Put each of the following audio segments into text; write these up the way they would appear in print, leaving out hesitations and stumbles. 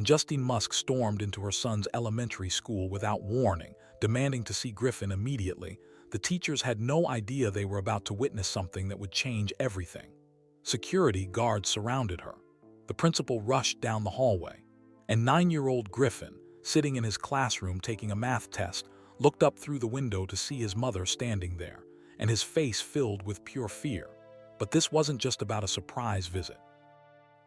Justine Musk stormed into her son's elementary school without warning, demanding to see Griffin immediately. The teachers had no idea they were about to witness something that would change everything. Security guards surrounded her. The principal rushed down the hallway, and 9-year-old Griffin, sitting in his classroom taking a math test, looked up through the window to see his mother standing there, and his face filled with pure fear. But this wasn't just about a surprise visit.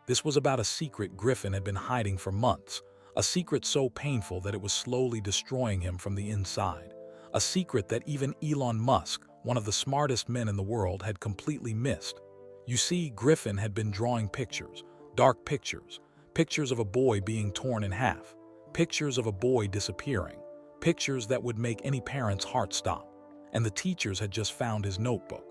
This was about a secret Griffin had been hiding for months, a secret so painful that it was slowly destroying him from the inside, a secret that even Elon Musk, one of the smartest men in the world, had completely missed. You see, Griffin had been drawing pictures, dark pictures, pictures of a boy being torn in half, pictures of a boy disappearing, pictures that would make any parent's heart stop. And the teachers had just found his notebook.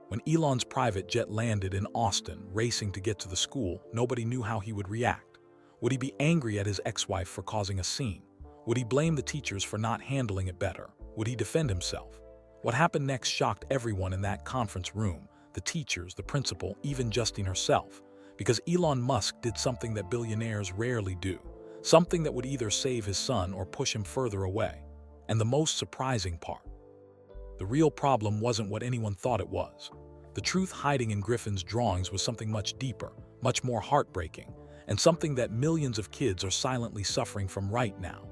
When Elon's private jet landed in Austin, racing to get to the school, nobody knew how he would react. Would he be angry at his ex-wife for causing a scene? Would he blame the teachers for not handling it better? Would he defend himself? What happened next shocked everyone in that conference room, the teachers, the principal, even Justine herself, because Elon Musk did something that billionaires rarely do, something that would either save his son or push him further away. And the most surprising part, the real problem wasn't what anyone thought it was. The truth hiding in Griffin's drawings was something much deeper, much more heartbreaking, and something that millions of kids are silently suffering from right now.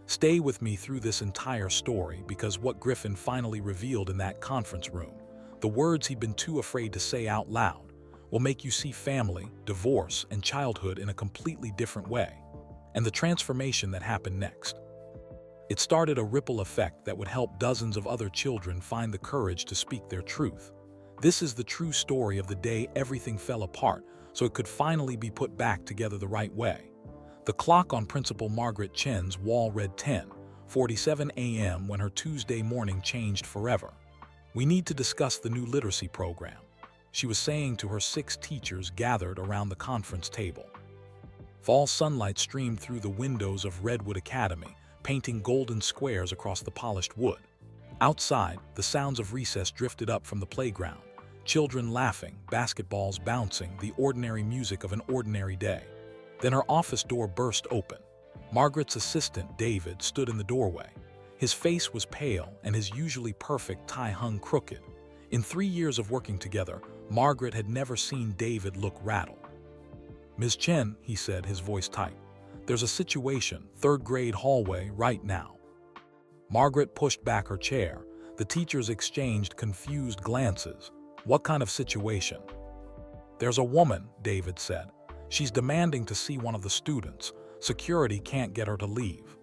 Stay with me through this entire story, because what Griffin finally revealed in that conference room, the words he'd been too afraid to say out loud, will make you see family, divorce, and childhood in a completely different way. And the transformation that happened next. It started a ripple effect that would help dozens of other children find the courage to speak their truth. This is the true story of the day everything fell apart, so it could finally be put back together the right way. The clock on Principal Margaret Chen's wall read 10:47 a.m. when her Tuesday morning changed forever. "We need to discuss the new literacy program," she was saying to her 6 teachers gathered around the conference table. Fall sunlight streamed through the windows of Redwood Academy, painting golden squares across the polished wood. Outside, the sounds of recess drifted up from the playground, children laughing, basketballs bouncing, the ordinary music of an ordinary day. Then her office door burst open. Margaret's assistant, David, stood in the doorway. His face was pale and his usually perfect tie hung crooked. In 3 years of working together, Margaret had never seen David look rattled. "Ms. Chen," he said, his voice tight. "There's a situation, 3rd grade hallway, right now." Margaret pushed back her chair. The teachers exchanged confused glances. "What kind of situation?" "There's a woman," David said. "She's demanding to see one of the students. Security can't get her to leave."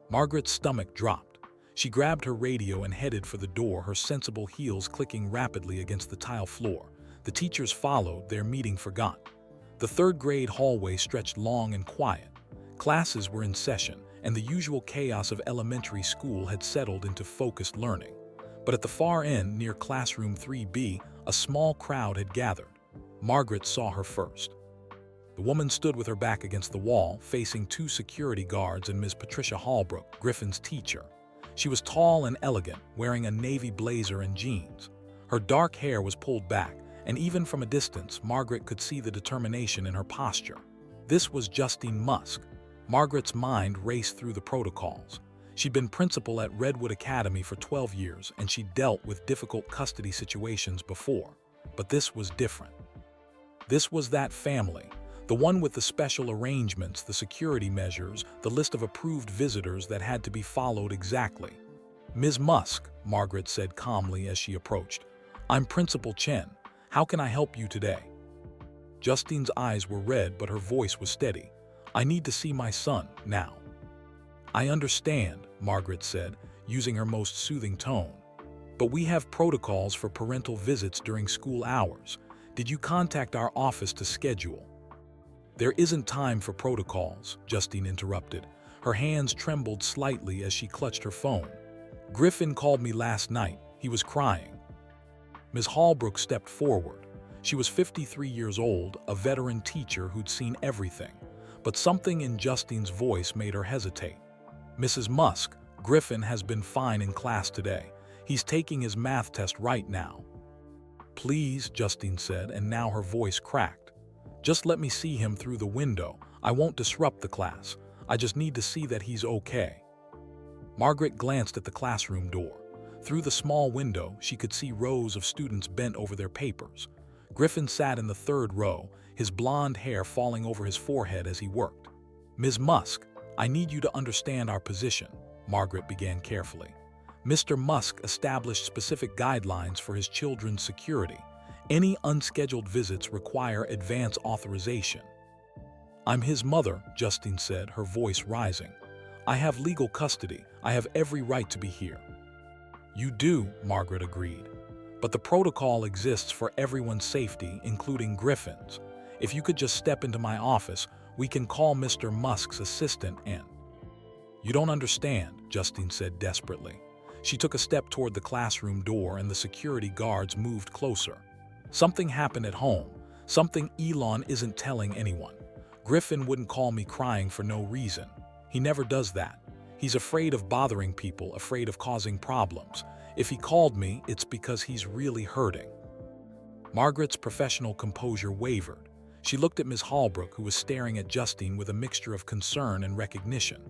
Margaret's stomach dropped. She grabbed her radio and headed for the door, her sensible heels clicking rapidly against the tile floor. The teachers followed, their meeting forgotten. The 3rd grade hallway stretched long and quiet. Classes were in session, and the usual chaos of elementary school had settled into focused learning. But at the far end, near classroom 3B, a small crowd had gathered. Margaret saw her first. The woman stood with her back against the wall, facing 2 security guards and Ms. Patricia Hallbrook, Griffin's teacher. She was tall and elegant, wearing a navy blazer and jeans. Her dark hair was pulled back, and even from a distance, Margaret could see the determination in her posture. This was Justine Musk. Margaret's mind raced through the protocols. She'd been principal at Redwood Academy for 12 years, and she'd dealt with difficult custody situations before. But this was different. This was that family, the one with the special arrangements, the security measures, the list of approved visitors that had to be followed exactly. "Ms. Musk," Margaret said calmly as she approached, "I'm Principal Chen. How can I help you today?" Justine's eyes were red, but her voice was steady. "I need to see my son, now." "I understand," Margaret said, using her most soothing tone. "But we have protocols for parental visits during school hours. Did you contact our office to schedule?" "There isn't time for protocols," Justine interrupted. Her hands trembled slightly as she clutched her phone. "Griffin called me last night. He was crying." Ms. Hallbrook stepped forward. She was 53 years old, a veteran teacher who'd seen everything. But something in Justine's voice made her hesitate. "Mrs. Musk, Griffin has been fine in class today. He's taking his math test right now." "Please," Justine said, and now her voice cracked. "Just let me see him through the window. I won't disrupt the class. I just need to see that he's okay." Margaret glanced at the classroom door. Through the small window, she could see rows of students bent over their papers. Griffin sat in the third row, his blonde hair falling over his forehead as he worked. "Ms. Musk, I need you to understand our position," Margaret began carefully. "Mr. Musk established specific guidelines for his children's security. Any unscheduled visits require advance authorization." "I'm his mother," Justine said, her voice rising. "I have legal custody. I have every right to be here." "You do," Margaret agreed. "But the protocol exists for everyone's safety, including Griffin's. If you could just step into my office, we can call Mr. Musk's assistant and—" "You don't understand," Justine said desperately. She took a step toward the classroom door and the security guards moved closer. "Something happened at home. Something Elon isn't telling anyone. Griffin wouldn't call me crying for no reason. He never does that. He's afraid of bothering people, afraid of causing problems. If he called me, it's because he's really hurting." Margaret's professional composure wavered. She looked at Ms. Holbrook, who was staring at Justine with a mixture of concern and recognition.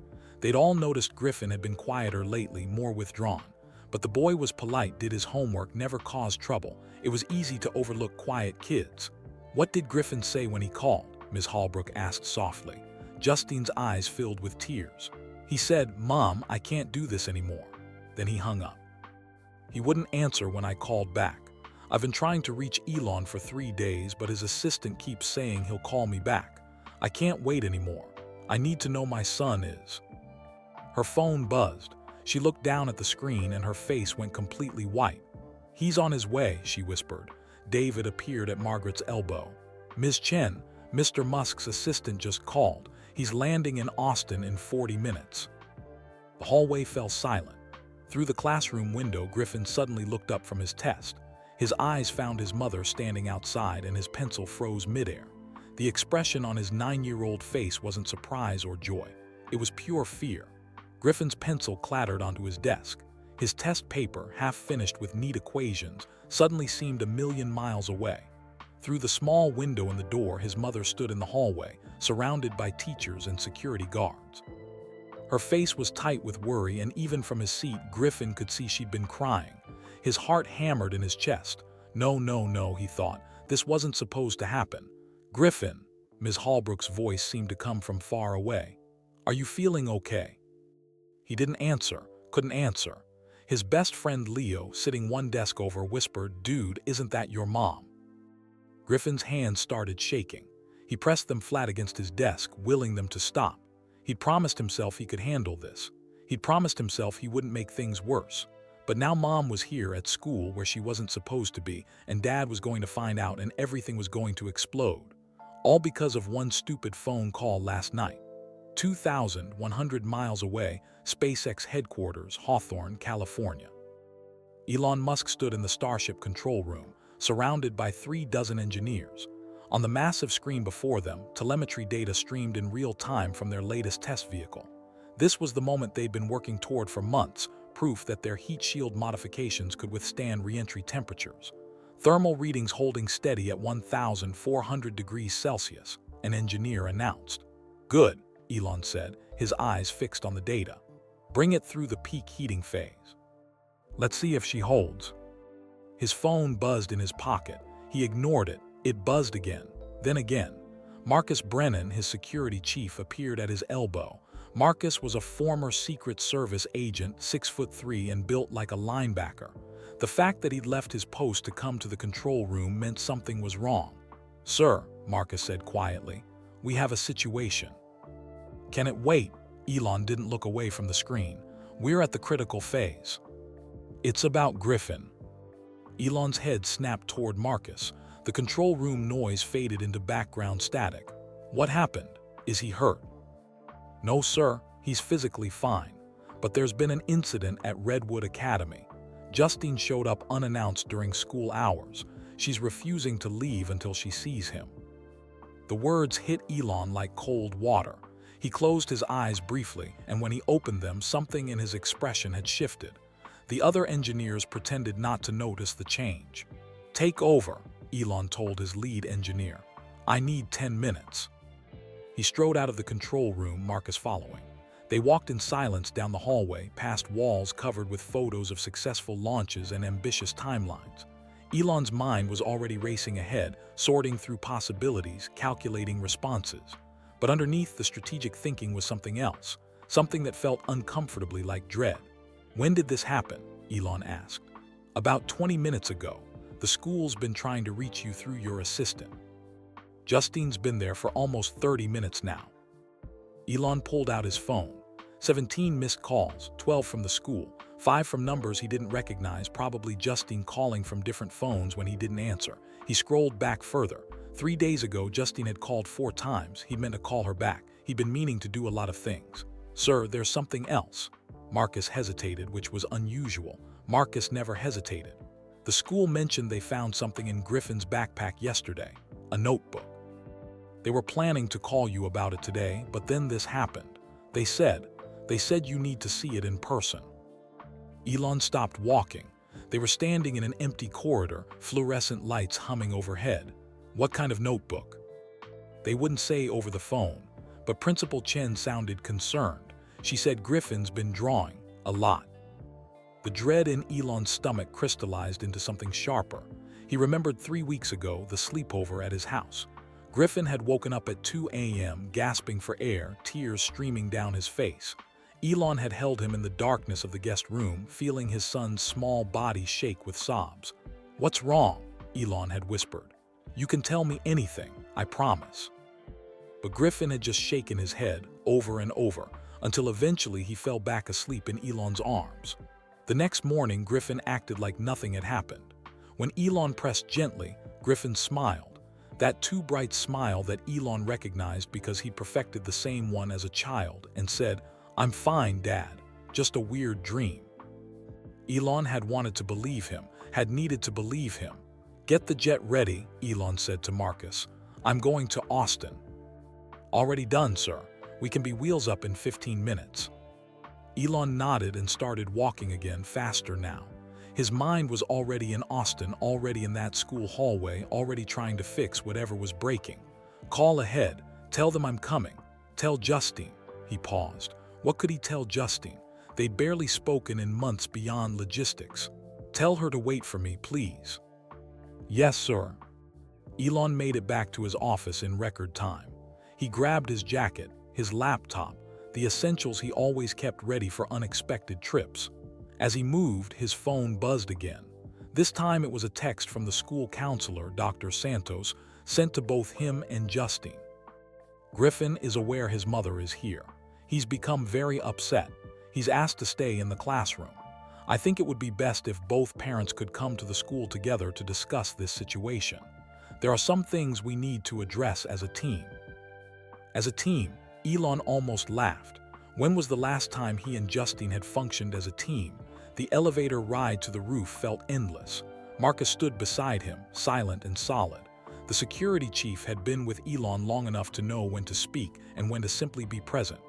They'd all noticed Griffin had been quieter lately, more withdrawn. But the boy was polite, did his homework, never caused trouble. It was easy to overlook quiet kids. "What did Griffin say when he called?" Ms. Holbrook asked softly. Justine's eyes filled with tears. "He said, 'Mom, I can't do this anymore.' Then he hung up. He wouldn't answer when I called back. I've been trying to reach Elon for 3 days, but his assistant keeps saying he'll call me back. I can't wait anymore. I need to know my son is." Her phone buzzed. She looked down at the screen and her face went completely white. "He's on his way," she whispered. David appeared at Margaret's elbow. "Ms. Chen, Mr. Musk's assistant just called. He's landing in Austin in 40 minutes." The hallway fell silent. Through the classroom window, Griffin suddenly looked up from his test. His eyes found his mother standing outside and his pencil froze midair. The expression on his 9-year-old face wasn't surprise or joy. It was pure fear. Griffin's pencil clattered onto his desk. His test paper, half finished with neat equations, suddenly seemed a million miles away. Through the small window in the door, his mother stood in the hallway, surrounded by teachers and security guards. Her face was tight with worry, and even from his seat, Griffin could see she'd been crying. His heart hammered in his chest. No, no, no, he thought. This wasn't supposed to happen. "Griffin," Ms. Holbrook's voice seemed to come from far away. "Are you feeling okay?" He didn't answer, couldn't answer. His best friend Leo, sitting one desk over, whispered, "Dude, isn't that your mom?" Griffin's hands started shaking. He pressed them flat against his desk, willing them to stop. He'd promised himself he could handle this. He'd promised himself he wouldn't make things worse. But now Mom was here at school where she wasn't supposed to be, and Dad was going to find out, and everything was going to explode. All because of one stupid phone call last night. 2,100 miles away, SpaceX headquarters, Hawthorne, California. Elon Musk stood in the Starship control room, surrounded by 36 engineers. On the massive screen before them, telemetry data streamed in real time from their latest test vehicle. This was the moment they'd been working toward for months, proof that their heat shield modifications could withstand re-entry temperatures. Thermal readings holding steady at 1,400 degrees Celsius, an engineer announced. "Good," Elon said, his eyes fixed on the data. "Bring it through the peak heating phase. Let's see if she holds." His phone buzzed in his pocket. He ignored it. It buzzed again, then again. Marcus Brennan, his security chief, appeared at his elbow. Marcus was a former Secret Service agent, 6'3" and built like a linebacker. The fact that he'd left his post to come to the control room meant something was wrong. "Sir," Marcus said quietly, "we have a situation." "Can it wait?" Elon didn't look away from the screen. "We're at the critical phase." "It's about Griffin." Elon's head snapped toward Marcus. The control room noise faded into background static. "What happened? Is he hurt?" "No, sir, he's physically fine. But there's been an incident at Redwood Academy. Justine showed up unannounced during school hours. She's refusing to leave until she sees him." The words hit Elon like cold water. He closed his eyes briefly, and when he opened them, something in his expression had shifted. The other engineers pretended not to notice the change. "Take over," Elon told his lead engineer. "I need 10 minutes. He strode out of the control room, Marcus following. They walked in silence down the hallway, past walls covered with photos of successful launches and ambitious timelines. Elon's mind was already racing ahead, sorting through possibilities, calculating responses. But underneath the strategic thinking was something else, something that felt uncomfortably like dread. "When did this happen?" Elon asked. "About 20 minutes ago. The school's been trying to reach you through your assistant. Justine's been there for almost 30 minutes now." Elon pulled out his phone. 17 missed calls, 12 from the school, 5 from numbers he didn't recognize, probably Justine calling from different phones when he didn't answer. He scrolled back further. 3 days ago, Justine had called 4 times. He meant to call her back. He'd been meaning to do a lot of things. "Sir, there's something else." Marcus hesitated, which was unusual. Marcus never hesitated. "The school mentioned they found something in Griffin's backpack yesterday, a notebook. They were planning to call you about it today, but then this happened. They said you need to see it in person." Elon stopped walking. They were standing in an empty corridor, fluorescent lights humming overhead. "What kind of notebook?" They wouldn't say over the phone, but Principal Chen sounded concerned. She said Griffin's been drawing, a lot. The dread in Elon's stomach crystallized into something sharper. He remembered 3 weeks ago, the sleepover at his house. Griffin had woken up at 2 a.m., gasping for air, tears streaming down his face. Elon had held him in the darkness of the guest room, feeling his son's small body shake with sobs. "What's wrong?" Elon had whispered. "You can tell me anything, I promise." But Griffin had just shaken his head over and over, until eventually he fell back asleep in Elon's arms. The next morning, Griffin acted like nothing had happened. When Elon pressed gently, Griffin smiled. That too bright smile that Elon recognized because he'd perfected the same one as a child, and said, "I'm fine, Dad. Just a weird dream." Elon had wanted to believe him, had needed to believe him. "Get the jet ready," Elon said to Marcus. "I'm going to Austin." "Already done, sir. We can be wheels up in 15 minutes. Elon nodded and started walking again, faster now. His mind was already in Austin, already in that school hallway, already trying to fix whatever was breaking. "Call ahead. Tell them I'm coming. Tell Justine." He paused. What could he tell Justine? They'd barely spoken in months beyond logistics. "Tell her to wait for me, please." "Yes, sir." Elon made it back to his office in record time. He grabbed his jacket, his laptop, the essentials he always kept ready for unexpected trips. As he moved, his phone buzzed again. This time it was a text from the school counselor, Dr. Santos, sent to both him and Justine. "Griffin is aware his mother is here. He's become very upset. He's asked to stay in the classroom. I think it would be best if both parents could come to the school together to discuss this situation. There are some things we need to address as a team." As a team, Elon almost laughed. When was the last time he and Justine had functioned as a team? The elevator ride to the roof felt endless. Marcus stood beside him, silent and solid. The security chief had been with Elon long enough to know when to speak and when to simply be present.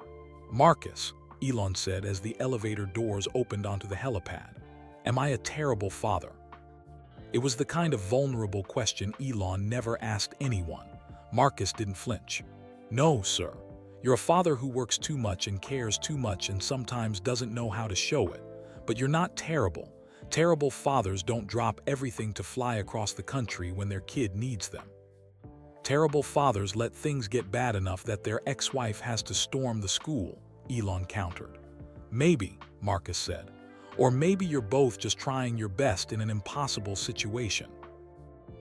"Marcus," Elon said as the elevator doors opened onto the helipad, "am I a terrible father?" It was the kind of vulnerable question Elon never asked anyone. Marcus didn't flinch. "No, sir. You're a father who works too much and cares too much and sometimes doesn't know how to show it. But you're not terrible. Terrible fathers don't drop everything to fly across the country when their kid needs them. Terrible fathers let things get bad enough that their ex-wife has to storm the school," Elon countered. "Maybe," Marcus said. "Or maybe you're both just trying your best in an impossible situation."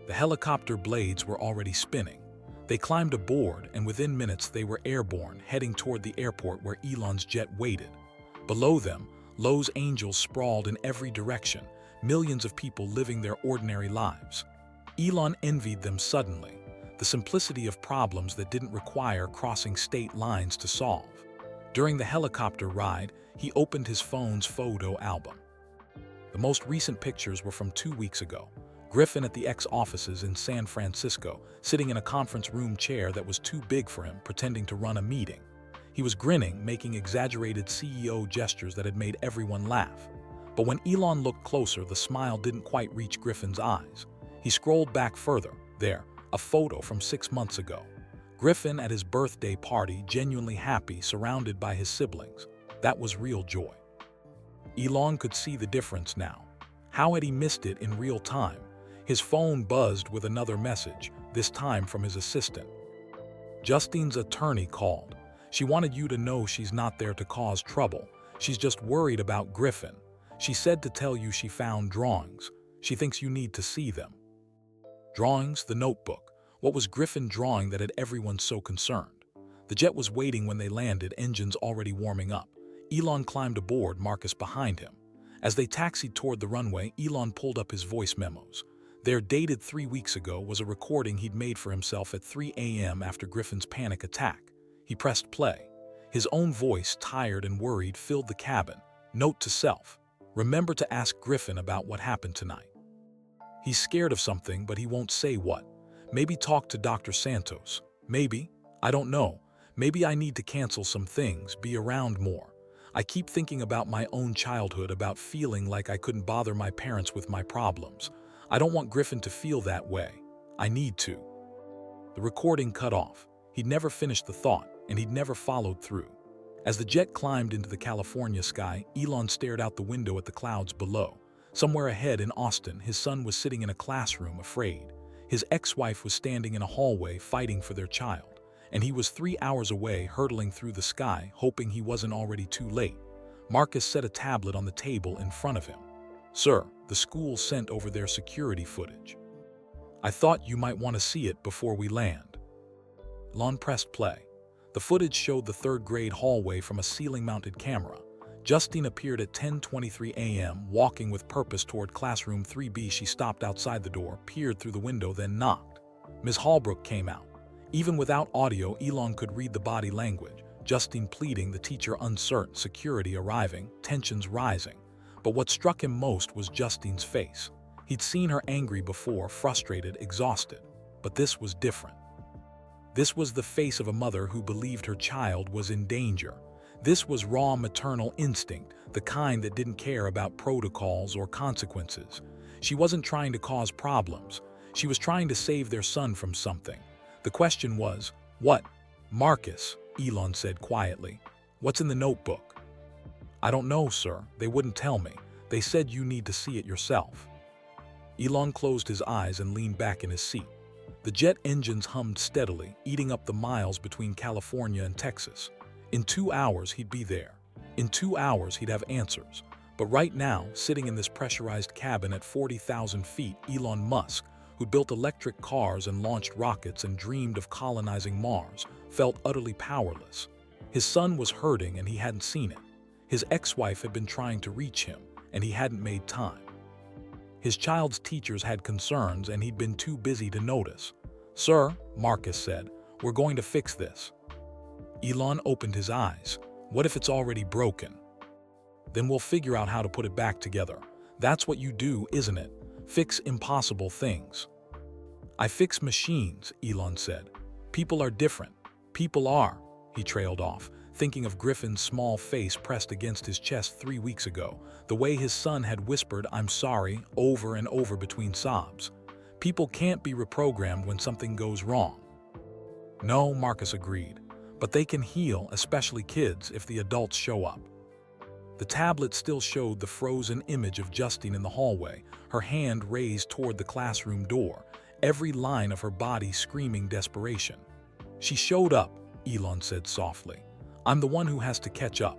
The helicopter blades were already spinning. They climbed aboard, and within minutes they were airborne, heading toward the airport where Elon's jet waited. Below them, Los Angeles sprawled in every direction, millions of people living their ordinary lives. Elon envied them suddenly, the simplicity of problems that didn't require crossing state lines to solve. During the helicopter ride, he opened his phone's photo album. The most recent pictures were from 2 weeks ago. Griffin at the ex-offices in San Francisco, sitting in a conference room chair that was too big for him, pretending to run a meeting. He was grinning, making exaggerated CEO gestures that had made everyone laugh. But when Elon looked closer, the smile didn't quite reach Griffin's eyes. He scrolled back further. There, a photo from 6 months ago. Griffin at his birthday party, genuinely happy, surrounded by his siblings. That was real joy. Elon could see the difference now. How had he missed it in real time? His phone buzzed with another message, this time from his assistant. Justine's attorney called. She wanted you to know she's not there to cause trouble. She's just worried about Griffin. She said to tell you she found drawings. She thinks you need to see them. Drawings, the notebook. What was Griffin drawing that had everyone so concerned? The jet was waiting when they landed, engines already warming up. Elon climbed aboard, Marcus behind him. As they taxied toward the runway, Elon pulled up his voice memos. Their dated 3 weeks ago was a recording he'd made for himself at 3 a.m. after Griffin's panic attack. He pressed play. His own voice, tired and worried, filled the cabin. Note to self: remember to ask Griffin about what happened tonight. He's scared of something, but he won't say what. Maybe talk to Dr. Santos. Maybe, I don't know. Maybe I need to cancel some things, be around more. I keep thinking about my own childhood, about feeling like I couldn't bother my parents with my problems. I don't want Griffin to feel that way. I need to. The recording cut off. He'd never finished the thought, and he'd never followed through. As the jet climbed into the California sky, Elon stared out the window at the clouds below. Somewhere ahead in Austin, his son was sitting in a classroom, afraid. His ex-wife was standing in a hallway fighting for their child, and he was 3 hours away, hurtling through the sky, hoping he wasn't already too late. Marcus set a tablet on the table in front of him. "Sir, the school sent over their security footage. I thought you might want to see it before we land." Elon pressed play. The footage showed the third-grade hallway from a ceiling-mounted camera. Justine appeared at 10:23 a.m., walking with purpose toward classroom 3B. She stopped outside the door, peered through the window, then knocked. Ms. Holbrook came out. Even without audio, Elon could read the body language. Justine pleading, the teacher uncertain, security arriving, tensions rising. But what struck him most was Justine's face. He'd seen her angry before, frustrated, exhausted. But this was different. This was the face of a mother who believed her child was in danger. This was raw maternal instinct, the kind that didn't care about protocols or consequences. She wasn't trying to cause problems. She was trying to save their son from something. The question was, what? "Marcus," Elon said quietly, "what's in the notebook?" "I don't know, sir. They wouldn't tell me. They said you need to see it yourself." Elon closed his eyes and leaned back in his seat. The jet engines hummed steadily, eating up the miles between California and Texas. In 2 hours, he'd be there. In 2 hours, he'd have answers. But right now, sitting in this pressurized cabin at 40,000 feet, Elon Musk, who built electric cars and launched rockets and dreamed of colonizing Mars, felt utterly powerless. His son was hurting and he hadn't seen it. His ex-wife had been trying to reach him, and he hadn't made time. His child's teachers had concerns and he'd been too busy to notice. "Sir," Marcus said, "we're going to fix this." Elon opened his eyes. "What if it's already broken?" "Then we'll figure out how to put it back together. That's what you do, isn't it? Fix impossible things." "I fix machines," Elon said. "People are different. People are," he trailed off, thinking of Griffin's small face pressed against his chest 3 weeks ago, the way his son had whispered, "I'm sorry," over and over between sobs. People can't be reprogrammed when something goes wrong. "No," Marcus agreed, "but they can heal, especially kids, if the adults show up." The tablet still showed the frozen image of Justine in the hallway, her hand raised toward the classroom door, every line of her body screaming desperation. "She showed up," Elon said softly. "I'm the one who has to catch up."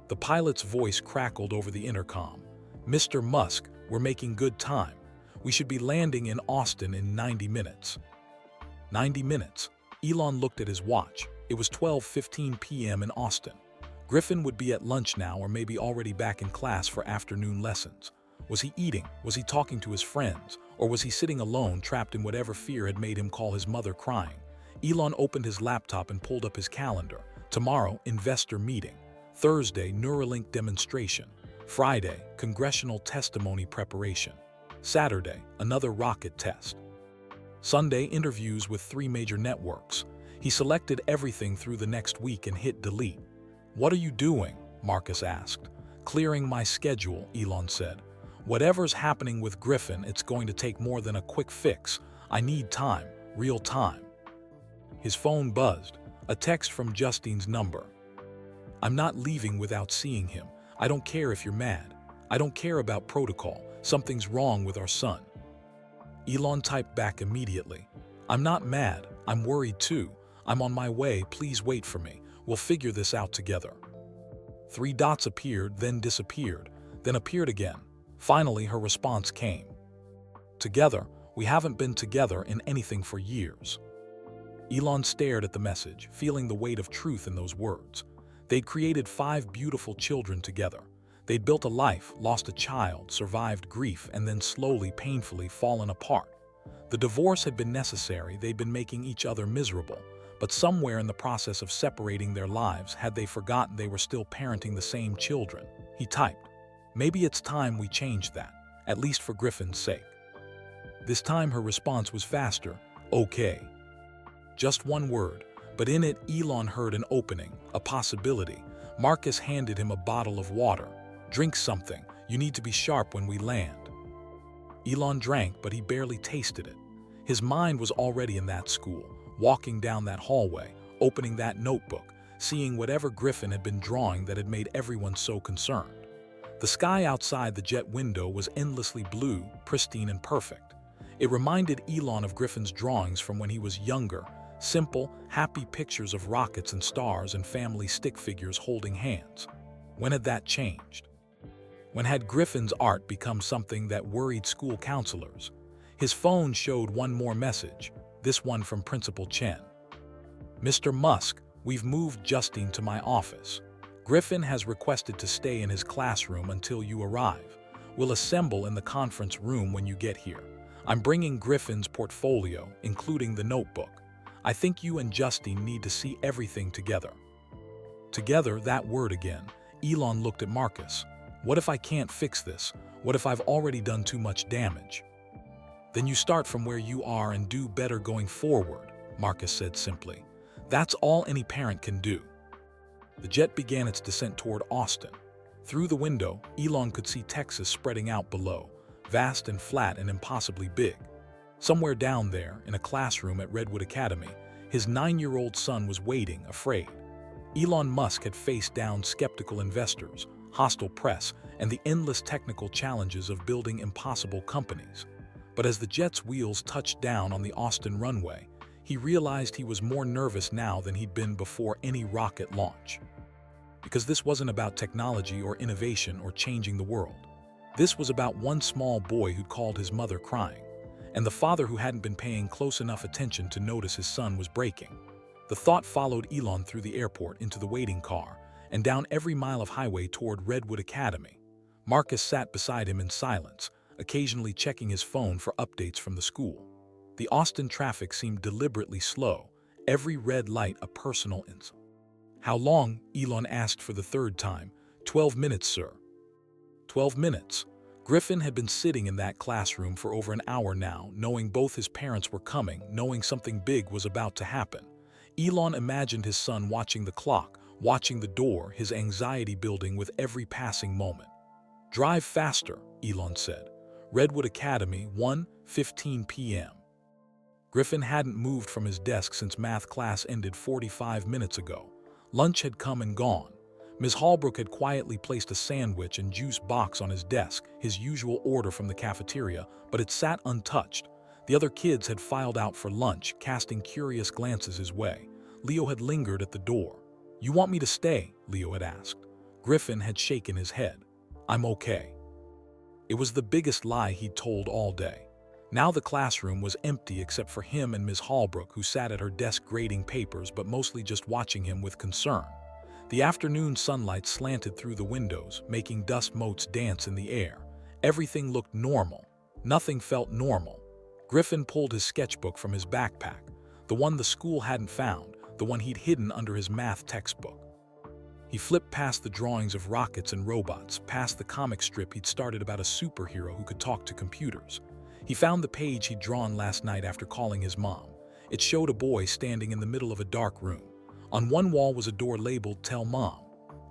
The pilot's voice crackled over the intercom. "Mr. Musk, we're making good time. We should be landing in Austin in 90 minutes. 90 minutes. Elon looked at his watch. It was 12:15 p.m. in Austin. Griffin would be at lunch now, or maybe already back in class for afternoon lessons. Was he eating? Was he talking to his friends? Or was he sitting alone, trapped in whatever fear had made him call his mother crying? Elon opened his laptop and pulled up his calendar. Tomorrow, investor meeting. Thursday, Neuralink demonstration. Friday, congressional testimony preparation. Saturday, another rocket test. Sunday, interviews with 3 major networks. He selected everything through the next week and hit delete. "What are you doing?" Marcus asked. "Clearing my schedule," Elon said. "Whatever's happening with Griffin, it's going to take more than a quick fix. I need time, real time." His phone buzzed, a text from Justine's number. "I'm not leaving without seeing him. I don't care if you're mad. I don't care about protocol. Something's wrong with our son." Elon typed back immediately. "I'm not mad. I'm worried too. I'm on my way. Please wait for me. We'll figure this out together." 3 dots appeared, then disappeared, then appeared again. Finally, her response came. "Together, we haven't been together in anything for years." Elon stared at the message, feeling the weight of truth in those words. They'd created 5 beautiful children together. They'd built a life, lost a child, survived grief, and then slowly, painfully fallen apart. The divorce had been necessary. They'd been making each other miserable. But somewhere in the process of separating their lives, had they forgotten they were still parenting the same children? He typed, "Maybe it's time we changed that, at least for Griffin's sake." This time her response was faster. "Okay." Just one word, but in it Elon heard an opening, a possibility. Marcus handed him a bottle of water. "Drink something. You need to be sharp when we land." Elon drank, but he barely tasted it. His mind was already in that school, walking down that hallway, opening that notebook, seeing whatever Griffin had been drawing that had made everyone so concerned. The sky outside the jet window was endlessly blue, pristine and perfect. It reminded Elon of Griffin's drawings from when he was younger, simple, happy pictures of rockets and stars and family stick figures holding hands. When had that changed? When had Griffin's art become something that worried school counselors? His phone showed one more message, this one from Principal Chen. "Mr. Musk, we've moved Justine to my office. Griffin has requested to stay in his classroom until you arrive. We'll assemble in the conference room when you get here. I'm bringing Griffin's portfolio, including the notebook. I think you and Justine need to see everything together." Together, that word again. Elon looked at Marcus. "What if I can't fix this? What if I've already done too much damage?" "Then you start from where you are and do better going forward," Marcus said simply. "That's all any parent can do." The jet began its descent toward Austin. Through the window, Elon could see Texas spreading out below, vast and flat and impossibly big. Somewhere down there, in a classroom at Redwood Academy, his 9-year-old son was waiting, afraid. Elon Musk had faced down skeptical investors, hostile press, and the endless technical challenges of building impossible companies. But as the jet's wheels touched down on the Austin runway, he realized he was more nervous now than he'd been before any rocket launch. Because this wasn't about technology or innovation or changing the world. This was about one small boy who'd called his mother crying, and the father who hadn't been paying close enough attention to notice his son was breaking. The thought followed Elon through the airport into the waiting car and down every mile of highway toward Redwood Academy. Marcus sat beside him in silence, occasionally checking his phone for updates from the school. The Austin traffic seemed deliberately slow, every red light a personal insult. "How long?" Elon asked for the 3rd time. 12 minutes, sir." 12 minutes. Griffin had been sitting in that classroom for over an hour now, knowing both his parents were coming, knowing something big was about to happen. Elon imagined his son watching the clock, watching the door, his anxiety building with every passing moment. "Drive faster," Elon said. "Redwood Academy, 1:15 p.m. Griffin hadn't moved from his desk since math class ended 45 minutes ago. Lunch had come and gone. Ms. Hallbrook had quietly placed a sandwich and juice box on his desk, his usual order from the cafeteria, but it sat untouched. The other kids had filed out for lunch, casting curious glances his way. Leo had lingered at the door. "You want me to stay?" Leo had asked. Griffin had shaken his head. "I'm okay." It was the biggest lie he'd told all day. Now the classroom was empty except for him and Ms. Hallbrook, who sat at her desk grading papers but mostly just watching him with concern. The afternoon sunlight slanted through the windows, making dust motes dance in the air. Everything looked normal. Nothing felt normal. Griffin pulled his sketchbook from his backpack, the one the school hadn't found, the one he'd hidden under his math textbook. He flipped past the drawings of rockets and robots, past the comic strip he'd started about a superhero who could talk to computers. He found the page he'd drawn last night after calling his mom. It showed a boy standing in the middle of a dark room. On one wall was a door labeled "Tell Mom."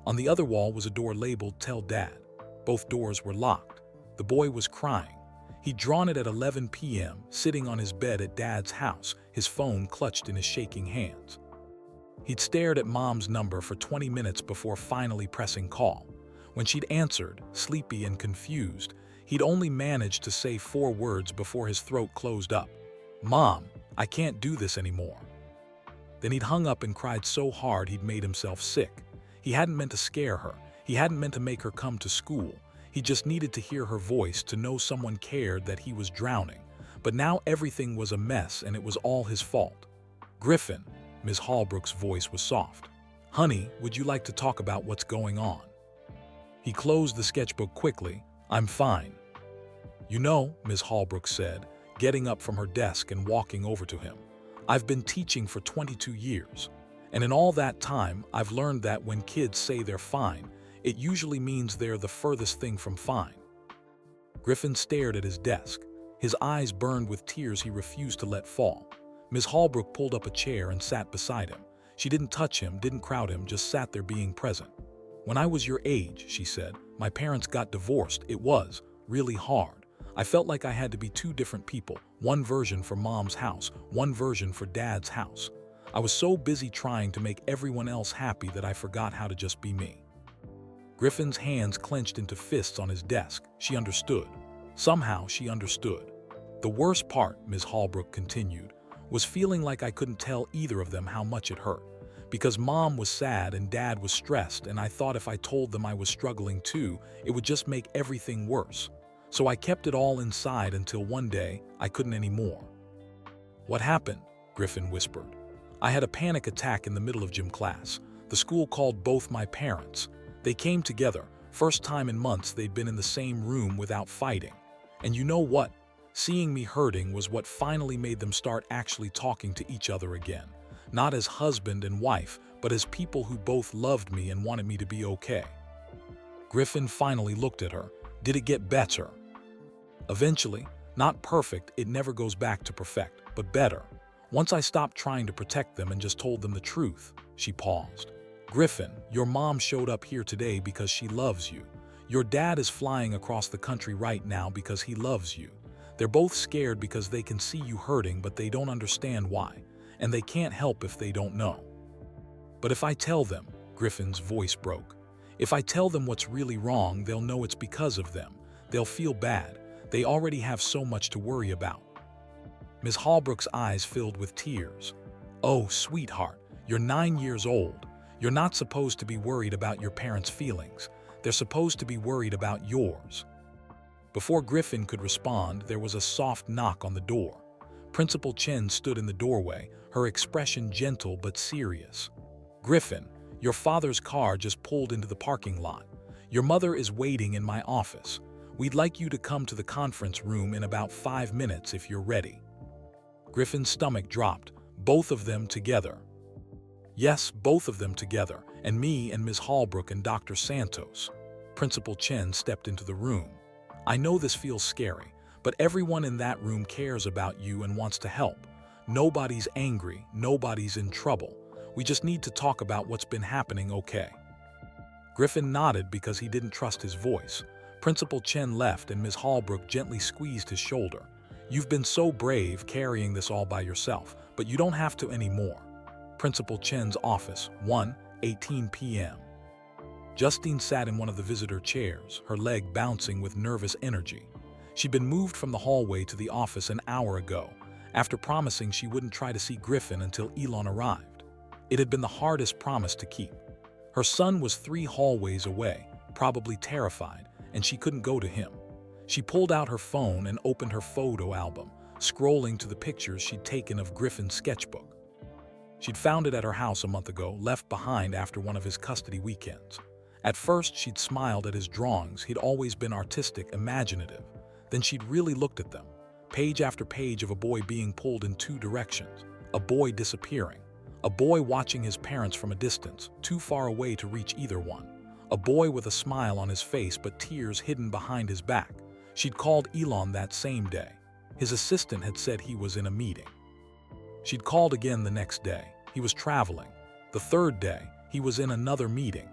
On the other wall was a door labeled "Tell Dad." Both doors were locked. The boy was crying. He'd drawn it at 11 p.m., sitting on his bed at Dad's house, his phone clutched in his shaking hands. He'd stared at Mom's number for 20 minutes before finally pressing call. When she'd answered, sleepy and confused, he'd only managed to say 4 words before his throat closed up. "Mom, I can't do this anymore." Then he'd hung up and cried so hard he'd made himself sick. He hadn't meant to scare her. He hadn't meant to make her come to school. He just needed to hear her voice, to know someone cared, that he was drowning. But now everything was a mess and it was all his fault. "Griffin," Ms. Holbrook's voice was soft. "Honey, would you like to talk about what's going on?" He closed the sketchbook quickly. "I'm fine." "You know," Ms. Holbrook said, getting up from her desk and walking over to him, "I've been teaching for 22 years. And in all that time, I've learned that when kids say they're fine, it usually means they're the furthest thing from fine." Griffin stared at his desk. His eyes burned with tears he refused to let fall. Ms. Holbrook pulled up a chair and sat beside him. She didn't touch him, didn't crowd him, just sat there being present. "When I was your age," she said, "my parents got divorced. It was really hard. I felt like I had to be 2 different people, one version for Mom's house, one version for Dad's house. I was so busy trying to make everyone else happy that I forgot how to just be me." Griffin's hands clenched into fists on his desk. She understood. Somehow she understood. "The worst part," Ms. Holbrook continued, "was feeling like I couldn't tell either of them how much it hurt. Because Mom was sad and Dad was stressed, and I thought if I told them I was struggling too, it would just make everything worse. So I kept it all inside until one day I couldn't anymore." "What happened?" Griffin whispered. "I had a panic attack in the middle of gym class. The school called both my parents. They came together. First time in months they'd been in the same room without fighting. And you know what? Seeing me hurting was what finally made them start actually talking to each other again. Not as husband and wife, but as people who both loved me and wanted me to be okay." Griffin finally looked at her. "Did it get better?" "Eventually. Not perfect, it never goes back to perfect, but better. Once I stopped trying to protect them and just told them the truth." She paused. "Griffin, your mom showed up here today because she loves you. Your dad is flying across the country right now because he loves you. They're both scared because they can see you hurting, but they don't understand why, and they can't help if they don't know." "But if I tell them," Griffin's voice broke, "if I tell them what's really wrong, they'll know it's because of them. They'll feel bad. They already have so much to worry about." Ms. Holbrook's eyes filled with tears. "Oh, sweetheart, you're 9 years old. You're not supposed to be worried about your parents' feelings. They're supposed to be worried about yours." Before Griffin could respond, there was a soft knock on the door. Principal Chen stood in the doorway, her expression gentle but serious. "Griffin, your father's car just pulled into the parking lot. Your mother is waiting in my office. We'd like you to come to the conference room in about 5 minutes if you're ready." Griffin's stomach dropped. Both of them together. Yes, both of them together, and me and Ms. Holbrook and Dr. Santos. Principal Chen stepped into the room. "I know this feels scary, but everyone in that room cares about you and wants to help. Nobody's angry, nobody's in trouble. We just need to talk about what's been happening, okay?" Griffin nodded because he didn't trust his voice. Principal Chen left and Ms. Holbrook gently squeezed his shoulder. "You've been so brave carrying this all by yourself, but you don't have to anymore." Principal Chen's office, 1:18 p.m. Justine sat in one of the visitor chairs, her leg bouncing with nervous energy. She'd been moved from the hallway to the office an hour ago, after promising she wouldn't try to see Griffin until Elon arrived. It had been the hardest promise to keep. Her son was 3 hallways away, probably terrified, and she couldn't go to him. She pulled out her phone and opened her photo album, scrolling to the pictures she'd taken of Griffin's sketchbook. She'd found it at her house a month ago, left behind after one of his custody weekends. At first, she'd smiled at his drawings. He'd always been artistic, imaginative. Then she'd really looked at them. Page after page of a boy being pulled in 2 directions. A boy disappearing. A boy watching his parents from a distance, too far away to reach either one. A boy with a smile on his face but tears hidden behind his back. She'd called Elon that same day. His assistant had said he was in a meeting. She'd called again the next day. He was traveling. The 3rd day, he was in another meeting.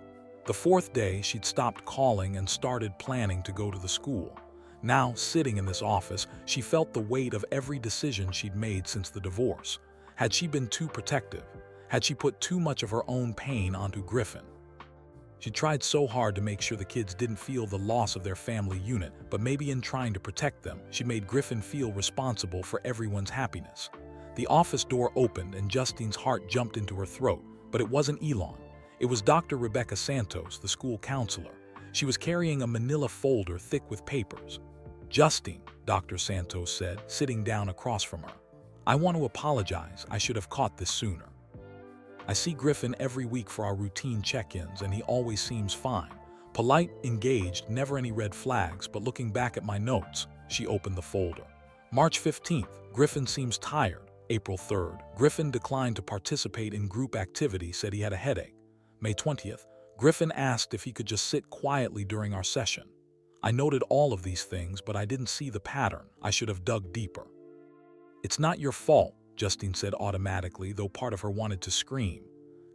The 4th day, she'd stopped calling and started planning to go to the school. Now, sitting in this office, she felt the weight of every decision she'd made since the divorce. Had she been too protective? Had she put too much of her own pain onto Griffin? She tried so hard to make sure the kids didn't feel the loss of their family unit, but maybe in trying to protect them, she made Griffin feel responsible for everyone's happiness. The office door opened and Justine's heart jumped into her throat, but it wasn't Elon. It was Dr. Rebecca Santos, the school counselor. She was carrying a manila folder thick with papers. "Justine," Dr. Santos said, sitting down across from her. "I want to apologize. I should have caught this sooner. I see Griffin every week for our routine check-ins, and he always seems fine. Polite, engaged, never any red flags, but looking back at my notes," she opened the folder. March 15th, Griffin seems tired. April 3rd, Griffin declined to participate in group activity, said he had a headache. May 20th, Griffin asked if he could just sit quietly during our session. I noted all of these things, but I didn't see the pattern. I should have dug deeper. "It's not your fault," Justine said automatically, though part of her wanted to scream.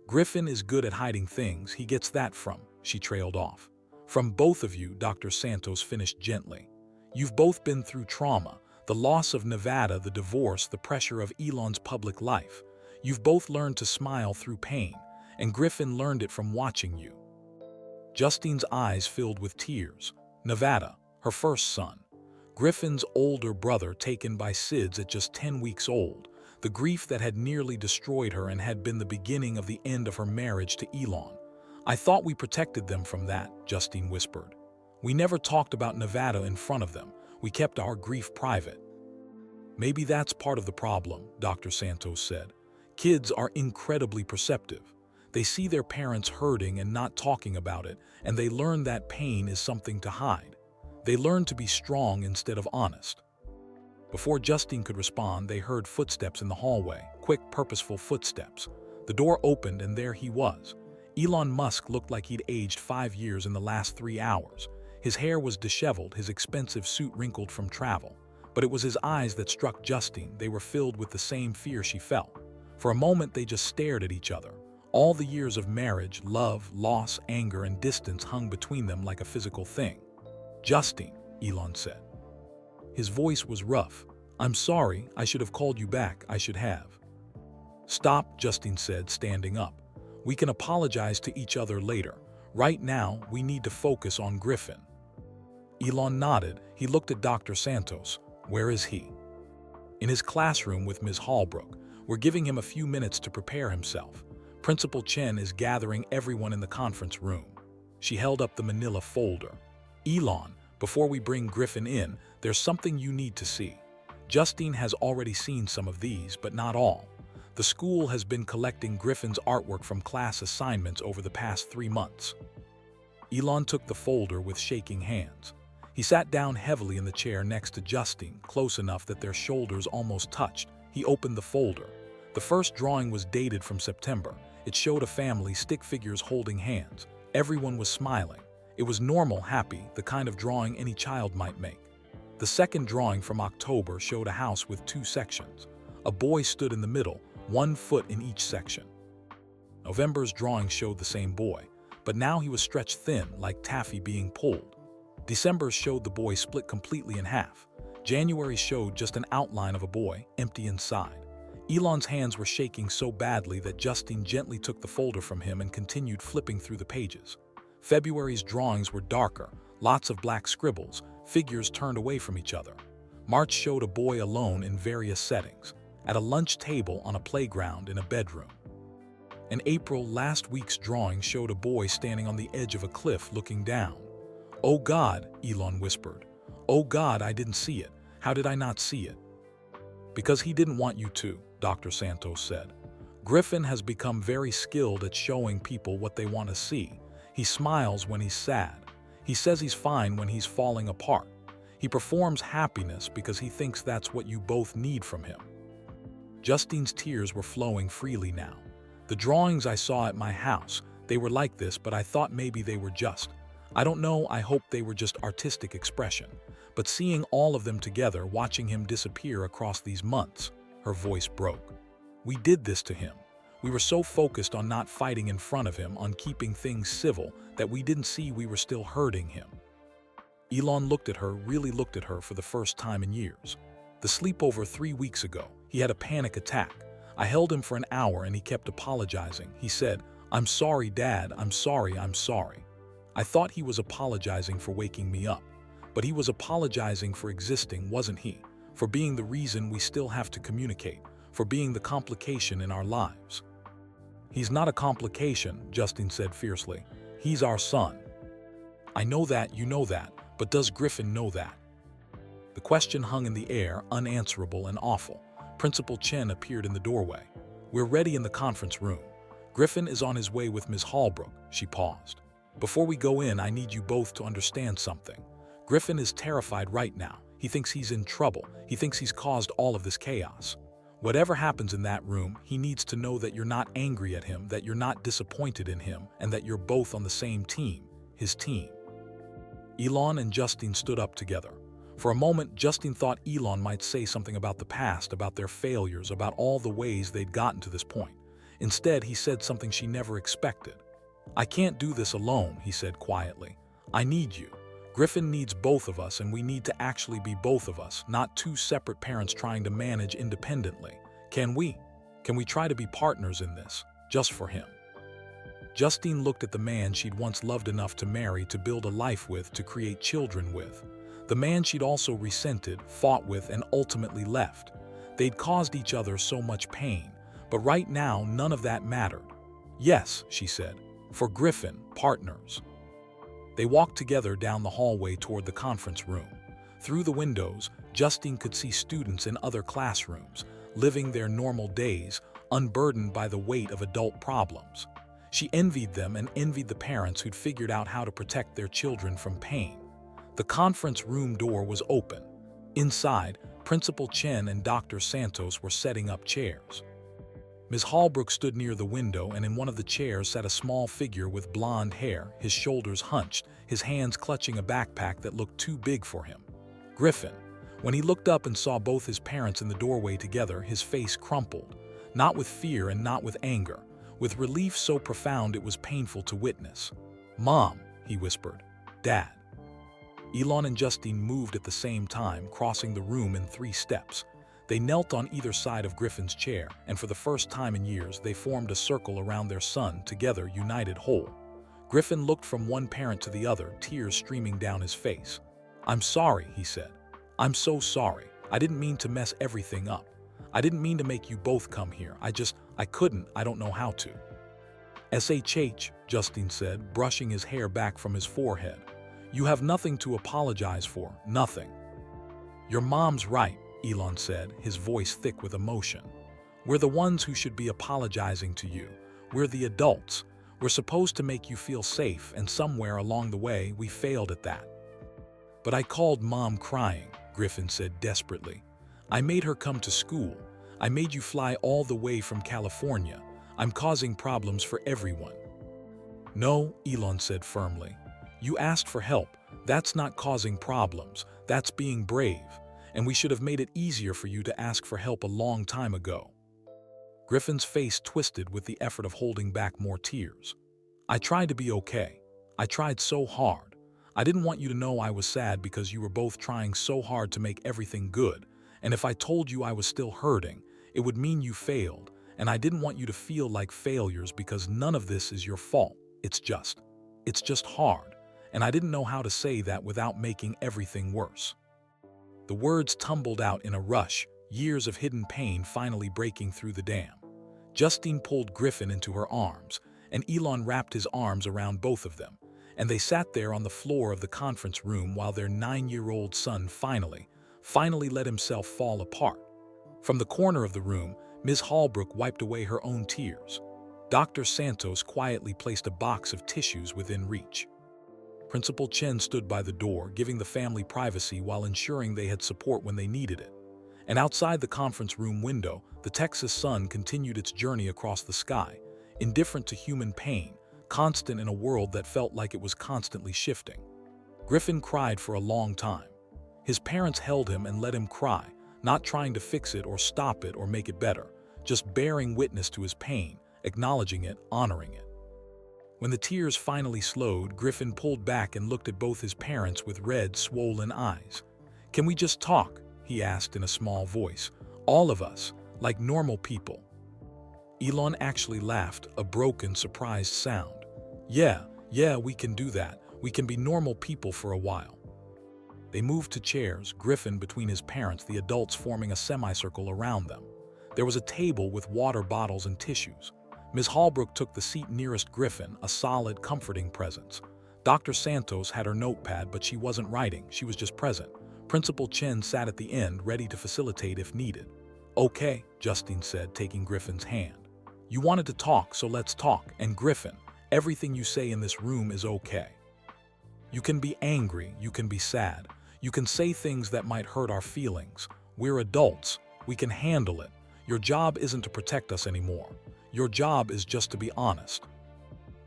"Griffin is good at hiding things. He gets that from," she trailed off. "From both of you," Dr. Santos finished gently. "You've both been through trauma, the loss of Nevada, the divorce, the pressure of Elon's public life. You've both learned to smile through pain, and Griffin learned it from watching you." Justine's eyes filled with tears. Nevada, her first son. Griffin's older brother taken by SIDS at just 10 weeks old. The grief that had nearly destroyed her and had been the beginning of the end of her marriage to Elon. "I thought we protected them from that," Justine whispered. "We never talked about Nevada in front of them. We kept our grief private." "Maybe that's part of the problem," Dr. Santos said. "Kids are incredibly perceptive. They see their parents hurting and not talking about it, and they learn that pain is something to hide. They learn to be strong instead of honest." Before Justine could respond, they heard footsteps in the hallway, quick, purposeful footsteps. The door opened and there he was. Elon Musk looked like he'd aged 5 years in the last 3 hours. His hair was disheveled, his expensive suit wrinkled from travel. But it was his eyes that struck Justine. They were filled with the same fear she felt. For a moment they just stared at each other. All the years of marriage, love, loss, anger, and distance hung between them like a physical thing. "Justine," Elon said. His voice was rough. "I'm sorry, I should have called you back, I should have." "Stop," Justine said, standing up. "We can apologize to each other later. Right now, we need to focus on Griffin." Elon nodded. He looked at Dr. Santos. "Where is he?" "In his classroom with Ms. Hallbrook. We're giving him a few minutes to prepare himself. Principal Chen is gathering everyone in the conference room." She held up the manila folder. "Elon, before we bring Griffin in, there's something you need to see." Justine has already seen some of these, but not all. The school has been collecting Griffin's artwork from class assignments over the past 3 months. Elon took the folder with shaking hands. He sat down heavily in the chair next to Justine, close enough that their shoulders almost touched. He opened the folder. The first drawing was dated from September. It showed a family, stick figures holding hands. Everyone was smiling. It was normal, happy, the kind of drawing any child might make. The second drawing from October showed a house with 2 sections. A boy stood in the middle, 1 foot in each section. November's drawing showed the same boy, but now he was stretched thin, like taffy being pulled. December's showed the boy split completely in half. January showed just an outline of a boy, empty inside. Elon's hands were shaking so badly that Justine gently took the folder from him and continued flipping through the pages. February's drawings were darker, lots of black scribbles, figures turned away from each other. March showed a boy alone in various settings, at a lunch table, on a playground, in a bedroom. In April, last week's drawing showed a boy standing on the edge of a cliff looking down. "Oh God," Elon whispered. "Oh God, I didn't see it. How did I not see it?" "Because he didn't want you to," Dr. Santos said. "Griffin has become very skilled at showing people what they want to see. He smiles when he's sad. He says he's fine when he's falling apart. He performs happiness because he thinks that's what you both need from him." Justine's tears were flowing freely now. "The drawings I saw at my house, they were like this, but I thought maybe they were just, I don't know, I hoped they were just artistic expression. But seeing all of them together, watching him disappear across these months," her voice broke. "We did this to him. We were so focused on not fighting in front of him, on keeping things civil, that we didn't see we were still hurting him." Elon looked at her, really looked at her for the first time in years. The sleepover 3 weeks ago, he had a panic attack. I held him for an hour and he kept apologizing. He said, "I'm sorry, Dad, I'm sorry, I'm sorry." I thought he was apologizing for waking me up. But he was apologizing for existing, wasn't he? For being the reason we still have to communicate, for being the complication in our lives. "He's not a complication," Justine said fiercely. "He's our son." "I know that, you know that, but does Griffin know that?" The question hung in the air, unanswerable and awful. Principal Chen appeared in the doorway. "We're ready in the conference room. Griffin is on his way with Ms. Hallbrook." She paused. "Before we go in, I need you both to understand something. Griffin is terrified right now. He thinks he's in trouble. He thinks he's caused all of this chaos. Whatever happens in that room, he needs to know that you're not angry at him, that you're not disappointed in him, and that you're both on the same team, his team." Elon and Justine stood up together. For a moment, Justine thought Elon might say something about the past, about their failures, about all the ways they'd gotten to this point. Instead, he said something she never expected. "I can't do this alone," he said quietly. "I need you. Griffin needs both of us, and we need to actually be both of us, not two separate parents trying to manage independently. Can we? Can we try to be partners in this, just for him?" Justine looked at the man she'd once loved enough to marry, to build a life with, to create children with. The man she'd also resented, fought with, and ultimately left. They'd caused each other so much pain, but right now none of that mattered. "Yes," she said, "for Griffin, partners." They walked together down the hallway toward the conference room. Through the windows, Justine could see students in other classrooms, living their normal days, unburdened by the weight of adult problems. She envied them and envied the parents who'd figured out how to protect their children from pain. The conference room door was open. Inside, Principal Chen and Dr. Santos were setting up chairs. Ms. Hallbrook stood near the window, and in one of the chairs sat a small figure with blonde hair, his shoulders hunched, his hands clutching a backpack that looked too big for him. Griffin. When he looked up and saw both his parents in the doorway together, his face crumpled, not with fear and not with anger, with relief so profound it was painful to witness. "Mom," he whispered. "Dad." Elon and Justine moved at the same time, crossing the room in 3 steps. They knelt on either side of Griffin's chair, and for the first time in years they formed a circle around their son, together, united whole. Griffin looked from one parent to the other, tears streaming down his face. "I'm sorry," he said. "I'm so sorry. I didn't mean to mess everything up. I didn't mean to make you both come here. I couldn't, I don't know how to." "SHH," Justine said, brushing his hair back from his forehead. "You have nothing to apologize for, nothing." "Your mom's right," Elon said, his voice thick with emotion. "We're the ones who should be apologizing to you. We're the adults. We're supposed to make you feel safe, and somewhere along the way we failed at that." "But I called Mom crying," Griffin said desperately. "I made her come to school. I made you fly all the way from California. I'm causing problems for everyone." "No," Elon said firmly. "You asked for help. That's not causing problems. That's being brave. And we should have made it easier for you to ask for help a long time ago." Griffin's face twisted with the effort of holding back more tears. "I tried to be okay. I tried so hard. I didn't want you to know I was sad because you were both trying so hard to make everything good, and if I told you I was still hurting, it would mean you failed, and I didn't want you to feel like failures because none of this is your fault. It's just hard, and I didn't know how to say that without making everything worse." The words tumbled out in a rush, years of hidden pain finally breaking through the dam. Justine pulled Griffin into her arms, and Elon wrapped his arms around both of them, and they sat there on the floor of the conference room while their 9-year-old son finally let himself fall apart. From the corner of the room, Ms. Hallbrook wiped away her own tears. Dr. Santos quietly placed a box of tissues within reach. Principal Chen stood by the door, giving the family privacy while ensuring they had support when they needed it. And outside the conference room window, the Texas sun continued its journey across the sky, indifferent to human pain, constant in a world that felt like it was constantly shifting. Griffin cried for a long time. His parents held him and let him cry, not trying to fix it or stop it or make it better, just bearing witness to his pain, acknowledging it, honoring it. When the tears finally slowed, Griffin pulled back and looked at both his parents with red, swollen eyes. "Can we just talk?" he asked in a small voice. "All of us, like normal people." Elon actually laughed, a broken, surprised sound. Yeah, we can do that. We can be normal people for a while." They moved to chairs, Griffin between his parents, the adults forming a semicircle around them. There was a table with water bottles and tissues. Ms. Holbrook took the seat nearest Griffin, a solid, comforting presence. Dr. Santos had her notepad, but she wasn't writing, she was just present. Principal Chen sat at the end, ready to facilitate if needed. "Okay," Justine said, taking Griffin's hand. "You wanted to talk, so let's talk. And Griffin, everything you say in this room is okay. You can be angry, you can be sad. You can say things that might hurt our feelings. We're adults. We can handle it. Your job isn't to protect us anymore. Your job is just to be honest."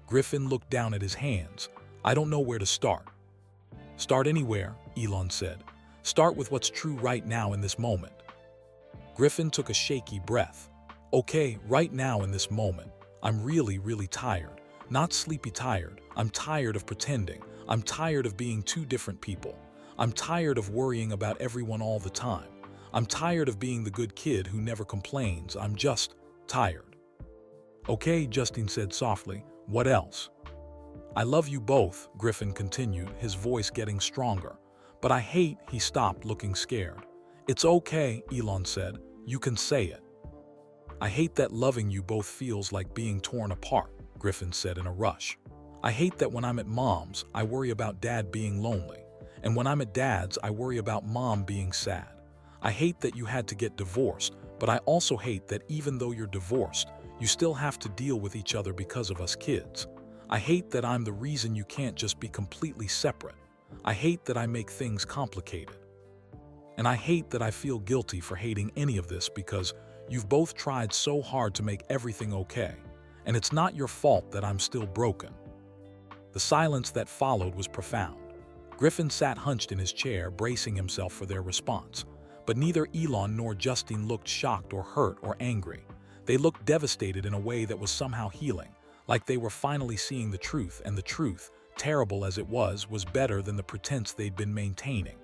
Griffin looked down at his hands. "I don't know where to start." "Start anywhere," Elon said. "Start with what's true right now in this moment." Griffin took a shaky breath. "Okay, right now in this moment, I'm really, really tired. Not sleepy tired. I'm tired of pretending. I'm tired of being two different people. I'm tired of worrying about everyone all the time. I'm tired of being the good kid who never complains. I'm just tired." "Okay," Justine said softly. "What else?" "I love you both," Griffin continued, his voice getting stronger. "But I hate," he stopped, looking scared. "It's okay," Elon said. "You can say it." "I hate that loving you both feels like being torn apart," Griffin said in a rush. "I hate that when I'm at Mom's, I worry about Dad being lonely. And when I'm at Dad's, I worry about Mom being sad. I hate that you had to get divorced, but I also hate that even though you're divorced, you still have to deal with each other because of us kids. I hate that I'm the reason you can't just be completely separate. I hate that I make things complicated. And I hate that I feel guilty for hating any of this because you've both tried so hard to make everything okay. And it's not your fault that I'm still broken." The silence that followed was profound. Griffin sat hunched in his chair, bracing himself for their response. But neither Elon nor Justine looked shocked or hurt or angry. They looked devastated in a way that was somehow healing, like they were finally seeing the truth, and the truth, terrible as it was better than the pretense they'd been maintaining.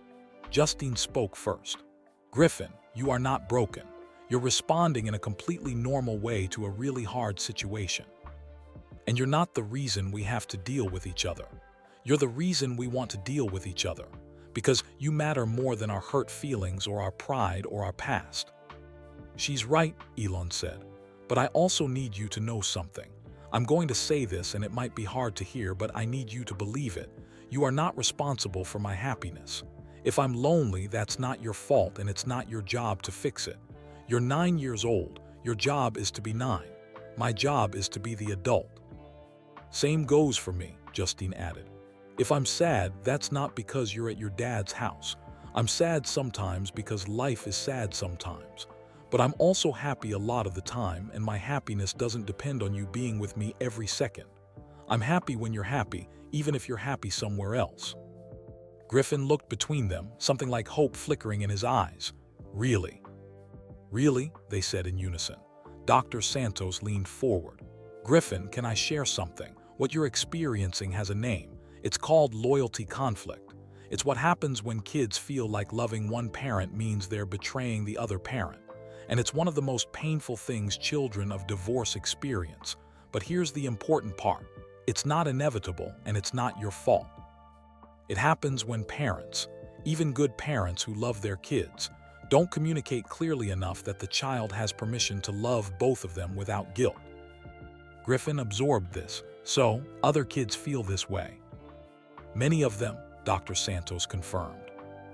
Justine spoke first. "Griffin, you are not broken. You're responding in a completely normal way to a really hard situation. And you're not the reason we have to deal with each other. You're the reason we want to deal with each other, because you matter more than our hurt feelings or our pride or our past." "She's right," Elon said. "But I also need you to know something. I'm going to say this and it might be hard to hear, but I need you to believe it. You are not responsible for my happiness. If I'm lonely, that's not your fault and it's not your job to fix it. You're 9 years old. Your job is to be 9. My job is to be the adult." "Same goes for me," Justine added. "If I'm sad, that's not because you're at your dad's house. I'm sad sometimes because life is sad sometimes. But I'm also happy a lot of the time, and my happiness doesn't depend on you being with me every second. I'm happy when you're happy, even if you're happy somewhere else." Griffin looked between them, something like hope flickering in his eyes. "Really?" "Really?" they said in unison. Dr. Santos leaned forward. "Griffin, can I share something? What you're experiencing has a name. It's called loyalty conflict. It's what happens when kids feel like loving one parent means they're betraying the other parent. And it's one of the most painful things children of divorce experience. But here's the important part. It's not inevitable and it's not your fault. It happens when parents, even good parents who love their kids, don't communicate clearly enough that the child has permission to love both of them without guilt." Griffin absorbed this. "So, other kids feel this way?" "Many of them," Dr. Santos confirmed.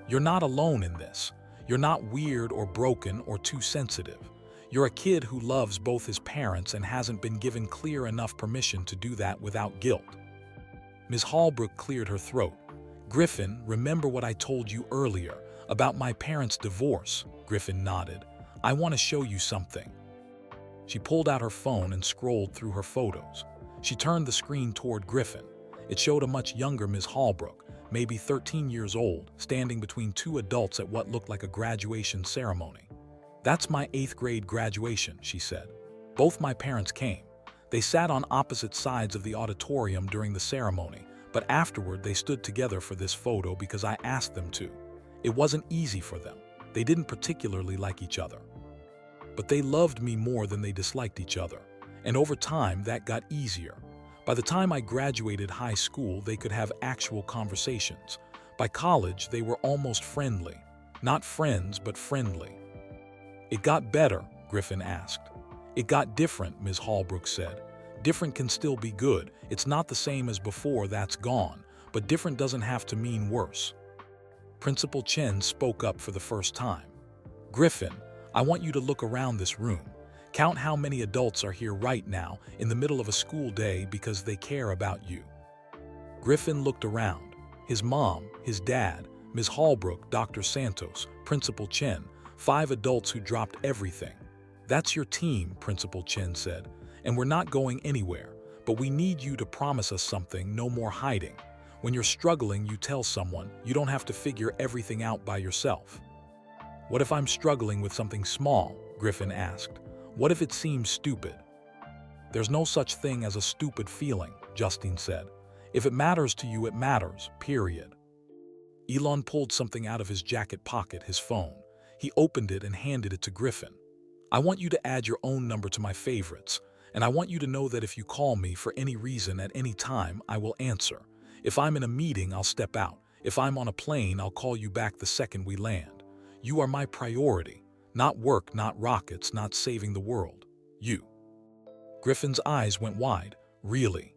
"You're not alone in this. You're not weird or broken or too sensitive. You're a kid who loves both his parents and hasn't been given clear enough permission to do that without guilt." Ms. Holbrook cleared her throat. "Griffin, remember what I told you earlier about my parents' divorce?" Griffin nodded. "I want to show you something." She pulled out her phone and scrolled through her photos. She turned the screen toward Griffin. It showed a much younger Ms. Holbrook, maybe 13 years old, standing between two adults at what looked like a graduation ceremony. "That's my 8th grade graduation," she said. "Both my parents came. They sat on opposite sides of the auditorium during the ceremony, but afterward they stood together for this photo because I asked them to. It wasn't easy for them. They didn't particularly like each other. But they loved me more than they disliked each other. And over time, that got easier. By the time I graduated high school, they could have actual conversations. By college, they were almost friendly. Not friends, but friendly. It got better, Griffin asked. It got different, Ms. Holbrook said. Different can still be good. It's not the same as before, that's gone. But different doesn't have to mean worse. Principal Chen spoke up for the first time. Griffin, I want you to look around this room. Count how many adults are here right now in the middle of a school day because they care about you. Griffin looked around. His mom, his dad, Ms. Holbrook, Dr. Santos, Principal Chen, 5 adults who dropped everything. That's your team, Principal Chen said, and we're not going anywhere, but we need you to promise us something, no more hiding. When you're struggling, you tell someone. You don't have to figure everything out by yourself. What if I'm struggling with something small? Griffin asked. What if it seems stupid? There's no such thing as a stupid feeling, Justine said. If it matters to you, it matters, period. Elon pulled something out of his jacket pocket, his phone. He opened it and handed it to Griffin. I want you to add your own number to my favorites, and I want you to know that if you call me for any reason at any time, I will answer. If I'm in a meeting, I'll step out. If I'm on a plane, I'll call you back the second we land. You are my priority. Not work, not rockets, not saving the world. You. Griffin's eyes went wide. Really?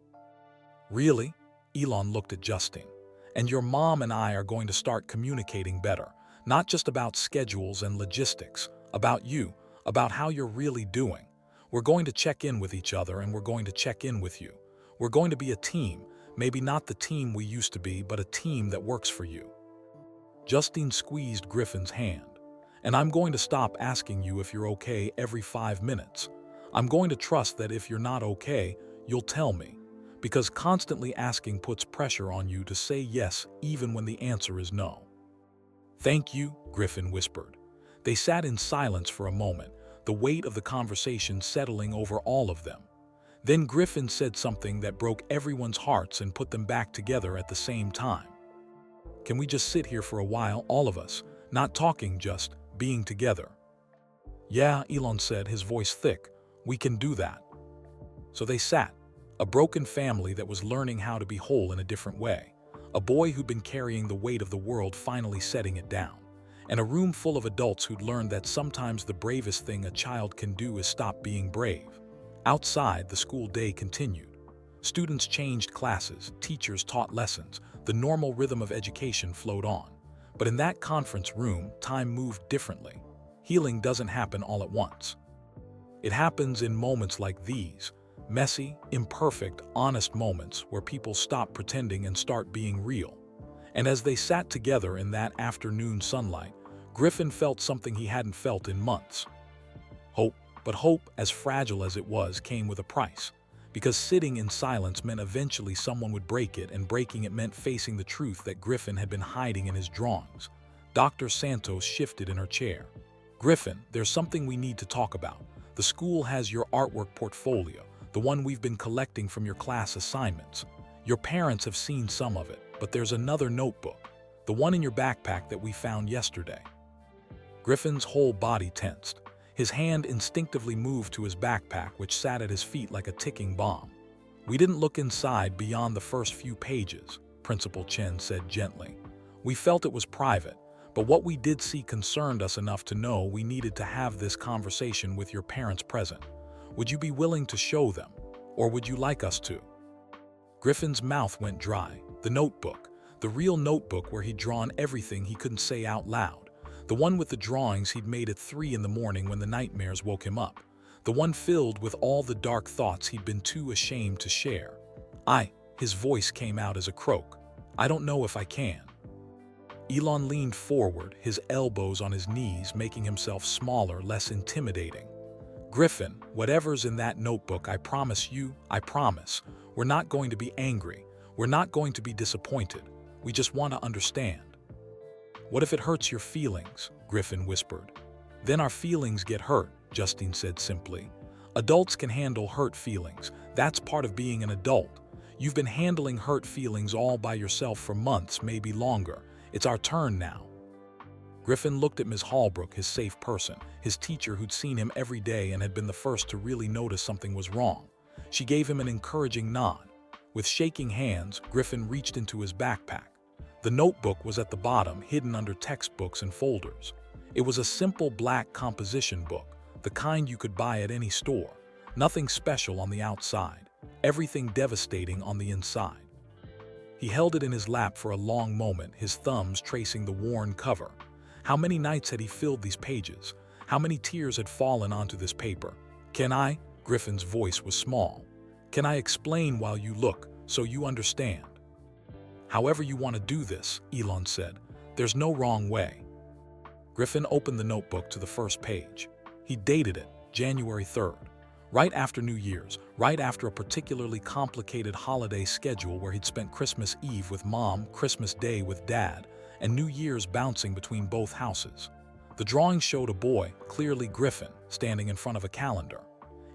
Really? Elon looked at Justine. And your mom and I are going to start communicating better. Not just about schedules and logistics. About you. About how you're really doing. We're going to check in with each other and we're going to check in with you. We're going to be a team. Maybe not the team we used to be, but a team that works for you. Justine squeezed Griffin's hand. And I'm going to stop asking you if you're okay every 5 minutes. I'm going to trust that if you're not okay, you'll tell me. Because constantly asking puts pressure on you to say yes even when the answer is no. Thank you, Griffin whispered. They sat in silence for a moment, the weight of the conversation settling over all of them. Then Griffin said something that broke everyone's hearts and put them back together at the same time. Can we just sit here for a while, all of us, not talking, just being together? Yeah, Elon said, his voice thick. We can do that. So they sat, a broken family that was learning how to be whole in a different way, a boy who'd been carrying the weight of the world finally setting it down, and a room full of adults who'd learned that sometimes the bravest thing a child can do is stop being brave. Outside, the school day continued. Students changed classes, teachers taught lessons, the normal rhythm of education flowed on. But in that conference room, time moved differently. Healing doesn't happen all at once. It happens in moments like these, messy, imperfect, honest moments where people stop pretending and start being real. And as they sat together in that afternoon sunlight, Griffin felt something he hadn't felt in months. Hope. But hope, as fragile as it was, came with a price. Because sitting in silence meant eventually someone would break it, and breaking it meant facing the truth that Griffin had been hiding in his drawings. Dr. Santos shifted in her chair. Griffin, there's something we need to talk about. The school has your artwork portfolio, the one we've been collecting from your class assignments. Your parents have seen some of it, but there's another notebook, the one in your backpack that we found yesterday. Griffin's whole body tensed. His hand instinctively moved to his backpack, which sat at his feet like a ticking bomb. We didn't look inside beyond the first few pages, Principal Chen said gently. We felt it was private, but what we did see concerned us enough to know we needed to have this conversation with your parents present. Would you be willing to show them, or would you like us to? Griffin's mouth went dry. The notebook, the real notebook where he'd drawn everything he couldn't say out loud. The one with the drawings he'd made at 3 in the morning when the nightmares woke him up. The one filled with all the dark thoughts he'd been too ashamed to share. His voice came out as a croak. I don't know if I can. Elon leaned forward, his elbows on his knees, making himself smaller, less intimidating. Griffin, whatever's in that notebook, I promise you, I promise. We're not going to be angry. We're not going to be disappointed. We just want to understand. What if it hurts your feelings? Griffin whispered. Then our feelings get hurt, Justine said simply. Adults can handle hurt feelings. That's part of being an adult. You've been handling hurt feelings all by yourself for months, maybe longer. It's our turn now." Griffin looked at Ms. Holbrook, his safe person, his teacher who'd seen him every day and had been the first to really notice something was wrong. She gave him an encouraging nod. With shaking hands, Griffin reached into his backpack. The notebook was at the bottom, hidden under textbooks and folders. It was a simple black composition book, the kind you could buy at any store. Nothing special on the outside, everything devastating on the inside. He held it in his lap for a long moment, his thumbs tracing the worn cover. How many nights had he filled these pages? How many tears had fallen onto this paper? "Can I?" Griffin's voice was small. "Can I explain while you look, so you understand?" "However you want to do this," Elon said. "There's no wrong way." Griffin opened the notebook to the first page. He dated it, January 3rd, right after New Year's, right after a particularly complicated holiday schedule where he'd spent Christmas Eve with Mom, Christmas Day with Dad, and New Year's bouncing between both houses. The drawing showed a boy, clearly Griffin, standing in front of a calendar.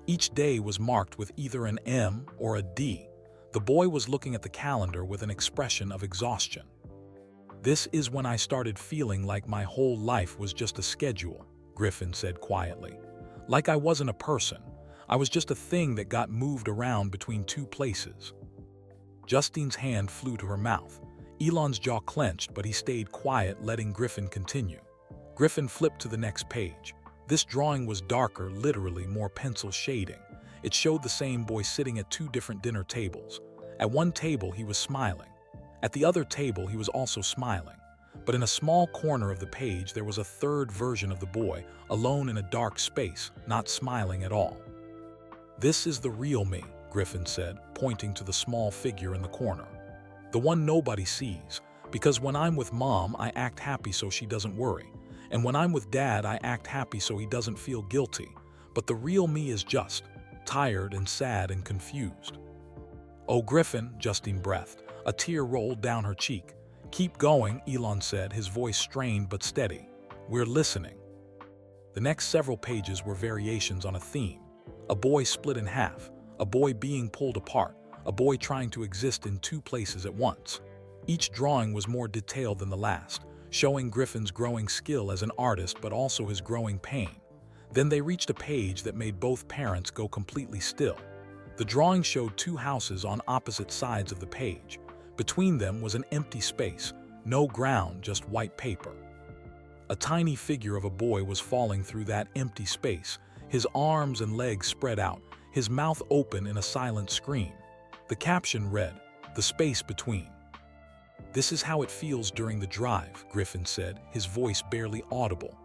Each day was marked with either an M or a D. The boy was looking at the calendar with an expression of exhaustion. "This is when I started feeling like my whole life was just a schedule," Griffin said quietly. "Like I wasn't a person. I was just a thing that got moved around between two places." Justine's hand flew to her mouth. Elon's jaw clenched, but he stayed quiet, letting Griffin continue. Griffin flipped to the next page. This drawing was darker, literally more pencil shading. It showed the same boy sitting at two different dinner tables. At one table, he was smiling. At the other table, he was also smiling. But in a small corner of the page, there was a third version of the boy, alone in a dark space, not smiling at all. "This is the real me," Griffin said, pointing to the small figure in the corner. "The one nobody sees. Because when I'm with Mom, I act happy so she doesn't worry. And when I'm with Dad, I act happy so he doesn't feel guilty. But the real me is just tired and sad and confused." "Oh, Griffin," Justine breathed. A tear rolled down her cheek. "Keep going," Elon said, his voice strained but steady. "We're listening." The next several pages were variations on a theme. A boy split in half, a boy being pulled apart, a boy trying to exist in two places at once. Each drawing was more detailed than the last, showing Griffin's growing skill as an artist but also his growing pain. Then they reached a page that made both parents go completely still. The drawing showed two houses on opposite sides of the page. Between them was an empty space, no ground, just white paper. A tiny figure of a boy was falling through that empty space, his arms and legs spread out, his mouth open in a silent scream. The caption read, "The space between." "This is how it feels during the drive," Griffin said, his voice barely audible.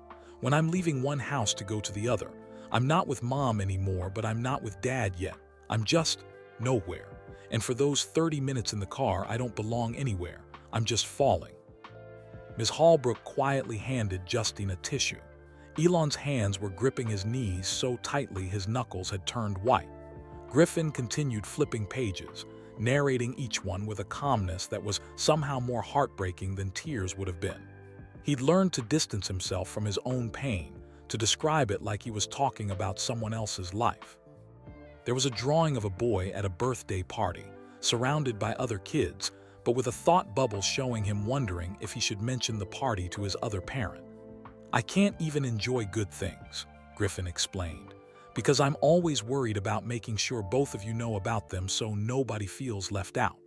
"When I'm leaving one house to go to the other. I'm not with Mom anymore, but I'm not with Dad yet. I'm just nowhere. And for those 30 minutes in the car, I don't belong anywhere. I'm just falling." Ms. Holbrook quietly handed Justine a tissue. Elon's hands were gripping his knees so tightly his knuckles had turned white. Griffin continued flipping pages, narrating each one with a calmness that was somehow more heartbreaking than tears would have been. He'd learned to distance himself from his own pain, to describe it like he was talking about someone else's life. There was a drawing of a boy at a birthday party, surrounded by other kids, but with a thought bubble showing him wondering if he should mention the party to his other parent. "I can't even enjoy good things," Griffin explained, "because I'm always worried about making sure both of you know about them so nobody feels left out."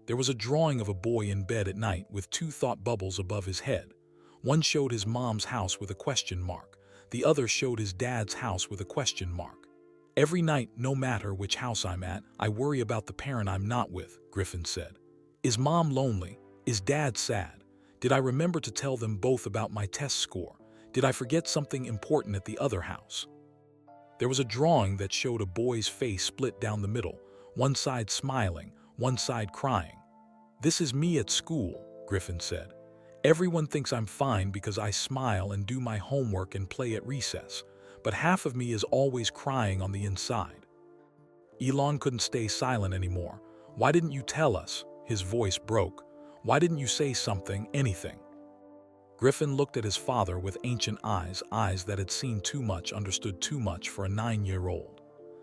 There was a drawing of a boy in bed at night with two thought bubbles above his head. One showed his mom's house with a question mark. The other showed his dad's house with a question mark. "Every night, no matter which house I'm at, I worry about the parent I'm not with," Griffin said. "Is Mom lonely? Is Dad sad? Did I remember to tell them both about my test score? Did I forget something important at the other house?" There was a drawing that showed a boy's face split down the middle, one side smiling, one side crying. "This is me at school," Griffin said. "Everyone thinks I'm fine because I smile and do my homework and play at recess, but half of me is always crying on the inside." Elon couldn't stay silent anymore. "Why didn't you tell us?" His voice broke. "Why didn't you say something, anything?" Griffin looked at his father with ancient eyes, eyes that had seen too much, understood too much for a 9-year-old.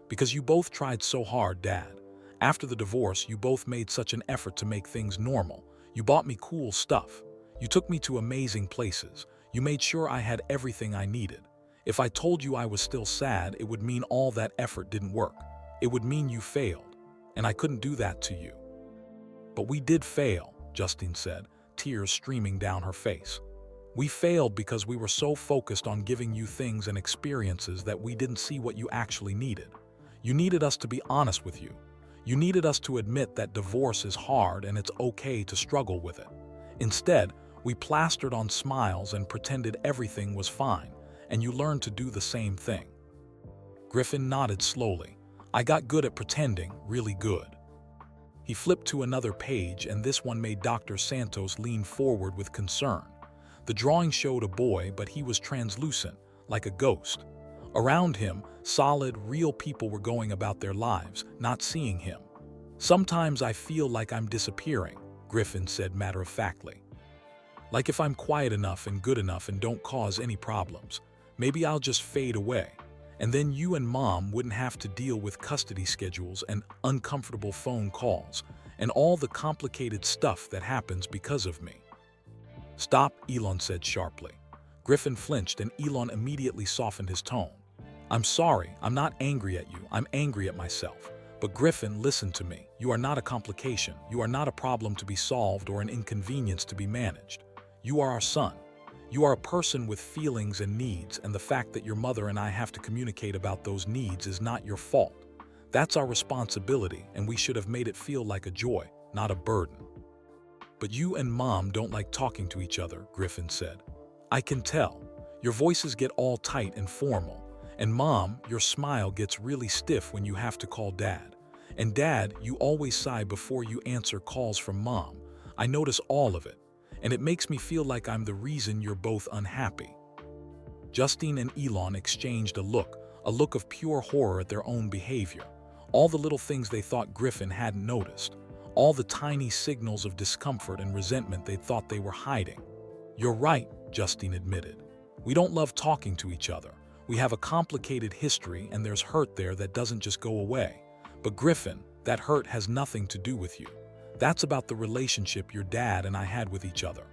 Because you both tried so hard, Dad. After the divorce, you both made such an effort to make things normal. You bought me cool stuff. You took me to amazing places. You made sure I had everything I needed. If I told you I was still sad, it would mean all that effort didn't work. It would mean you failed, and I couldn't do that to you. But we did fail, Justine said, tears streaming down her face. We failed because we were so focused on giving you things and experiences that we didn't see what you actually needed. You needed us to be honest with you. You needed us to admit that divorce is hard and it's okay to struggle with it. Instead, we plastered on smiles and pretended everything was fine, and you learned to do the same thing. Griffin nodded slowly. I got good at pretending, really good. He flipped to another page, and this one made Dr. Santos lean forward with concern. The drawing showed a boy, but he was translucent, like a ghost. Around him, solid, real people were going about their lives, not seeing him. Sometimes I feel like I'm disappearing, Griffin said matter-of-factly. Like if I'm quiet enough and good enough and don't cause any problems, maybe I'll just fade away. And then you and Mom wouldn't have to deal with custody schedules and uncomfortable phone calls and all the complicated stuff that happens because of me. Stop, Elon said sharply. Griffin flinched and Elon immediately softened his tone. I'm sorry, I'm not angry at you, I'm angry at myself. But Griffin, listen to me. You are not a complication. You are not a problem to be solved or an inconvenience to be managed. You are our son. You are a person with feelings and needs, and the fact that your mother and I have to communicate about those needs is not your fault. That's our responsibility, and we should have made it feel like a joy, not a burden. But you and Mom don't like talking to each other, Griffin said. I can tell. Your voices get all tight and formal. And Mom, your smile gets really stiff when you have to call Dad. And Dad, you always sigh before you answer calls from Mom. I notice all of it. And it makes me feel like I'm the reason you're both unhappy. Justine and Elon exchanged a look of pure horror at their own behavior. All the little things they thought Griffin hadn't noticed. All the tiny signals of discomfort and resentment they thought they were hiding. You're right, Justine admitted. We don't love talking to each other. We have a complicated history and there's hurt there that doesn't just go away. But Griffin, that hurt has nothing to do with you. That's about the relationship your dad and I had with each other.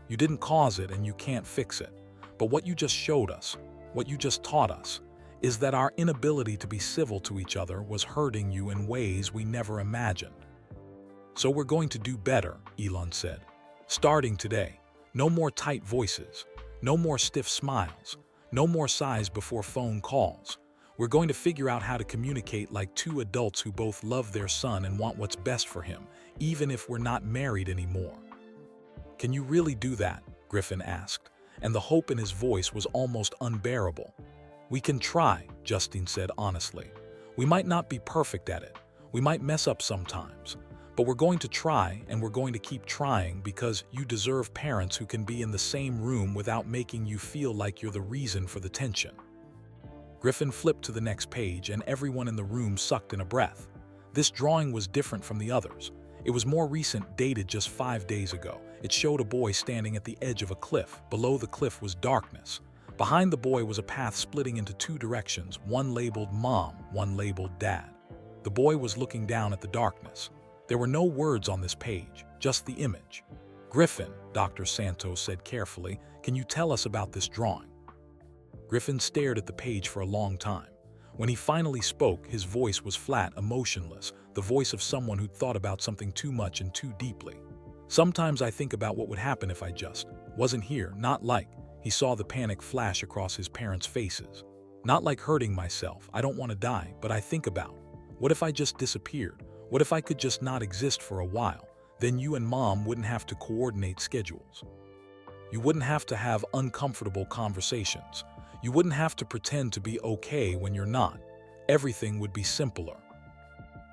You didn't cause it and you can't fix it. But what you just showed us, what you just taught us, is that our inability to be civil to each other was hurting you in ways we never imagined. So we're going to do better, Elon said. Starting today, no more tight voices, no more stiff smiles, no more sighs before phone calls. We're going to figure out how to communicate like two adults who both love their son and want what's best for him, even if we're not married anymore. Can you really do that? Griffin asked, and the hope in his voice was almost unbearable. We can try, Justine said honestly. We might not be perfect at it. We might mess up sometimes. But we're going to try, and we're going to keep trying because you deserve parents who can be in the same room without making you feel like you're the reason for the tension. Griffin flipped to the next page and everyone in the room sucked in a breath. This drawing was different from the others. It was more recent, dated just 5 days ago. It showed a boy standing at the edge of a cliff. Below the cliff was darkness. Behind the boy was a path splitting into two directions, one labeled Mom, one labeled Dad. The boy was looking down at the darkness. There were no words on this page, just the image. Griffin, Dr. Santos said carefully, can you tell us about this drawing? Griffin stared at the page for a long time. When he finally spoke, his voice was flat, emotionless, the voice of someone who'd thought about something too much and too deeply. Sometimes I think about what would happen if I just wasn't here, not like, he saw the panic flash across his parents' faces. Not like hurting myself, I don't want to die, but I think about, what if I just disappeared? What if I could just not exist for a while? Then you and Mom wouldn't have to coordinate schedules. You wouldn't have to have uncomfortable conversations. You wouldn't have to pretend to be okay when you're not. Everything would be simpler.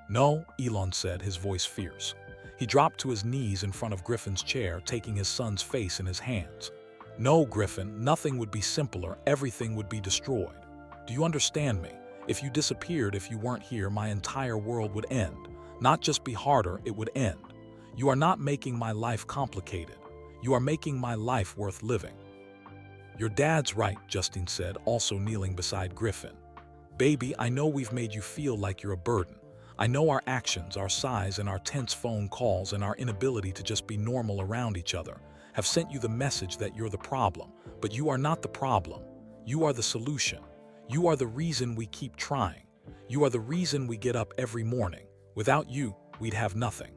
No, Elon said, his voice fierce. He dropped to his knees in front of Griffin's chair, taking his son's face in his hands. No, Griffin, nothing would be simpler. Everything would be destroyed. Do you understand me? If you disappeared, if you weren't here, my entire world would end. Not just be harder, it would end. You are not making my life complicated. You are making my life worth living." "Your dad's right," Justine said, also kneeling beside Griffin. "Baby, I know we've made you feel like you're a burden. I know our actions, our size, and our tense phone calls and our inability to just be normal around each other have sent you the message that you're the problem. But you are not the problem. You are the solution. You are the reason we keep trying. You are the reason we get up every morning. Without you, we'd have nothing."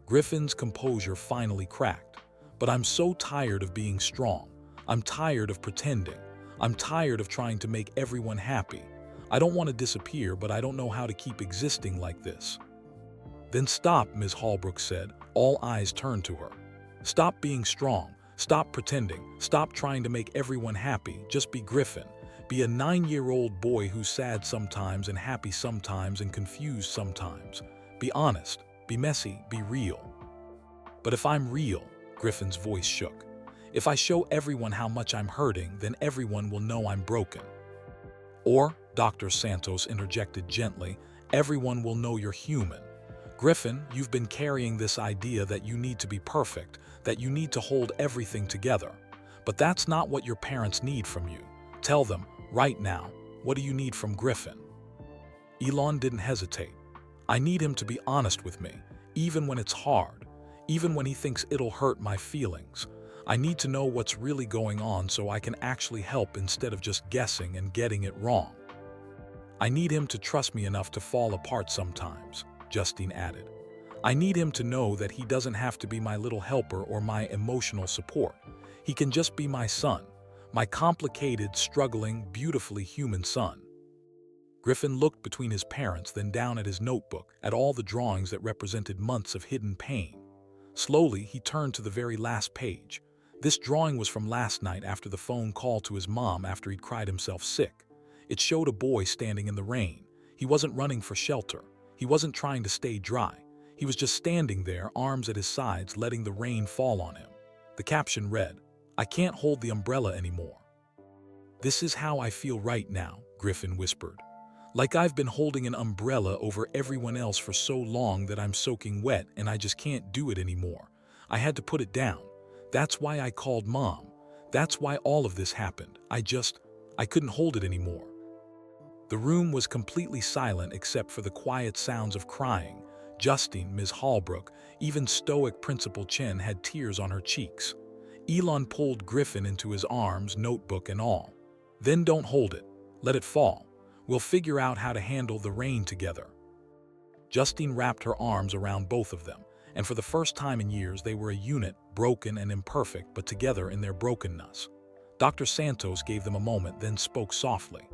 Griffin's composure finally cracked. "But I'm so tired of being strong. I'm tired of pretending. I'm tired of trying to make everyone happy. I don't want to disappear, but I don't know how to keep existing like this." "Then stop," Ms. Holbrook said. All eyes turned to her. "Stop being strong. Stop pretending. Stop trying to make everyone happy. Just be Griffin. Be a 9-year-old boy who's sad sometimes and happy sometimes and confused sometimes. Be honest. Be messy. Be real." "But if I'm real," Griffin's voice shook, "if I show everyone how much I'm hurting, then everyone will know I'm broken." "Or," Dr. Santos interjected gently, "everyone will know you're human. Griffin, you've been carrying this idea that you need to be perfect, that you need to hold everything together. But that's not what your parents need from you. Tell them, right now, what do you need from Griffin?" Elon didn't hesitate. "I need him to be honest with me, even when it's hard, even when he thinks it'll hurt my feelings. I need to know what's really going on so I can actually help instead of just guessing and getting it wrong. I need him to trust me enough to fall apart sometimes," Justine added. "I need him to know that he doesn't have to be my little helper or my emotional support. He can just be my son, my complicated, struggling, beautifully human son." Griffin looked between his parents, then down at his notebook, at all the drawings that represented months of hidden pain. Slowly, he turned to the very last page. This drawing was from last night after the phone call to his mom after he'd cried himself sick. It showed a boy standing in the rain. He wasn't running for shelter. He wasn't trying to stay dry. He was just standing there, arms at his sides, letting the rain fall on him. The caption read, "I can't hold the umbrella anymore." "This is how I feel right now," Griffin whispered. "Like I've been holding an umbrella over everyone else for so long that I'm soaking wet and I just can't do it anymore. I had to put it down. That's why I called Mom. That's why all of this happened. I couldn't hold it anymore." The room was completely silent except for the quiet sounds of crying. Justine, Ms. Holbrook, even stoic Principal Chen had tears on her cheeks. Elon pulled Griffin into his arms, notebook and all. "Then don't hold it. Let it fall. We'll figure out how to handle the rain together." Justine wrapped her arms around both of them, and for the first time in years they were a unit, broken and imperfect, but together in their brokenness. Dr. Santos gave them a moment, then spoke softly.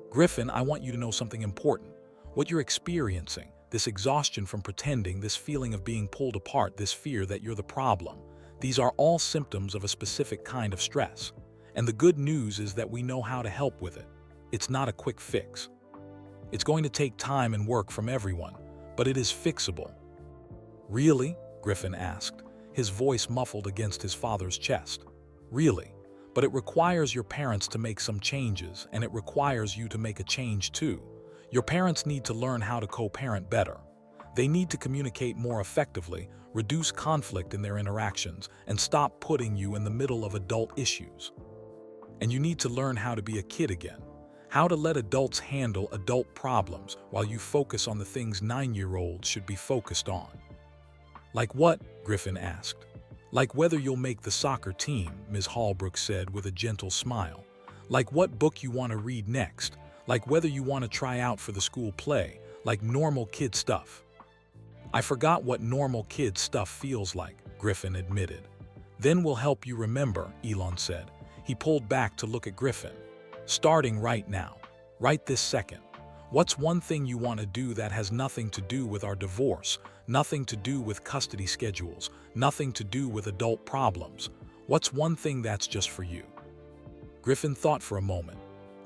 "Griffin, I want you to know something important. What you're experiencing, this exhaustion from pretending, this feeling of being pulled apart, this fear that you're the problem, these are all symptoms of a specific kind of stress. And the good news is that we know how to help with it. It's not a quick fix. It's going to take time and work from everyone, but it is fixable." "Really?" Griffin asked, his voice muffled against his father's chest. "Really? But it requires your parents to make some changes, and it requires you to make a change too. Your parents need to learn how to co-parent better. They need to communicate more effectively, reduce conflict in their interactions, and stop putting you in the middle of adult issues. And you need to learn how to be a kid again, how to let adults handle adult problems while you focus on the things 9-year-olds should be focused on." "Like what?" Griffin asked. "Like whether you'll make the soccer team," Ms. Holbrook said with a gentle smile. "Like what book you want to read next. Like whether you want to try out for the school play. Like normal kid stuff." "I forgot what normal kid stuff feels like," Griffin admitted. "Then we'll help you remember," Elon said. He pulled back to look at Griffin. "Starting right now. Right this second. What's one thing you want to do that has nothing to do with our divorce, nothing to do with custody schedules, nothing to do with adult problems? What's one thing that's just for you?" Griffin thought for a moment.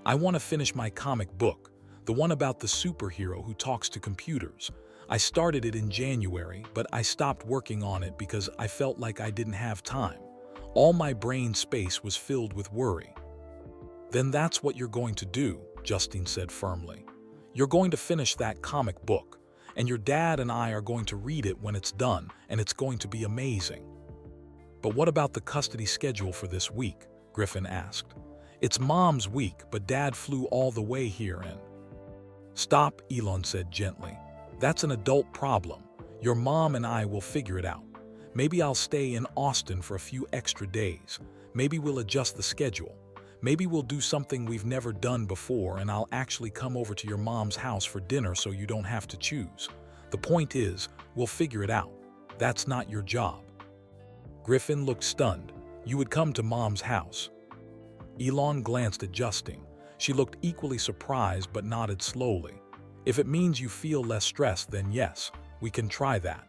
"I want to finish my comic book, the one about the superhero who talks to computers. I started it in January, but I stopped working on it because I felt like I didn't have time. All my brain space was filled with worry." "Then that's what you're going to do," Justine said firmly. "You're going to finish that comic book, and your dad and I are going to read it when it's done, and it's going to be amazing." But what about the custody schedule for this week? Griffin asked. It's Mom's week, but Dad flew all the way here and… Stop, Elon said gently. That's an adult problem. Your mom and I will figure it out. Maybe I'll stay in Austin for a few extra days. Maybe we'll adjust the schedule. Maybe we'll do something we've never done before and I'll actually come over to your mom's house for dinner so you don't have to choose. The point is, we'll figure it out. That's not your job. Griffin looked stunned. You would come to Mom's house. Elon glanced at Justine. She looked equally surprised but nodded slowly. If it means you feel less stressed, then yes, we can try that.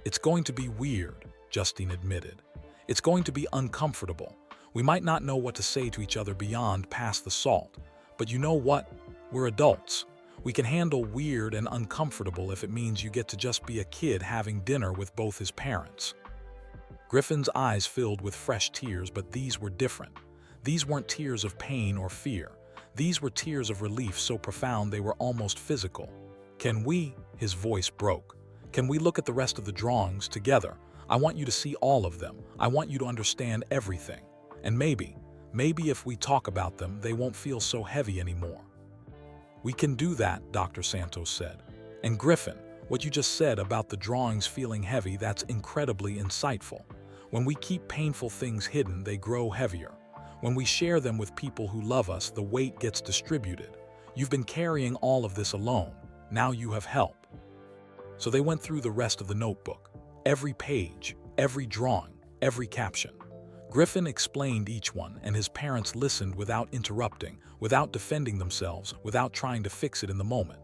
It's going to be weird, Justine admitted. It's going to be uncomfortable. We might not know what to say to each other beyond pass the salt. But you know what? We're adults. We can handle weird and uncomfortable if it means you get to just be a kid having dinner with both his parents. Griffin's eyes filled with fresh tears, but these were different. These weren't tears of pain or fear. These were tears of relief so profound they were almost physical. Can we? His voice broke. Can we look at the rest of the drawings together? I want you to see all of them. I want you to understand everything. And maybe if we talk about them, they won't feel so heavy anymore. We can do that, Dr. Santos said. And Griffin, what you just said about the drawings feeling heavy, that's incredibly insightful. When we keep painful things hidden, they grow heavier. When we share them with people who love us, the weight gets distributed. You've been carrying all of this alone. Now you have help. So they went through the rest of the notebook. Every page, every drawing, every caption. Griffin explained each one, and his parents listened without interrupting, without defending themselves, without trying to fix it in the moment.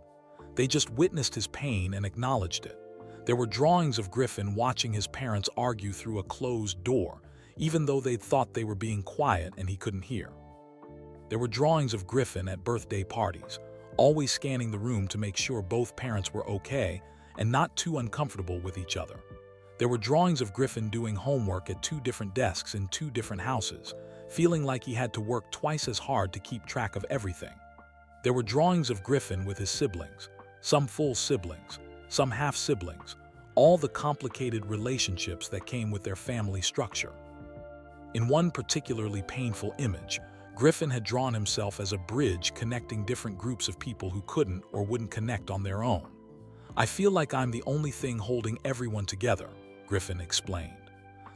They just witnessed his pain and acknowledged it. There were drawings of Griffin watching his parents argue through a closed door, even though they'd thought they were being quiet and he couldn't hear. There were drawings of Griffin at birthday parties, always scanning the room to make sure both parents were okay and not too uncomfortable with each other. There were drawings of Griffin doing homework at 2 different desks in 2 different houses, feeling like he had to work twice as hard to keep track of everything. There were drawings of Griffin with his siblings, some full siblings, some half siblings, all the complicated relationships that came with their family structure. In one particularly painful image, Griffin had drawn himself as a bridge connecting different groups of people who couldn't or wouldn't connect on their own. I feel like I'm the only thing holding everyone together, Griffin explained.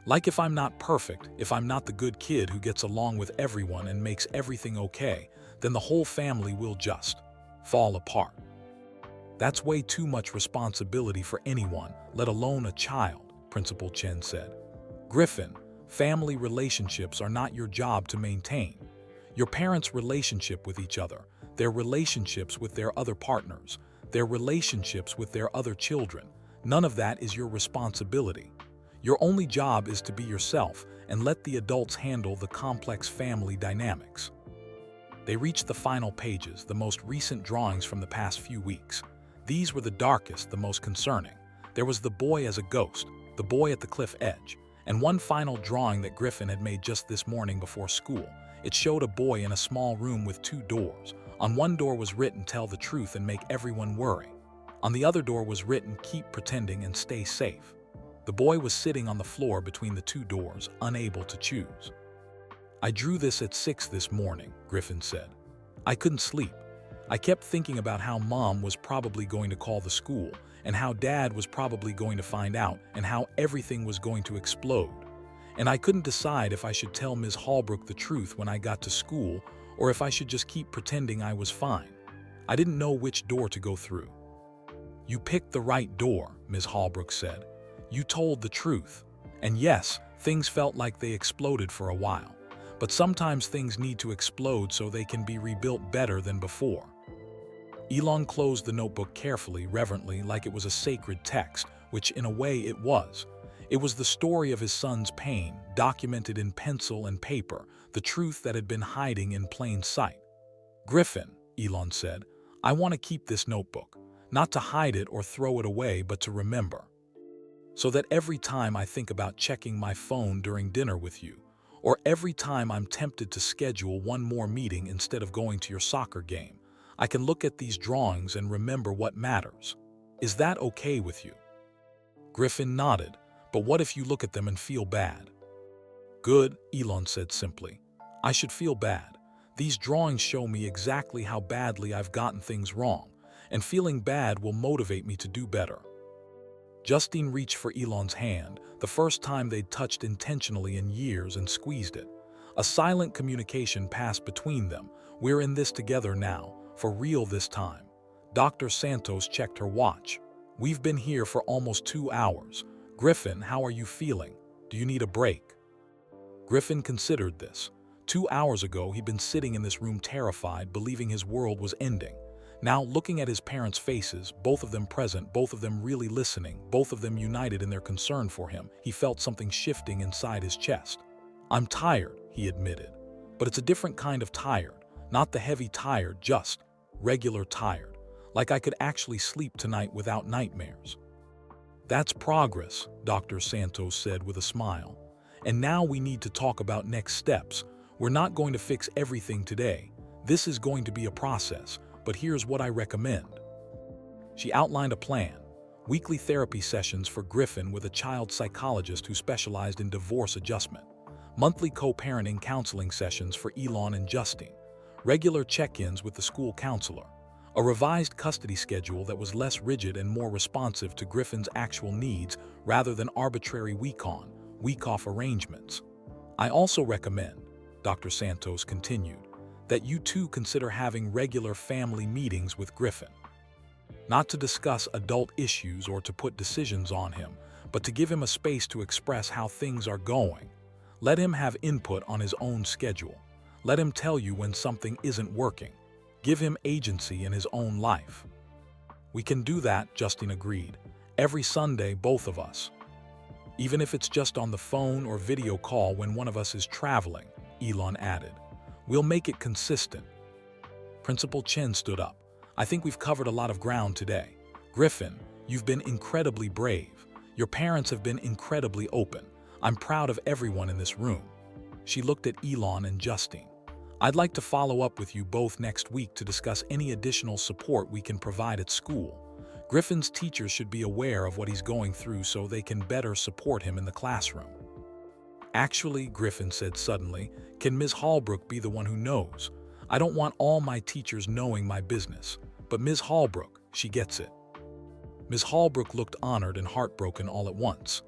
Like if I'm not perfect, if I'm not the good kid who gets along with everyone and makes everything okay, then the whole family will just fall apart. That's way too much responsibility for anyone, let alone a child, Principal Chen said. Griffin, family relationships are not your job to maintain. Your parents' relationship with each other, their relationships with their other partners, their relationships with their other children, none of that is your responsibility. Your only job is to be yourself and let the adults handle the complex family dynamics. They reached the final pages, the most recent drawings from the past few weeks. These were the darkest, the most concerning. There was the boy as a ghost, the boy at the cliff edge, and one final drawing that Griffin had made just this morning before school. It showed a boy in a small room with 2 doors. On one door was written, "Tell the truth and make everyone worry." On the other door was written, "Keep pretending and stay safe." The boy was sitting on the floor between the 2 doors, unable to choose. I drew this at 6 this morning, Griffin said. I couldn't sleep. I kept thinking about how Mom was probably going to call the school, and how Dad was probably going to find out, and how everything was going to explode. And I couldn't decide if I should tell Ms. Hallbrook the truth when I got to school, or if I should just keep pretending I was fine. I didn't know which door to go through. You picked the right door, Ms. Hallbrook said. You told the truth. And yes, things felt like they exploded for a while. But sometimes things need to explode so they can be rebuilt better than before. Elon closed the notebook carefully, reverently, like it was a sacred text, which in a way it was. It was the story of his son's pain, documented in pencil and paper, the truth that had been hiding in plain sight. Griffin, Elon said, I want to keep this notebook, not to hide it or throw it away, but to remember. So that every time I think about checking my phone during dinner with you, or every time I'm tempted to schedule one more meeting instead of going to your soccer game, I can look at these drawings and remember what matters. Is that okay with you? Griffin nodded. But what if you look at them and feel bad? Good, Elon said simply. I should feel bad. These drawings show me exactly how badly I've gotten things wrong, and feeling bad will motivate me to do better. Justine reached for Elon's hand, the first time they'd touched intentionally in years, and squeezed it. A silent communication passed between them. We're in this together now, for real this time. Dr. Santos checked her watch. We've been here for almost 2 hours. Griffin, how are you feeling? Do you need a break? Griffin considered this. 2 hours ago, he'd been sitting in this room terrified, believing his world was ending. Now, looking at his parents' faces, both of them present, both of them really listening, both of them united in their concern for him, he felt something shifting inside his chest. I'm tired, he admitted. But it's a different kind of tired. Not the heavy tired, just regular tired. Like I could actually sleep tonight without nightmares. That's progress, Dr. Santos said with a smile. And now we need to talk about next steps. We're not going to fix everything today. This is going to be a process, but here's what I recommend. She outlined a plan. Weekly therapy sessions for Griffin with a child psychologist who specialized in divorce adjustment. Monthly co-parenting counseling sessions for Elon and Justine. Regular check-ins with the school counselor. A revised custody schedule that was less rigid and more responsive to Griffin's actual needs rather than arbitrary week-on, week-off arrangements. I also recommend, Dr. Santos continued, that you two consider having regular family meetings with Griffin. Not to discuss adult issues or to put decisions on him, but to give him a space to express how things are going. Let him have input on his own schedule. Let him tell you when something isn't working. Give him agency in his own life. We can do that, Justine agreed. Every Sunday, both of us. Even if it's just on the phone or video call when one of us is traveling, Elon added. We'll make it consistent. Principal Chen stood up. I think we've covered a lot of ground today. Griffin, you've been incredibly brave. Your parents have been incredibly open. I'm proud of everyone in this room. She looked at Elon and Justine. I'd like to follow up with you both next week to discuss any additional support we can provide at school. Griffin's teachers should be aware of what he's going through so they can better support him in the classroom. Actually, Griffin said suddenly, can Ms. Hallbrook be the one who knows? I don't want all my teachers knowing my business, but Ms. Hallbrook, she gets it. Ms. Hallbrook looked honored and heartbroken all at once.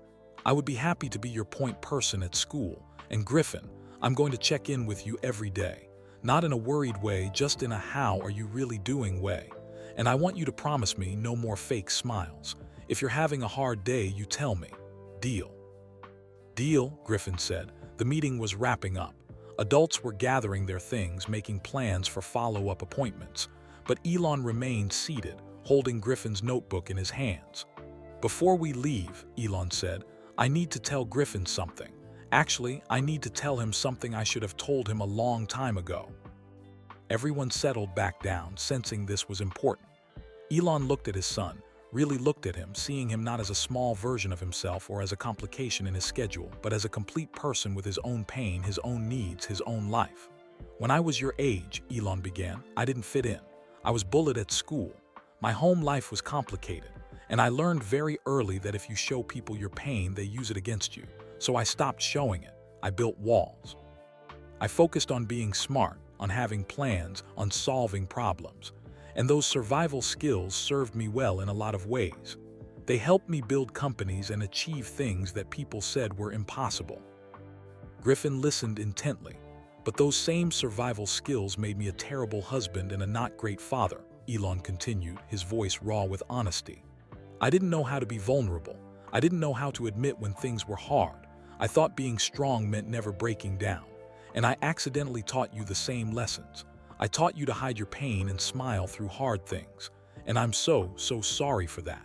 I would be happy to be your point person at school, and Griffin, I'm going to check in with you every day. Not in a worried way, just in a how are you really doing way. And I want you to promise me no more fake smiles. If you're having a hard day, you tell me. Deal? Deal, Griffin said. The meeting was wrapping up. Adults were gathering their things, making plans for follow-up appointments. But Elon remained seated, holding Griffin's notebook in his hands. Before we leave, Elon said, I need to tell Griffin something. Actually, I need to tell him something I should have told him a long time ago. Everyone settled back down, sensing this was important. Elon looked at his son, really looked at him, seeing him not as a small version of himself or as a complication in his schedule, but as a complete person with his own pain, his own needs, his own life. When I was your age, Elon began, I didn't fit in. I was bullied at school. My home life was complicated, and I learned very early that if you show people your pain, they use it against you. So I stopped showing it. I built walls. I focused on being smart, on having plans, on solving problems. And those survival skills served me well in a lot of ways. They helped me build companies and achieve things that people said were impossible. Griffin listened intently. But those same survival skills made me a terrible husband and a not great father, Elon continued, his voice raw with honesty. I didn't know how to be vulnerable. I didn't know how to admit when things were hard. I thought being strong meant never breaking down. And I accidentally taught you the same lessons. I taught you to hide your pain and smile through hard things. And I'm so sorry for that.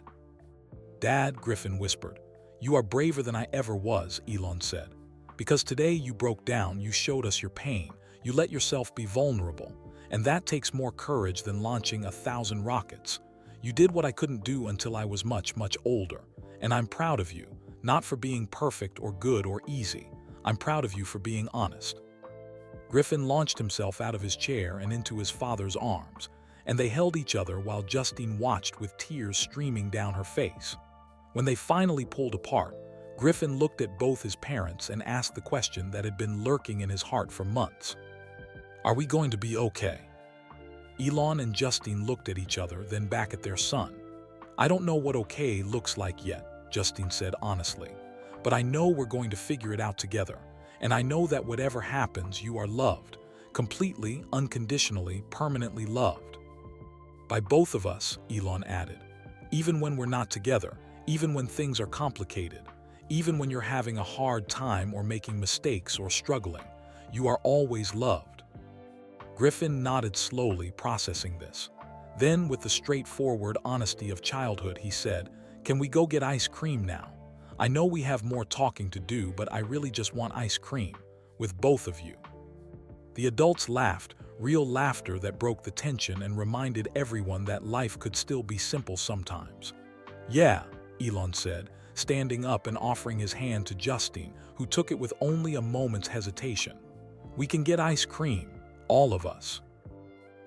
Dad, Griffin whispered. You are braver than I ever was, Elon said. Because today you broke down, you showed us your pain, you let yourself be vulnerable. And that takes more courage than launching 1,000 rockets. You did what I couldn't do until I was much older. And I'm proud of you. Not for being perfect or good or easy. I'm proud of you for being honest. Griffin launched himself out of his chair and into his father's arms, and they held each other while Justine watched with tears streaming down her face. When they finally pulled apart, Griffin looked at both his parents and asked the question that had been lurking in his heart for months. Are we going to be okay? Elon and Justine looked at each other, then back at their son. I don't know what okay looks like yet, Justine said honestly. But I know we're going to figure it out together. And I know that whatever happens, you are loved. Completely, unconditionally, permanently loved. By both of us, Elon added. Even when we're not together, even when things are complicated, even when you're having a hard time or making mistakes or struggling, you are always loved. Griffin nodded slowly, processing this. Then, with the straightforward honesty of childhood, he said, "Can we go get ice cream now? I know we have more talking to do, but I really just want ice cream, with both of you." The adults laughed, real laughter that broke the tension and reminded everyone that life could still be simple sometimes. "Yeah," Elon said, standing up and offering his hand to Justine, who took it with only a moment's hesitation. "We can get ice cream, all of us."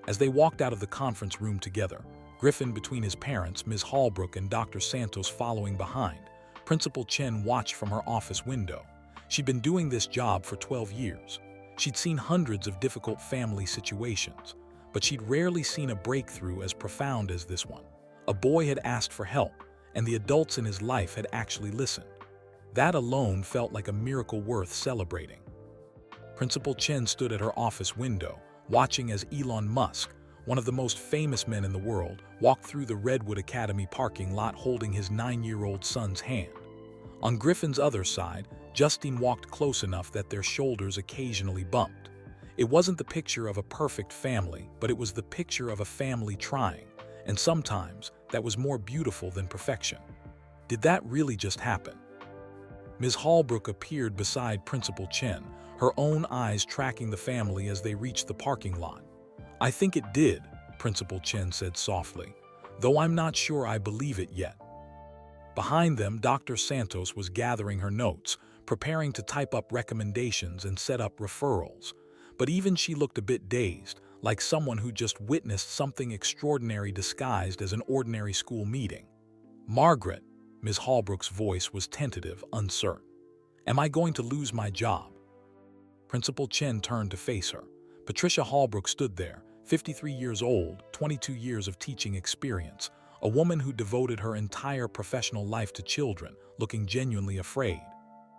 As they walked out of the conference room together, Griffin between his parents, Ms. Hallbrook and Dr. Santos following behind, Principal Chen watched from her office window. She'd been doing this job for 12 years. She'd seen hundreds of difficult family situations, but she'd rarely seen a breakthrough as profound as this one. A boy had asked for help, and the adults in his life had actually listened. That alone felt like a miracle worth celebrating. Principal Chen stood at her office window, watching as Elon Musk, one of the most famous men in the world, walked through the Redwood Academy parking lot holding his 9-year-old son's hand. On Griffin's other side, Justine walked close enough that their shoulders occasionally bumped. It wasn't the picture of a perfect family, but it was the picture of a family trying, and sometimes that was more beautiful than perfection. Did that really just happen? Ms. Hallbrook appeared beside Principal Chen, her own eyes tracking the family as they reached the parking lot. "I think it did," Principal Chen said softly, "though I'm not sure I believe it yet." Behind them, Dr. Santos was gathering her notes, preparing to type up recommendations and set up referrals. But even she looked a bit dazed, like someone who just witnessed something extraordinary disguised as an ordinary school meeting. "Margaret," Ms. Hallbrook's voice was tentative, uncertain. "Am I going to lose my job?" Principal Chen turned to face her. Patricia Hallbrook stood there, 53 years old, 22 years of teaching experience, a woman who devoted her entire professional life to children, looking genuinely afraid.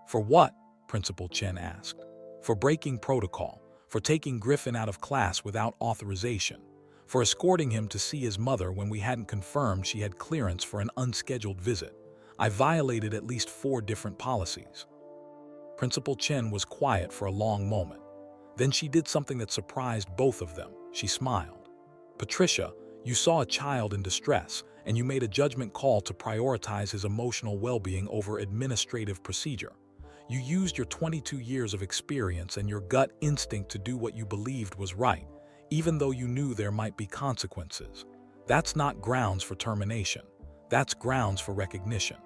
"For what?" Principal Chen asked. "For breaking protocol, for taking Griffin out of class without authorization, for escorting him to see his mother when we hadn't confirmed she had clearance for an unscheduled visit. I violated at least 4 different policies." Principal Chen was quiet for a long moment. Then she did something that surprised both of them. She smiled. "Patricia, you saw a child in distress, and you made a judgment call to prioritize his emotional well-being over administrative procedure. You used your 22 years of experience and your gut instinct to do what you believed was right, even though you knew there might be consequences. That's not grounds for termination. That's grounds for recognition."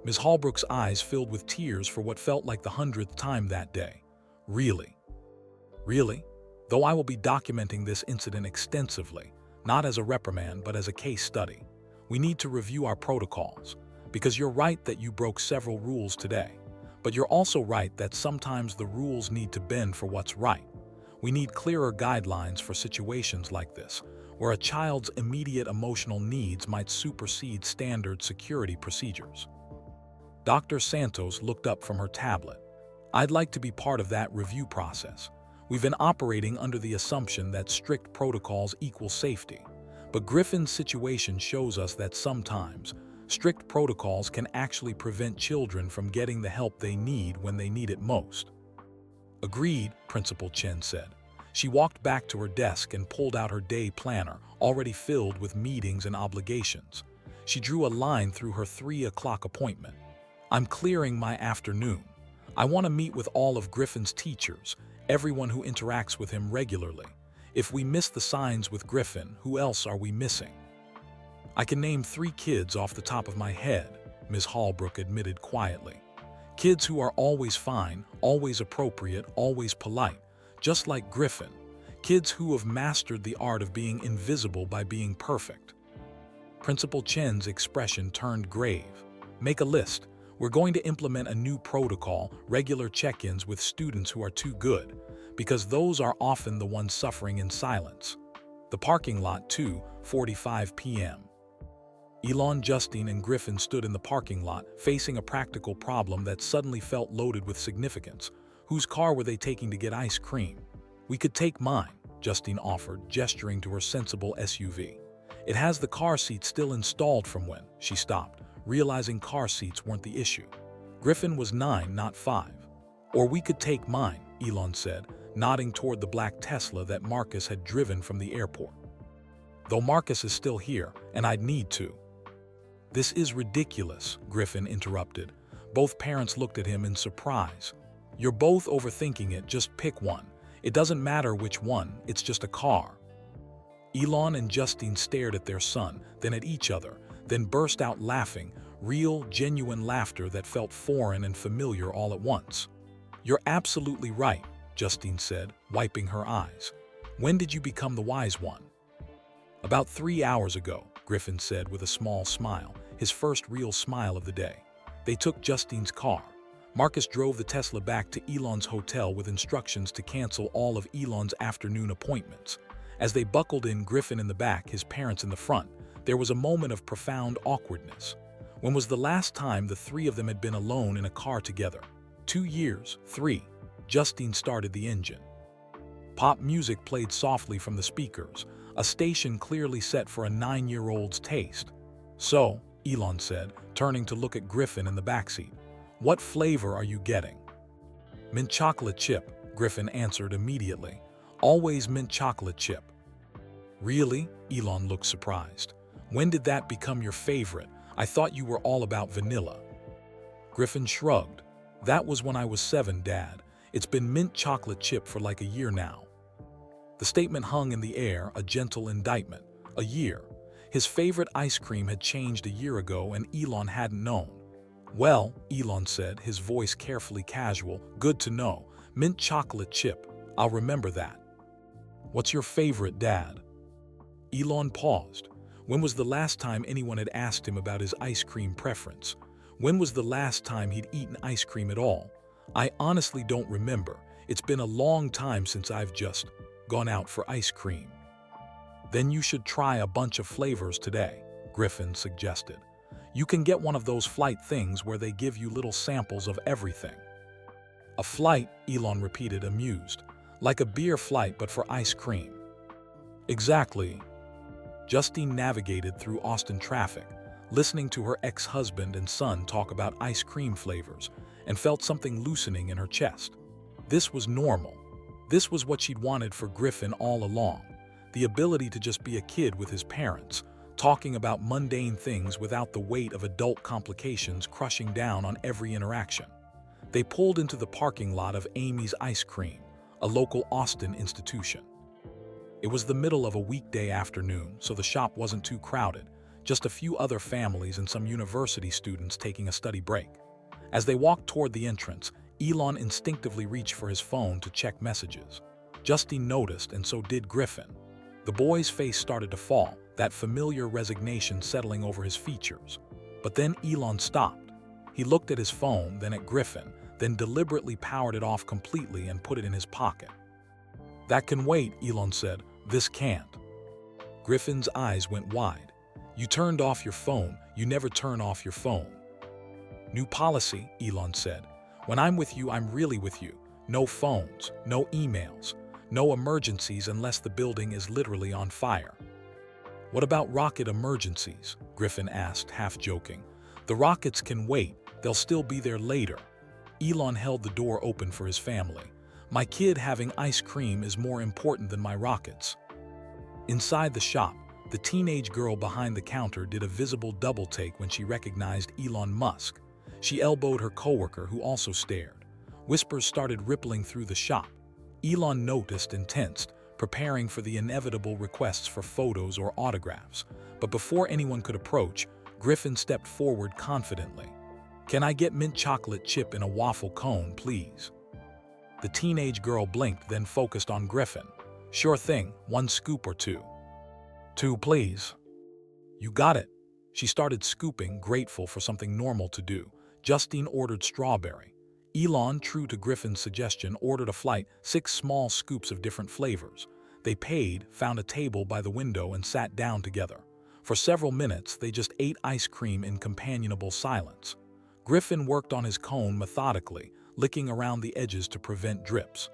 Ms. Hallbrook's eyes filled with tears for what felt like the 100th time that day. "Really? Really? Though I will be documenting this incident extensively, not as a reprimand but as a case study. We need to review our protocols, because you're right that you broke several rules today. But you're also right that sometimes the rules need to bend for what's right. We need clearer guidelines for situations like this, where a child's immediate emotional needs might supersede standard security procedures." Dr. Santos looked up from her tablet. "I'd like to be part of that review process. We've been operating under the assumption that strict protocols equal safety, but Griffin's situation shows us that sometimes strict protocols can actually prevent children from getting the help they need when they need it most." "Agreed," Principal Chen said. She walked back to her desk and pulled out her day planner, already filled with meetings and obligations. She drew a line through her 3 o'clock appointment. "I'm clearing my afternoon. I want to meet with all of Griffin's teachers, everyone who interacts with him regularly. If we miss the signs with Griffin, who else are we missing?" "I can name 3 kids off the top of my head," Ms. Hallbrook admitted quietly. "Kids who are always fine, always appropriate, always polite, just like Griffin. Kids who have mastered the art of being invisible by being perfect." Principal Chen's expression turned grave. "Make a list. We're going to implement a new protocol, regular check-ins with students who are too good, because those are often the ones suffering in silence. The parking lot, 2:45 p.m. Elon, Justine, and Griffin stood in the parking lot, facing a practical problem that suddenly felt loaded with significance. Whose car were they taking to get ice cream? We could take mine, Justine offered, gesturing to her sensible SUV. It has the car seat still installed from when. She stopped, realizing car seats weren't the issue. Griffin was 9, not 5. Or we could take mine, Elon said, nodding toward the black Tesla that Marcus had driven from the airport. Though Marcus is still here, and I'd need to. This is ridiculous, Griffin interrupted. Both parents looked at him in surprise. You're both overthinking it, just pick one. It doesn't matter which one, it's just a car. Elon and Justine stared at their son, then at each other, then burst out laughing, real, genuine laughter that felt foreign and familiar all at once. You're absolutely right, Justine said, wiping her eyes. When did you become the wise one? About 3 hours ago, Griffin said with a small smile, his first real smile of the day. They took Justine's car. Marcus drove the Tesla back to Elon's hotel with instructions to cancel all of Elon's afternoon appointments. As they buckled in, Griffin in the back, his parents in the front, there was a moment of profound awkwardness. When was the last time the three of them had been alone in a car together? 2 years. 3. Justine started the engine. Pop music played softly from the speakers, a station clearly set for a 9-year-old's taste. So, Elon said, turning to look at Griffin in the backseat, what flavor are you getting? Mint chocolate chip, Griffin answered immediately. Always mint chocolate chip. Really? Elon looked surprised. When did that become your favorite? I thought you were all about vanilla. Griffin shrugged. That was when I was 7, Dad. It's been mint chocolate chip for like a year now. The statement hung in the air, a gentle indictment. A year. His favorite ice cream had changed a year ago and Elon hadn't known. Well, Elon said, his voice carefully casual, good to know. Mint chocolate chip. I'll remember that. What's your favorite, Dad? Elon paused. When was the last time anyone had asked him about his ice cream preference? When was the last time he'd eaten ice cream at all? I honestly don't remember. It's been a long time since I've just gone out for ice cream. Then you should try a bunch of flavors today, Griffin suggested. You can get one of those flight things where they give you little samples of everything. A flight, Elon repeated, amused. Like a beer flight but for ice cream. Exactly. Justine navigated through Austin traffic, listening to her ex-husband and son talk about ice cream flavors, and felt something loosening in her chest. This was normal. This was what she'd wanted for Griffin all along. The ability to just be a kid with his parents, talking about mundane things without the weight of adult complications crushing down on every interaction. They pulled into the parking lot of Amy's Ice Cream, a local Austin institution. It was the middle of a weekday afternoon, so the shop wasn't too crowded, just a few other families and some university students taking a study break. As they walked toward the entrance, Elon instinctively reached for his phone to check messages. Justine noticed, and so did Griffin. The boy's face started to fall, that familiar resignation settling over his features. But then Elon stopped. He looked at his phone, then at Griffin, then deliberately powered it off completely and put it in his pocket. That can wait, Elon said. This can't. Griffin's eyes went wide. You turned off your phone. You never turn off your phone. New policy, Elon said. When I'm with you, I'm really with you. No phones, no emails, no emergencies unless the building is literally on fire. What about rocket emergencies? Griffin asked, half joking. The rockets can wait. They'll still be there later. Elon held the door open for his family. My kid having ice cream is more important than my rockets. Inside the shop, the teenage girl behind the counter did a visible double take when she recognized Elon Musk. She elbowed her coworker, who also stared. Whispers started rippling through the shop. Elon noticed and tensed, preparing for the inevitable requests for photos or autographs. But before anyone could approach, Griffin stepped forward confidently. Can I get mint chocolate chip in a waffle cone, please? The teenage girl blinked, then focused on Griffin. Sure thing, 1 scoop or 2. 2, please. You got it. She started scooping, grateful for something normal to do. Justine ordered strawberry. Elon, true to Griffin's suggestion, ordered a flight, 6 small scoops of different flavors. They paid, found a table by the window, and sat down together. For several minutes, they just ate ice cream in companionable silence. Griffin worked on his cone methodically, licking around the edges to prevent drips.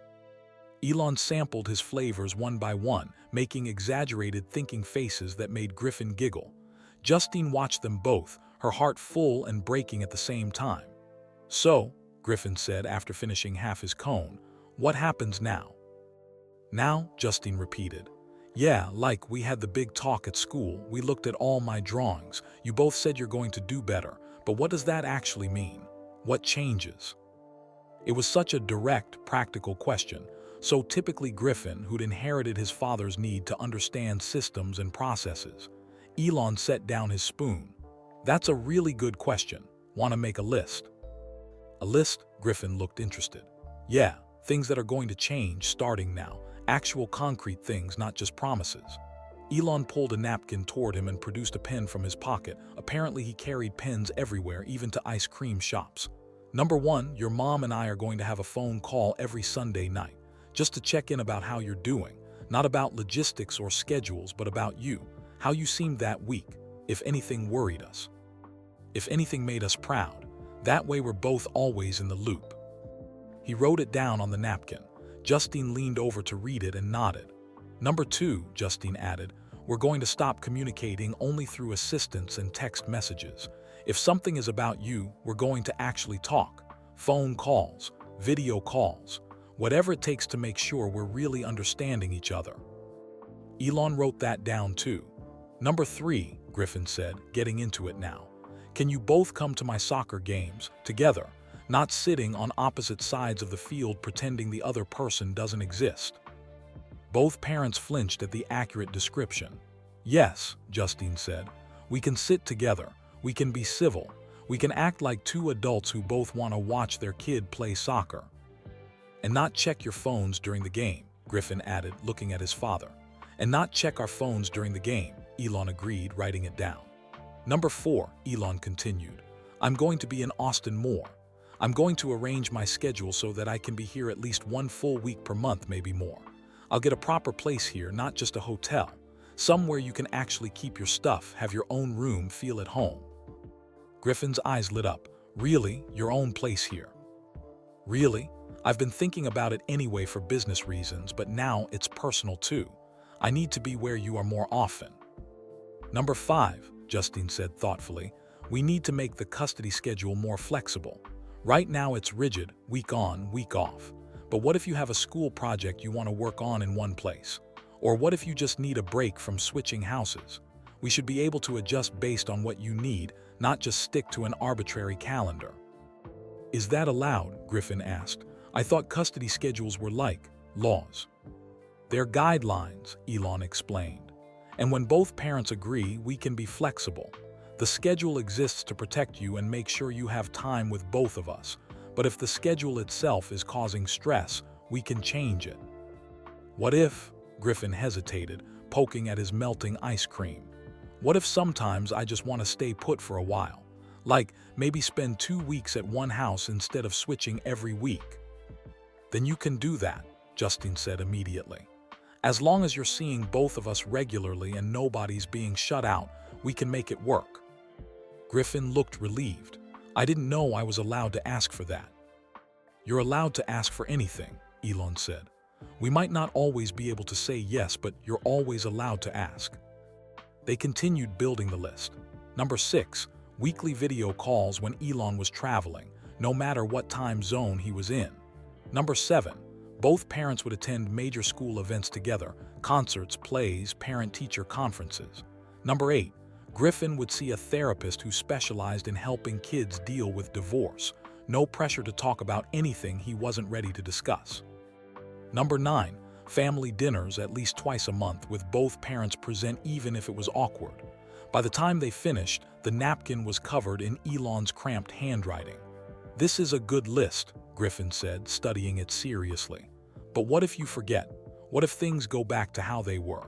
Elon sampled his flavors one by one, making exaggerated thinking faces that made Griffin giggle. Justine watched them both, her heart full and breaking at the same time. "So," Griffin said after finishing half his cone, "what happens now?" "Now," Justine repeated. "Yeah, like we had the big talk at school, we looked at all my drawings, you both said you're going to do better, but what does that actually mean? What changes?" It was such a direct, practical question, so typically Griffin, who'd inherited his father's need to understand systems and processes. Elon set down his spoon. "That's a really good question. Want to make a list?" "A list?" Griffin looked interested. "Yeah, things that are going to change starting now. Actual concrete things, not just promises." Elon pulled a napkin toward him and produced a pen from his pocket. Apparently he carried pens everywhere, even to ice cream shops. "Number 1, your mom and I are going to have a phone call every Sunday night, just to check in about how you're doing. Not about logistics or schedules, but about you, how you seemed that week, if anything worried us, if anything made us proud. That way we're both always in the loop." He wrote it down on the napkin. Justine leaned over to read it and nodded. "Number 2, Justine added, we're going to stop communicating only through assistants and text messages. If something is about you, we're going to actually talk. Phone calls, video calls, whatever it takes to make sure we're really understanding each other." Elon wrote that down too. "Number 3, Griffin said, getting into it now. Can you both come to my soccer games, together, not sitting on opposite sides of the field pretending the other person doesn't exist?" Both parents flinched at the accurate description. "Yes," Justine said. "We can sit together. We can be civil. We can act like 2 adults who both want to watch their kid play soccer." "And not check your phones during the game," Griffin added, looking at his father. "And not check our phones during the game," Elon agreed, writing it down. "Number 4, Elon continued. I'm going to be in Austin more. I'm going to arrange my schedule so that I can be here at least 1 full week per month, maybe more. I'll get a proper place here, not just a hotel. Somewhere you can actually keep your stuff, have your own room, feel at home." Griffin's eyes lit up. "Really? Your own place here?" "Really? I've been thinking about it anyway for business reasons, but now it's personal too. I need to be where you are more often." "Number 5, Justine said thoughtfully, we need to make the custody schedule more flexible. Right now it's rigid, week on, week off. But what if you have a school project you want to work on in one place? Or what if you just need a break from switching houses? We should be able to adjust based on what you need, not just stick to an arbitrary calendar." "Is that allowed?" Griffin asked. "I thought custody schedules were like laws." "They're guidelines," Elon explained. "And when both parents agree, we can be flexible. The schedule exists to protect you and make sure you have time with both of us. But if the schedule itself is causing stress, we can change it." "What if?" Griffin hesitated, poking at his melting ice cream. "What if sometimes I just want to stay put for a while? Like, maybe spend 2 weeks at one house instead of switching every week?" "Then you can do that," Justine said immediately. "As long as you're seeing both of us regularly and nobody's being shut out, we can make it work." Griffin looked relieved. "I didn't know I was allowed to ask for that." "You're allowed to ask for anything," Elon said. "We might not always be able to say yes, but you're always allowed to ask." They continued building the list. Number 6, weekly video calls when Elon was traveling, no matter what time zone he was in. Number 7, both parents would attend major school events together, concerts, plays, parent-teacher conferences. Number 8, Griffin would see a therapist who specialized in helping kids deal with divorce. No pressure to talk about anything he wasn't ready to discuss. Number 9, family dinners at least twice a month with both parents present even if it was awkward. By the time they finished, the napkin was covered in Elon's cramped handwriting. "This is a good list," Griffin said, studying it seriously. "But what if you forget? What if things go back to how they were?"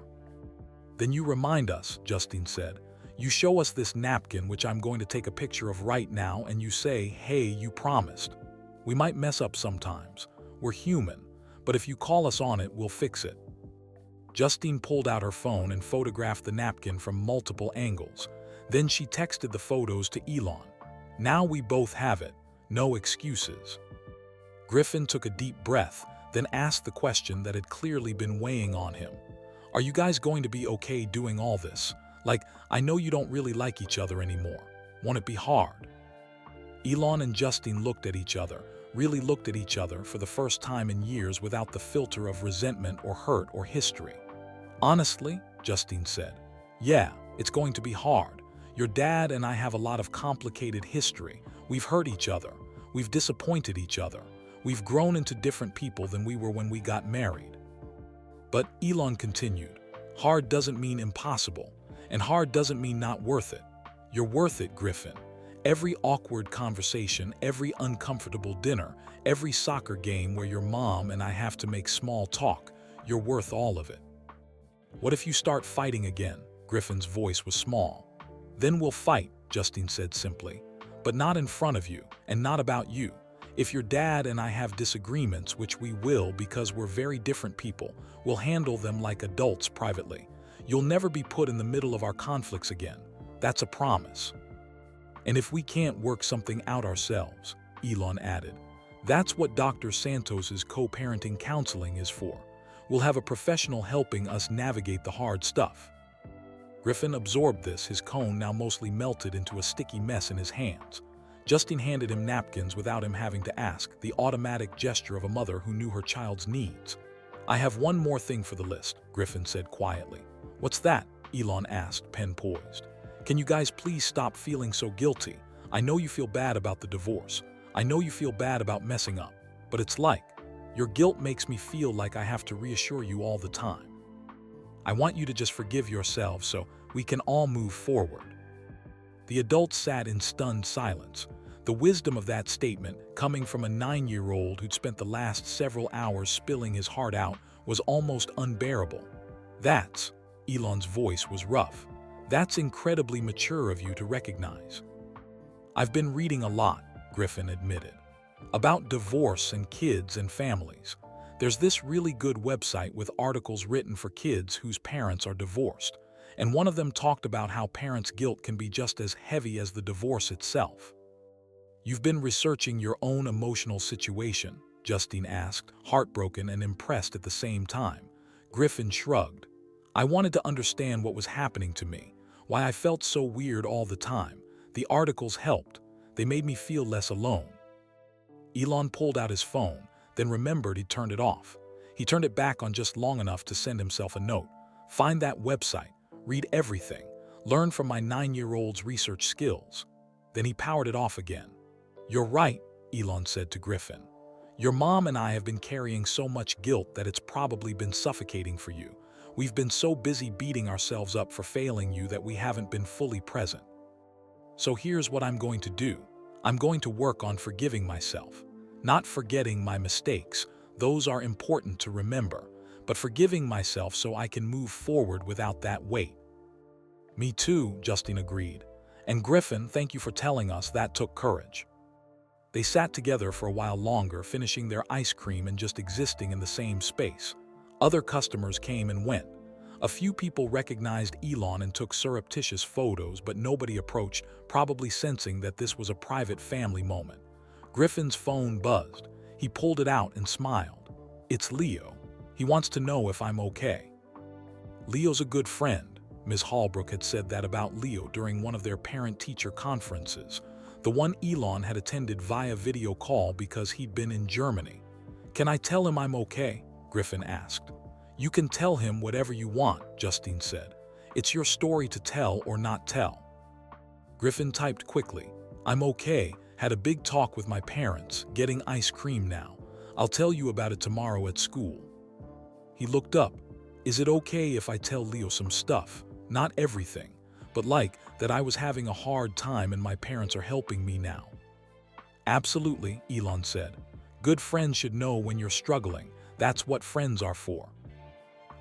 "Then you remind us," Justine said. You show us this napkin, which I'm going to take a picture of right now, and you say, hey, you promised. We might mess up sometimes. We're human, but if you call us on it, we'll fix it. Justine pulled out her phone and photographed the napkin from multiple angles. Then she texted the photos to Elon. Now we both have it. No excuses. Griffin took a deep breath, then asked the question that had clearly been weighing on him. Are you guys going to be okay doing all this? Like, I know you don't really like each other anymore. Won't it be hard? Elon and Justine looked at each other, really looked at each other for the first time in years without the filter of resentment or hurt or history. Honestly, Justine said, yeah, it's going to be hard. Your dad and I have a lot of complicated history. We've hurt each other. We've disappointed each other. We've grown into different people than we were when we got married. But Elon continued, hard doesn't mean impossible, and hard doesn't mean not worth it. You're worth it, Griffin. Every awkward conversation, every uncomfortable dinner, every soccer game where your mom and I have to make small talk, you're worth all of it. What if you start fighting again? Griffin's voice was small. Then we'll fight, Justine said simply. But not in front of you, and not about you. If your dad and I have disagreements, which we will because we're very different people, we'll handle them like adults privately. You'll never be put in the middle of our conflicts again. That's a promise. And if we can't work something out ourselves, Elon added, that's what Dr. Santos's co-parenting counseling is for. We'll have a professional helping us navigate the hard stuff. Griffin absorbed this, his cone now mostly melted into a sticky mess in his hands. Justine handed him napkins without him having to ask, the automatic gesture of a mother who knew her child's needs. I have one more thing for the list, Griffin said quietly. What's that? Elon asked, pen poised. Can you guys please stop feeling so guilty? I know you feel bad about the divorce. I know you feel bad about messing up. But it's like, your guilt makes me feel like I have to reassure you all the time. I want you to just forgive yourselves so we can all move forward. The adults sat in stunned silence. The wisdom of that statement, coming from a 9-year-old who'd spent the last several hours spilling his heart out, was almost unbearable. Elon's voice was rough. That's incredibly mature of you to recognize. I've been reading a lot, Griffin admitted, about divorce and kids and families. There's this really good website with articles written for kids whose parents are divorced, and one of them talked about how parents' guilt can be just as heavy as the divorce itself. You've been researching your own emotional situation, Justine asked, heartbroken and impressed at the same time. Griffin shrugged. I wanted to understand what was happening to me, why I felt so weird all the time. The articles helped. They made me feel less alone. Elon pulled out his phone, then remembered he'd turned it off. He turned it back on just long enough to send himself a note. Find that website, read everything, learn from my 9-year-old's research skills. Then he powered it off again. You're right, Elon said to Griffin. Your mom and I have been carrying so much guilt that it's probably been suffocating for you. We've been so busy beating ourselves up for failing you that we haven't been fully present. So here's what I'm going to do. I'm going to work on forgiving myself. Not forgetting my mistakes, those are important to remember, but forgiving myself so I can move forward without that weight. Me too, Justine agreed. And Griffin, thank you for telling us that took courage. They sat together for a while longer, finishing their ice cream and just existing in the same space. Other customers came and went. A few people recognized Elon and took surreptitious photos, but nobody approached, probably sensing that this was a private family moment. Griffin's phone buzzed. He pulled it out and smiled. It's Leo. He wants to know if I'm okay. Leo's a good friend. Ms. Hallbrook had said that about Leo during one of their parent-teacher conferences, the one Elon had attended via video call because he'd been in Germany. Can I tell him I'm okay? Griffin asked. You can tell him whatever you want, Justine said. It's your story to tell or not tell. Griffin typed quickly. I'm okay, had a big talk with my parents, getting ice cream now. I'll tell you about it tomorrow at school. He looked up. Is it okay if I tell Leo some stuff? Not everything, but like that I was having a hard time and my parents are helping me now. Absolutely, Elon said. Good friends should know when you're struggling. That's what friends are for.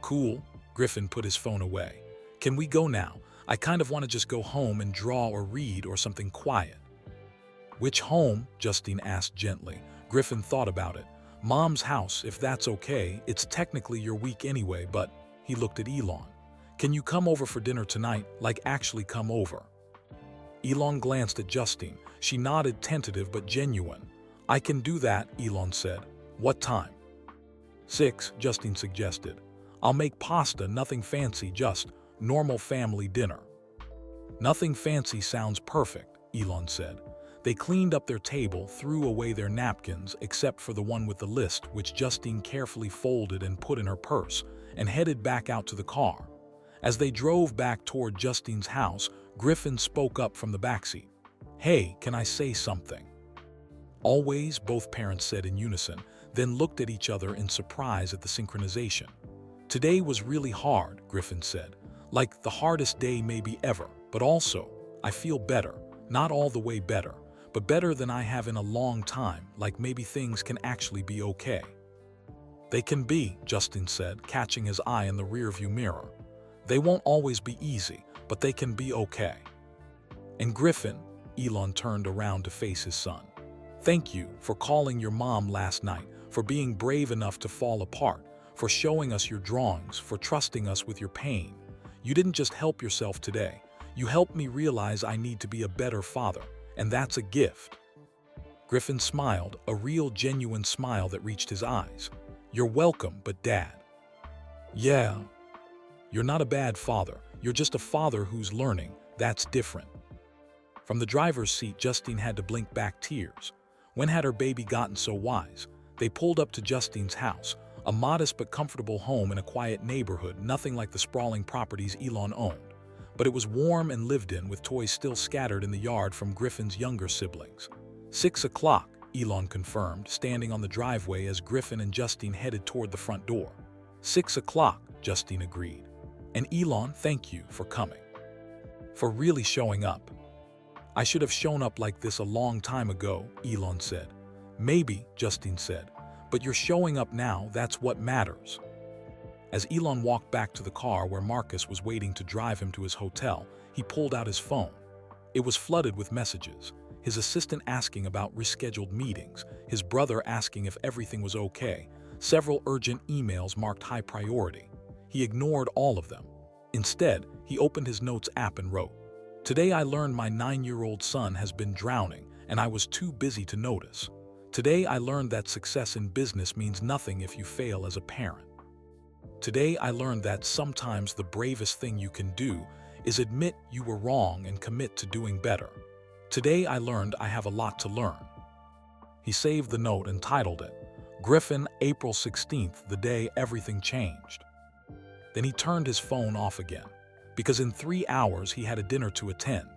Cool. Griffin put his phone away. Can we go now? I kind of want to just go home and draw or read or something quiet." "Which home?" Justine asked gently. Griffin thought about it. "Mom's house, if that's okay. It's technically your week anyway, but—" He looked at Elon. "Can you come over for dinner tonight? Like actually come over?" Elon glanced at Justine. She nodded, tentative but genuine. "I can do that," Elon said. "What time?" 6, Justine suggested. "I'll make pasta, nothing fancy, just normal family dinner." "Nothing fancy sounds perfect," Elon said. They cleaned up their table, threw away their napkins, except for the one with the list, which Justine carefully folded and put in her purse, and headed back out to the car. As they drove back toward Justine's house, Griffin spoke up from the backseat. "Hey, can I say something?" "Always," both parents said in unison, then looked at each other in surprise at the synchronization. "Today was really hard," Griffin said. "Like the hardest day maybe ever, but also, I feel better. Not all the way better, but better than I have in a long time, like maybe things can actually be okay." "They can be," Justine said, catching his eye in the rearview mirror. "They won't always be easy, but they can be okay." "And Griffin," Elon turned around to face his son, "thank you for calling your mom last night, for being brave enough to fall apart, for showing us your drawings, for trusting us with your pain. You didn't just help yourself today. You helped me realize I need to be a better father, and that's a gift." Griffin smiled, a real genuine smile that reached his eyes. "You're welcome, but Dad." "Yeah. You're not a bad father. You're just a father who's learning. That's different." From the driver's seat, Justine had to blink back tears. When had her baby gotten so wise? They pulled up to Justine's house, a modest but comfortable home in a quiet neighborhood, nothing like the sprawling properties Elon owned. But it was warm and lived in, with toys still scattered in the yard from Griffin's younger siblings. 6 o'clock, Elon confirmed, standing on the driveway as Griffin and Justine headed toward the front door. 6 o'clock, Justine agreed. "And Elon, thank you for coming. For really showing up." "I should have shown up like this a long time ago," Elon said. "Maybe," Justine said, "but you're showing up now, that's what matters." As Elon walked back to the car where Marcus was waiting to drive him to his hotel, he pulled out his phone. It was flooded with messages. His assistant asking about rescheduled meetings, his brother asking if everything was okay, several urgent emails marked high priority. He ignored all of them. Instead, he opened his notes app and wrote, "Today I learned my 9-year-old son has been drowning, and I was too busy to notice. Today I learned that success in business means nothing if you fail as a parent. Today I learned that sometimes the bravest thing you can do is admit you were wrong and commit to doing better. Today I learned I have a lot to learn." He saved the note and titled it, "Griffin, April 16th, the day everything changed." Then he turned his phone off again, because in 3 hours he had a dinner to attend.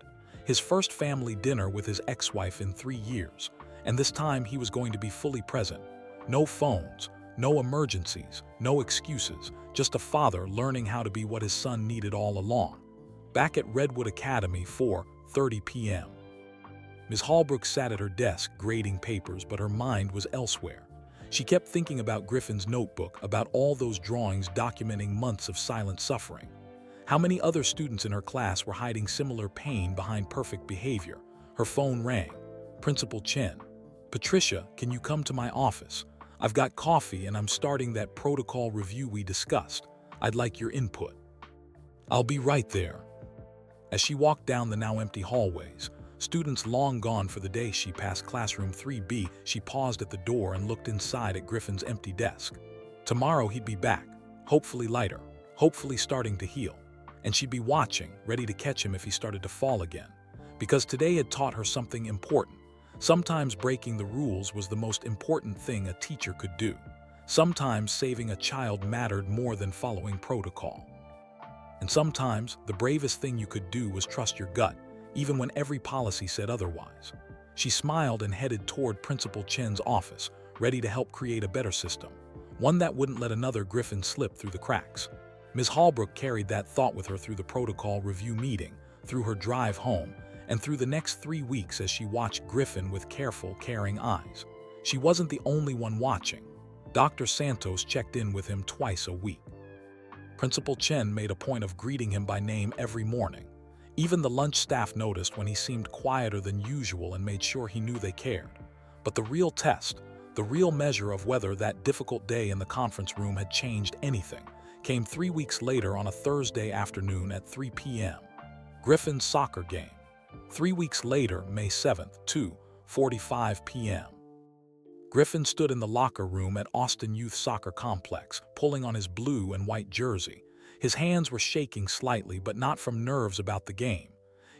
His first family dinner with his ex-wife in 3 years, and this time he was going to be fully present. No phones, no emergencies, no excuses, just a father learning how to be what his son needed all along. Back at Redwood Academy, 4:30 p.m. Ms. Hallbrook sat at her desk grading papers, but her mind was elsewhere. She kept thinking about Griffin's notebook, about all those drawings documenting months of silent suffering. How many other students in her class were hiding similar pain behind perfect behavior? Her phone rang. Principal Chen. "Patricia, can you come to my office? I've got coffee and I'm starting that protocol review we discussed. I'd like your input." "I'll be right there." As she walked down the now empty hallways, students long gone for the day, she passed classroom 3B. She paused at the door and looked inside at Griffin's empty desk. Tomorrow he'd be back, hopefully lighter, hopefully starting to heal. And she'd be watching, ready to catch him if he started to fall again. Because today had taught her something important. Sometimes breaking the rules was the most important thing a teacher could do. Sometimes saving a child mattered more than following protocol. And sometimes the bravest thing you could do was trust your gut, even when every policy said otherwise. She smiled and headed toward Principal Chen's office, ready to help create a better system, one that wouldn't let another Griffin slip through the cracks. Ms. Hallbrook carried that thought with her through the protocol review meeting, through her drive home, and through the next 3 weeks as she watched Griffin with careful, caring eyes. She wasn't the only one watching. Dr. Santos checked in with him twice a week. Principal Chen made a point of greeting him by name every morning. Even the lunch staff noticed when he seemed quieter than usual and made sure he knew they cared. But the real test, the real measure of whether that difficult day in the conference room had changed anything, came 3 weeks later on a Thursday afternoon at 3 p.m. Griffin's soccer game. 3 weeks later, May 7th, 2:45 p.m. Griffin stood in the locker room at Austin Youth Soccer Complex, pulling on his blue and white jersey. His hands were shaking slightly, but not from nerves about the game.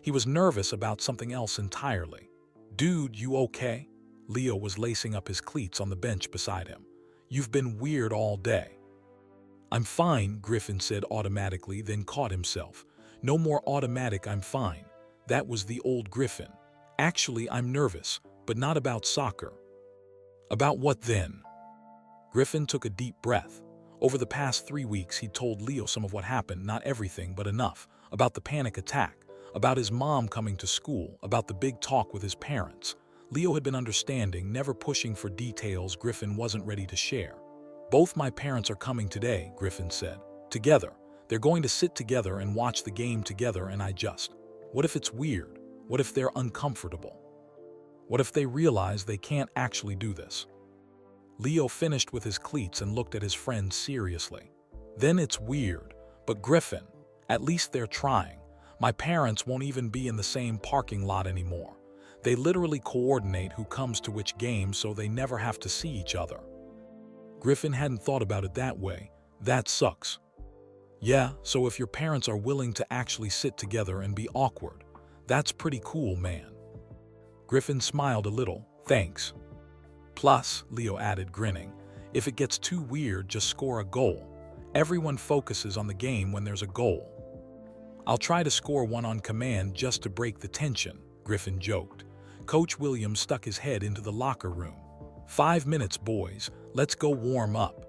He was nervous about something else entirely. "Dude, you okay?" Leo was lacing up his cleats on the bench beside him. "You've been weird all day." "I'm fine," Griffin said automatically, then caught himself. "No more automatic, I'm fine." That was the old Griffin. "Actually, I'm nervous, but not about soccer." "About what then?" Griffin took a deep breath. Over the past 3 weeks, he'd told Leo some of what happened, not everything, but enough. About the panic attack, about his mom coming to school, about the big talk with his parents. Leo had been understanding, never pushing for details Griffin wasn't ready to share. "Both my parents are coming today," Griffin said. "Together. They're going to sit together and watch the game together, and what if it's weird? What if they're uncomfortable? What if they realize they can't actually do this?" Leo finished with his cleats and looked at his friend seriously. "Then it's weird. But Griffin, at least they're trying. My parents won't even be in the same parking lot anymore. They literally coordinate who comes to which game so they never have to see each other." Griffin hadn't thought about it that way. "That sucks." "Yeah, so if your parents are willing to actually sit together and be awkward, that's pretty cool, man." Griffin smiled a little. "Thanks." "Plus," Leo added, grinning, "if it gets too weird, just score a goal. Everyone focuses on the game when there's a goal." "I'll try to score one on command just to break the tension," Griffin joked. Coach Williams stuck his head into the locker room. "5 minutes, boys. Let's go warm up."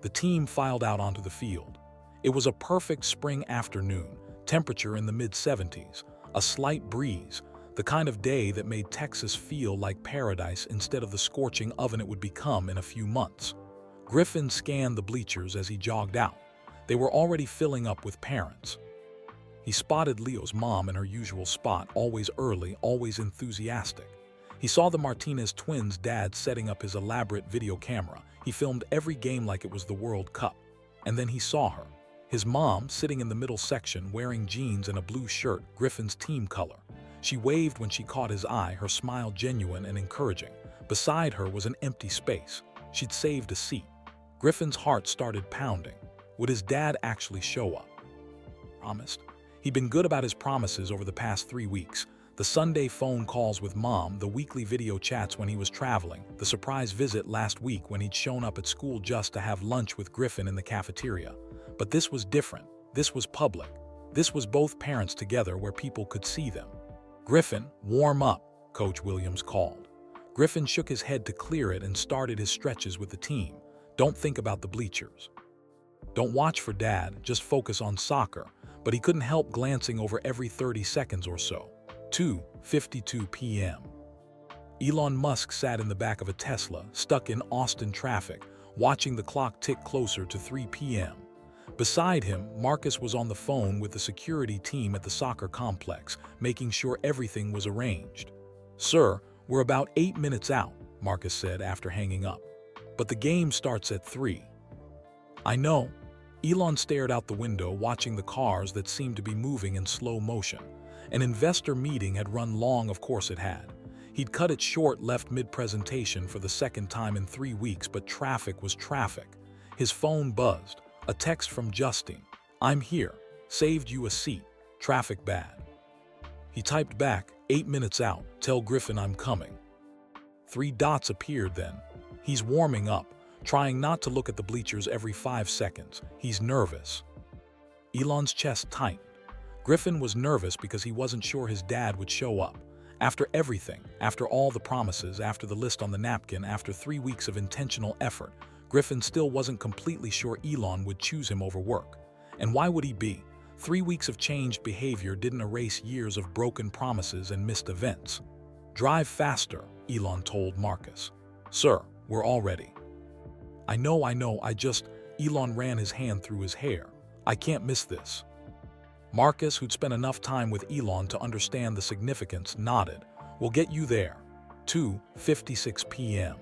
The team filed out onto the field. It was a perfect spring afternoon, temperature in the mid-70s, a slight breeze, the kind of day that made Texas feel like paradise instead of the scorching oven it would become in a few months. Griffin scanned the bleachers as he jogged out. They were already filling up with parents. He spotted Leo's mom in her usual spot, always early, always enthusiastic. He saw the Martinez twins' dad setting up his elaborate video camera. He filmed every game like it was the World Cup. And then he saw her. His mom, sitting in the middle section, wearing jeans and a blue shirt, Griffin's team color. She waved when she caught his eye, her smile genuine and encouraging. Beside her was an empty space. She'd saved a seat. Griffin's heart started pounding. Would his dad actually show up? Promised. He'd been good about his promises over the past 3 weeks. The Sunday phone calls with mom, the weekly video chats when he was traveling, the surprise visit last week when he'd shown up at school just to have lunch with Griffin in the cafeteria. But this was different. This was public. This was both parents together where people could see them. "Griffin, warm up," Coach Williams called. Griffin shook his head to clear it and started his stretches with the team. "Don't think about the bleachers. Don't watch for Dad, just focus on soccer." But he couldn't help glancing over every 30 seconds or so. 2:52 p.m. Elon Musk sat in the back of a Tesla, stuck in Austin traffic, watching the clock tick closer to 3 p.m. Beside him, Marcus was on the phone with the security team at the soccer complex, making sure everything was arranged. "Sir, we're about 8 minutes out," Marcus said after hanging up. "But the game starts at 3. "I know." Elon stared out the window, watching the cars that seemed to be moving in slow motion. An investor meeting had run long, of course it had. He'd cut it short, left mid-presentation for the second time in 3 weeks, but traffic was traffic. His phone buzzed. A text from Justine. "I'm here. Saved you a seat. Traffic bad." He typed back, 8 minutes out. "Tell Griffin I'm coming." 3 dots appeared then. He's warming up, trying not to look at the bleachers every 5 seconds. He's nervous. Elon's chest tightened. Griffin was nervous because he wasn't sure his dad would show up. After everything, after all the promises, after the list on the napkin, after 3 weeks of intentional effort, Griffin still wasn't completely sure Elon would choose him over work. And why would he be? 3 weeks of changed behavior didn't erase years of broken promises and missed events. "Drive faster," Elon told Marcus. "Sir, we're all ready." I know, Elon ran his hand through his hair. "I can't miss this." Marcus, who'd spent enough time with Elon to understand the significance, nodded. "We'll get you there." 2:56 p.m.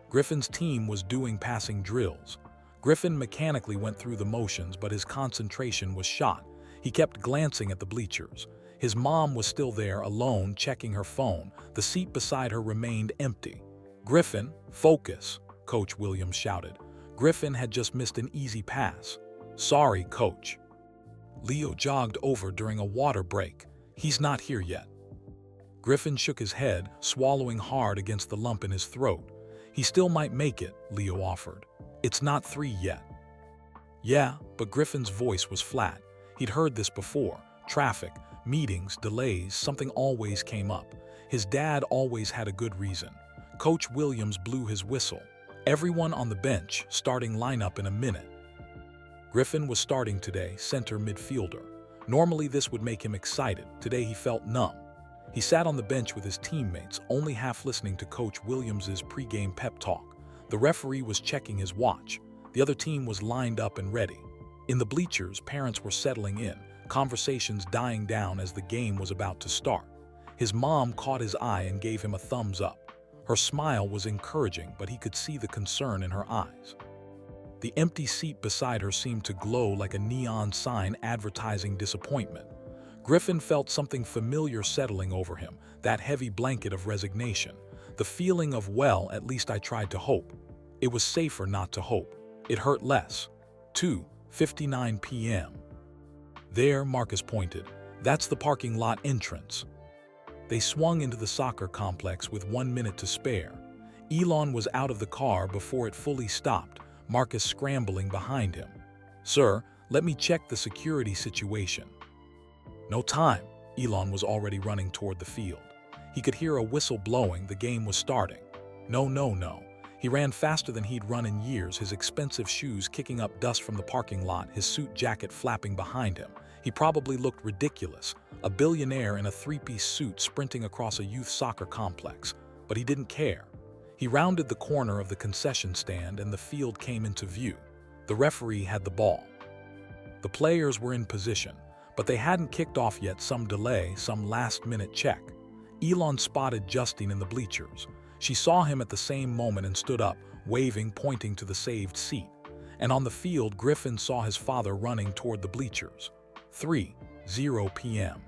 Griffin's team was doing passing drills. Griffin mechanically went through the motions, but his concentration was shot. He kept glancing at the bleachers. His mom was still there, alone, checking her phone. The seat beside her remained empty. "Griffin, focus," Coach Williams shouted. Griffin had just missed an easy pass. "Sorry, Coach." Leo jogged over during a water break. "He's not here yet." Griffin shook his head, swallowing hard against the lump in his throat. "He still might make it," Leo offered. "It's not 3 yet." "Yeah," but Griffin's voice was flat. He'd heard this before. Traffic, meetings, delays, something always came up. His dad always had a good reason. Coach Williams blew his whistle. "Everyone on the bench, starting lineup in a minute." Griffin was starting today, center midfielder. Normally this would make him excited. Today he felt numb. He sat on the bench with his teammates, only half listening to Coach Williams's pregame pep talk. The referee was checking his watch. The other team was lined up and ready. In the bleachers, parents were settling in, conversations dying down as the game was about to start. His mom caught his eye and gave him a thumbs up. Her smile was encouraging, but he could see the concern in her eyes. The empty seat beside her seemed to glow like a neon sign advertising disappointment. Griffin felt something familiar settling over him, that heavy blanket of resignation. The feeling of, well, at least I tried to hope. It was safer not to hope. It hurt less. 2:59 p.m. "There," Marcus pointed. "That's the parking lot entrance." They swung into the soccer complex with 1 minute to spare. Elon was out of the car before it fully stopped, Marcus scrambling behind him. "Sir, let me check the security situation." "No time." Elon was already running toward the field. He could hear a whistle blowing. The game was starting. No. He ran faster than he'd run in years, his expensive shoes kicking up dust from the parking lot, his suit jacket flapping behind him. He probably looked ridiculous, a billionaire in a three-piece suit sprinting across a youth soccer complex. But he didn't care. He rounded the corner of the concession stand and the field came into view. The referee had the ball. The players were in position, but they hadn't kicked off yet. Some delay, some last-minute check. Elon spotted Justine in the bleachers. She saw him at the same moment and stood up, waving, pointing to the saved seat. And on the field, Griffin saw his father running toward the bleachers. 3:00 p.m.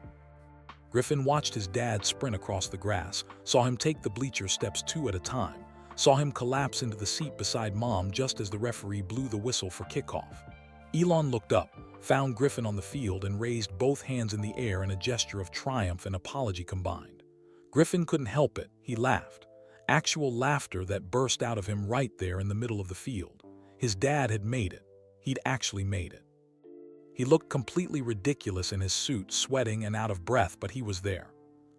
Griffin watched his dad sprint across the grass, saw him take the bleacher steps 2 at a time, saw him collapse into the seat beside Mom just as the referee blew the whistle for kickoff. Elon looked up, found Griffin on the field and raised both hands in the air in a gesture of triumph and apology combined. Griffin couldn't help it. He laughed. Actual laughter that burst out of him right there in the middle of the field. His dad had made it. He'd actually made it. He looked completely ridiculous in his suit, sweating and out of breath, but he was there.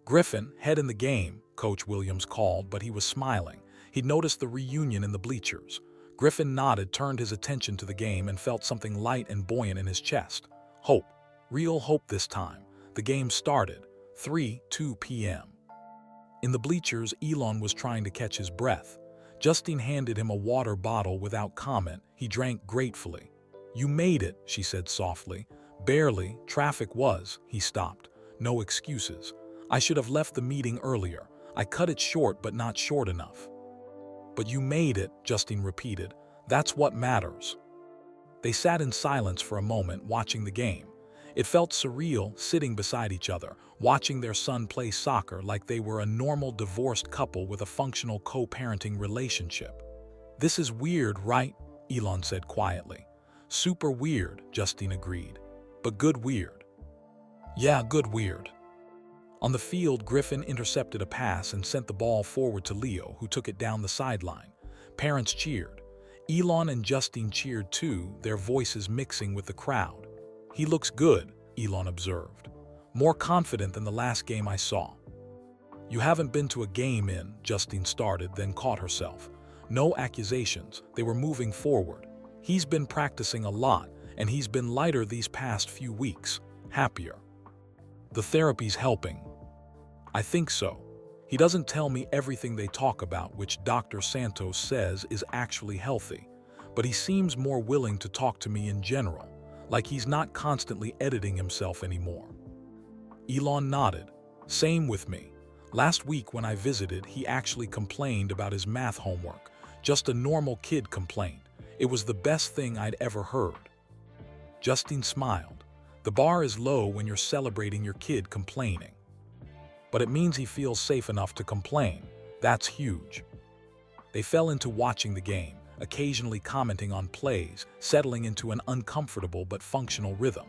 "Griffin, head in the game," Coach Williams called, but he was smiling. He'd noticed the reunion in the bleachers. Griffin nodded, turned his attention to the game, and felt something light and buoyant in his chest. Hope. Real hope this time. The game started. 3:02 p.m. In the bleachers, Elon was trying to catch his breath. Justine handed him a water bottle without comment. He drank gratefully. "You made it," she said softly. "Barely. Traffic was." He stopped. "No excuses. I should have left the meeting earlier. I cut it short, but not short enough." "But you made it," Justine repeated. "That's what matters." They sat in silence for a moment, watching the game. It felt surreal, sitting beside each other, watching their son play soccer like they were a normal divorced couple with a functional co-parenting relationship. "This is weird, right?" Elon said quietly. "Super weird," Justine agreed. "But good weird." "Yeah, good weird." On the field, Griffin intercepted a pass and sent the ball forward to Leo, who took it down the sideline. Parents cheered. Elon and Justine cheered too, their voices mixing with the crowd. "He looks good," Elon observed. "More confident than the last game I saw." "You haven't been to a game in," Justine started, then caught herself. No accusations, they were moving forward. "He's been practicing a lot, and he's been lighter these past few weeks, happier." "The therapy's helping." "I think so. He doesn't tell me everything they talk about, which Dr. Santos says is actually healthy, but he seems more willing to talk to me in general. like he's not constantly editing himself anymore. Elon nodded. Same with me. Last week when I visited, he actually complained about his math homework. Just a normal kid complaint. It was the best thing I'd ever heard. Justine smiled. The bar is low when you're celebrating your kid complaining. But it means he feels safe enough to complain. That's huge. They fell into watching the game, occasionally commenting on plays, settling into an uncomfortable but functional rhythm.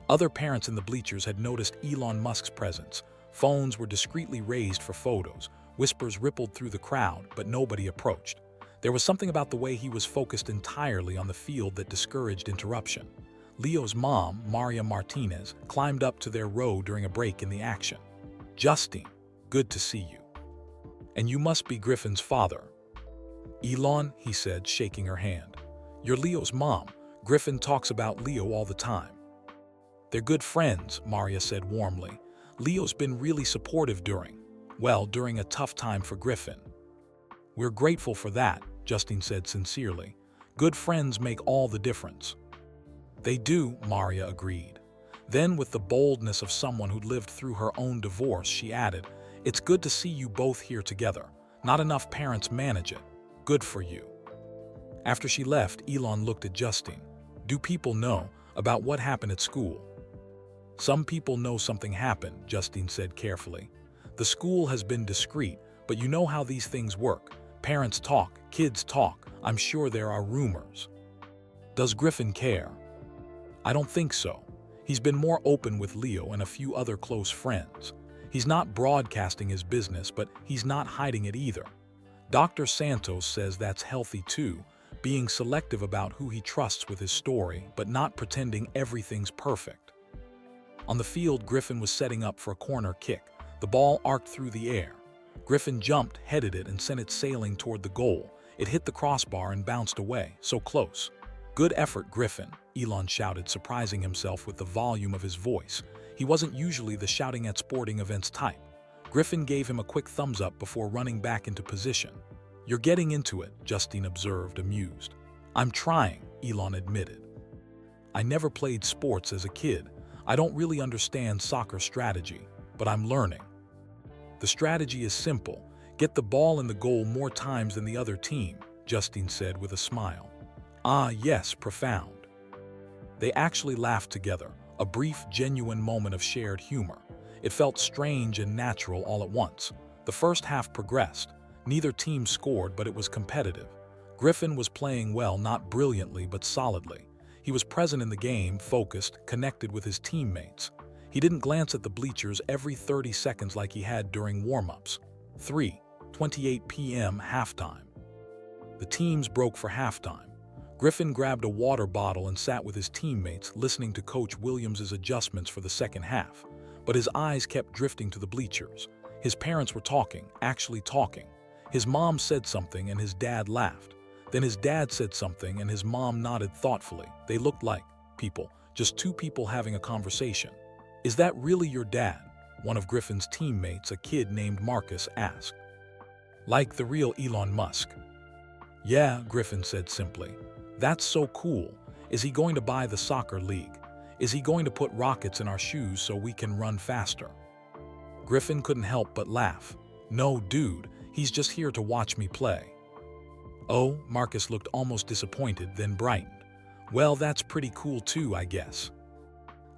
Other parents in the bleachers had noticed Elon Musk's presence. Phones were discreetly raised for photos. Whispers rippled through the crowd, but nobody approached. There was something about the way he was focused entirely on the field that discouraged interruption. Leo's mom, Maria Martinez, climbed up to their row during a break in the action. Justine, good to see you. And you must be Griffin's father. Elon, he said, shaking her hand. You're Leo's mom. Griffin talks about Leo all the time. They're good friends, Maria said warmly. Leo's been really supportive during a tough time for Griffin. We're grateful for that, Justine said sincerely. Good friends make all the difference. They do, Maria agreed. Then, with the boldness of someone who'd lived through her own divorce, she added, It's good to see you both here together. Not enough parents manage it. Good for you. After she left, Elon looked at Justine. Do people know about what happened at school? Some people know something happened, Justine said carefully. The school has been discreet, but you know how these things work. Parents talk, kids talk. I'm sure there are rumors. Does Griffin care? I don't think so. He's been more open with Leo and a few other close friends. He's not broadcasting his business, but he's not hiding it either. Dr. Santos says that's healthy too, being selective about who he trusts with his story, but not pretending everything's perfect. On the field, Griffin was setting up for a corner kick. The ball arced through the air. Griffin jumped, headed it, and sent it sailing toward the goal. It hit the crossbar and bounced away, so close. Good effort, Griffin, Elon shouted, surprising himself with the volume of his voice. He wasn't usually the shouting at sporting events type. Griffin gave him a quick thumbs up before running back into position. You're getting into it, Justine observed, amused. I'm trying, Elon admitted. I never played sports as a kid. I don't really understand soccer strategy, but I'm learning. The strategy is simple. Get the ball in the goal more times than the other team, Justine said with a smile. Ah, yes, profound. They actually laughed together, a brief, genuine moment of shared humor. It felt strange and natural all at once. The first half progressed. Neither team scored, but it was competitive. Griffin was playing well, not brilliantly, but solidly. He was present in the game, focused, connected with his teammates. He didn't glance at the bleachers every 30 seconds like he had during warm-ups. 3:28 p.m. halftime. The teams broke for halftime. Griffin grabbed a water bottle and sat with his teammates, listening to Coach Williams' adjustments for the second half. But his eyes kept drifting to the bleachers. His parents were talking, actually talking. His mom said something and his dad laughed. Then his dad said something and his mom nodded thoughtfully. They looked like people, just two people having a conversation. Is that really your dad? One of Griffin's teammates, a kid named Marcus, asked. Like the real Elon Musk. Yeah, Griffin said simply. That's so cool. Is he going to buy the soccer league? Is he going to put rockets in our shoes so we can run faster? Griffin couldn't help but laugh. No, dude, he's just here to watch me play. Oh, Marcus looked almost disappointed, then brightened. Well, that's pretty cool too, I guess.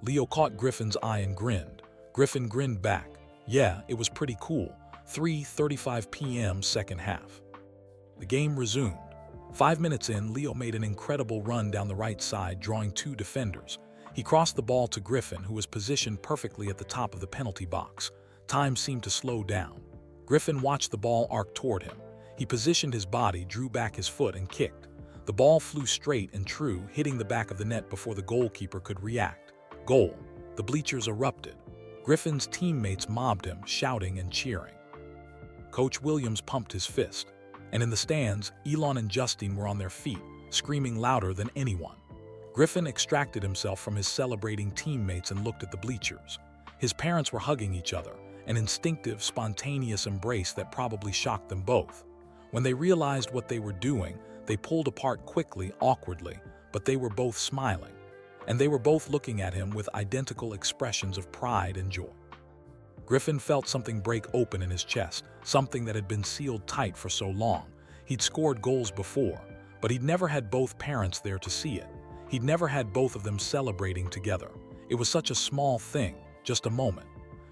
Leo caught Griffin's eye and grinned. Griffin grinned back. Yeah, it was pretty cool. 3:35 p.m. second half. The game resumed. 5 minutes in, Leo made an incredible run down the right side, drawing two defenders. He crossed the ball to Griffin, who was positioned perfectly at the top of the penalty box. Time seemed to slow down. Griffin watched the ball arc toward him. He positioned his body, drew back his foot, and kicked. The ball flew straight and true, hitting the back of the net before the goalkeeper could react. Goal. The bleachers erupted. Griffin's teammates mobbed him, shouting and cheering. Coach Williams pumped his fist. And in the stands, Elon and Justine were on their feet, screaming louder than anyone. Griffin extracted himself from his celebrating teammates and looked at the bleachers. His parents were hugging each other, an instinctive, spontaneous embrace that probably shocked them both. When they realized what they were doing, they pulled apart quickly, awkwardly, but they were both smiling. and they were both looking at him with identical expressions of pride and joy. Griffin felt something break open in his chest, something that had been sealed tight for so long. He'd scored goals before, but he'd never had both parents there to see it. He'd never had both of them celebrating together. It was such a small thing, just a moment.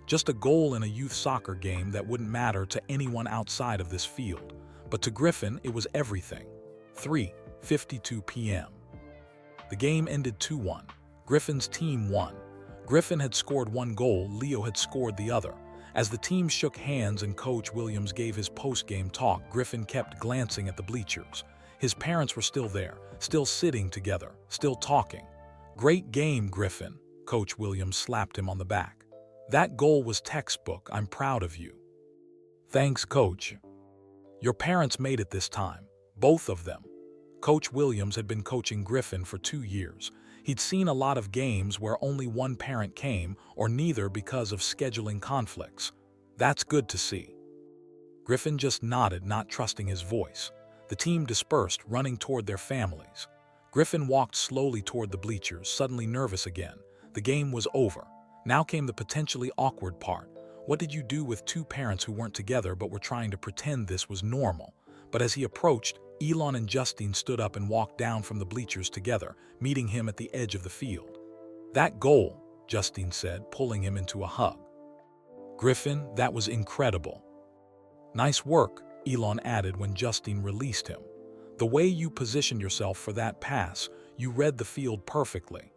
Just a goal in a youth soccer game that wouldn't matter to anyone outside of this field. But to Griffin, it was everything. 3:52 p.m. The game ended 2-1. Griffin's team won. Griffin had scored one goal, Leo had scored the other. As the team shook hands and Coach Williams gave his post-game talk, Griffin kept glancing at the bleachers. His parents were still there, still sitting together, still talking. "Great game, Griffin," Coach Williams slapped him on the back. "That goal was textbook. I'm proud of you." "Thanks, Coach." "Your parents made it this time. Both of them." Coach Williams had been coaching Griffin for 2 years. He'd seen a lot of games where only one parent came, or neither because of scheduling conflicts. "That's good to see." Griffin just nodded, not trusting his voice. The team dispersed, running toward their families. Griffin walked slowly toward the bleachers, suddenly nervous again. The game was over. Now came the potentially awkward part. What did you do with two parents who weren't together but were trying to pretend this was normal? But as he approached, Elon and Justine stood up and walked down from the bleachers together, meeting him at the edge of the field. "That goal," Justine said, pulling him into a hug. "Griffin, that was incredible." "Nice work," Elon added when Justine released him. "The way you positioned yourself for that pass, you read the field perfectly."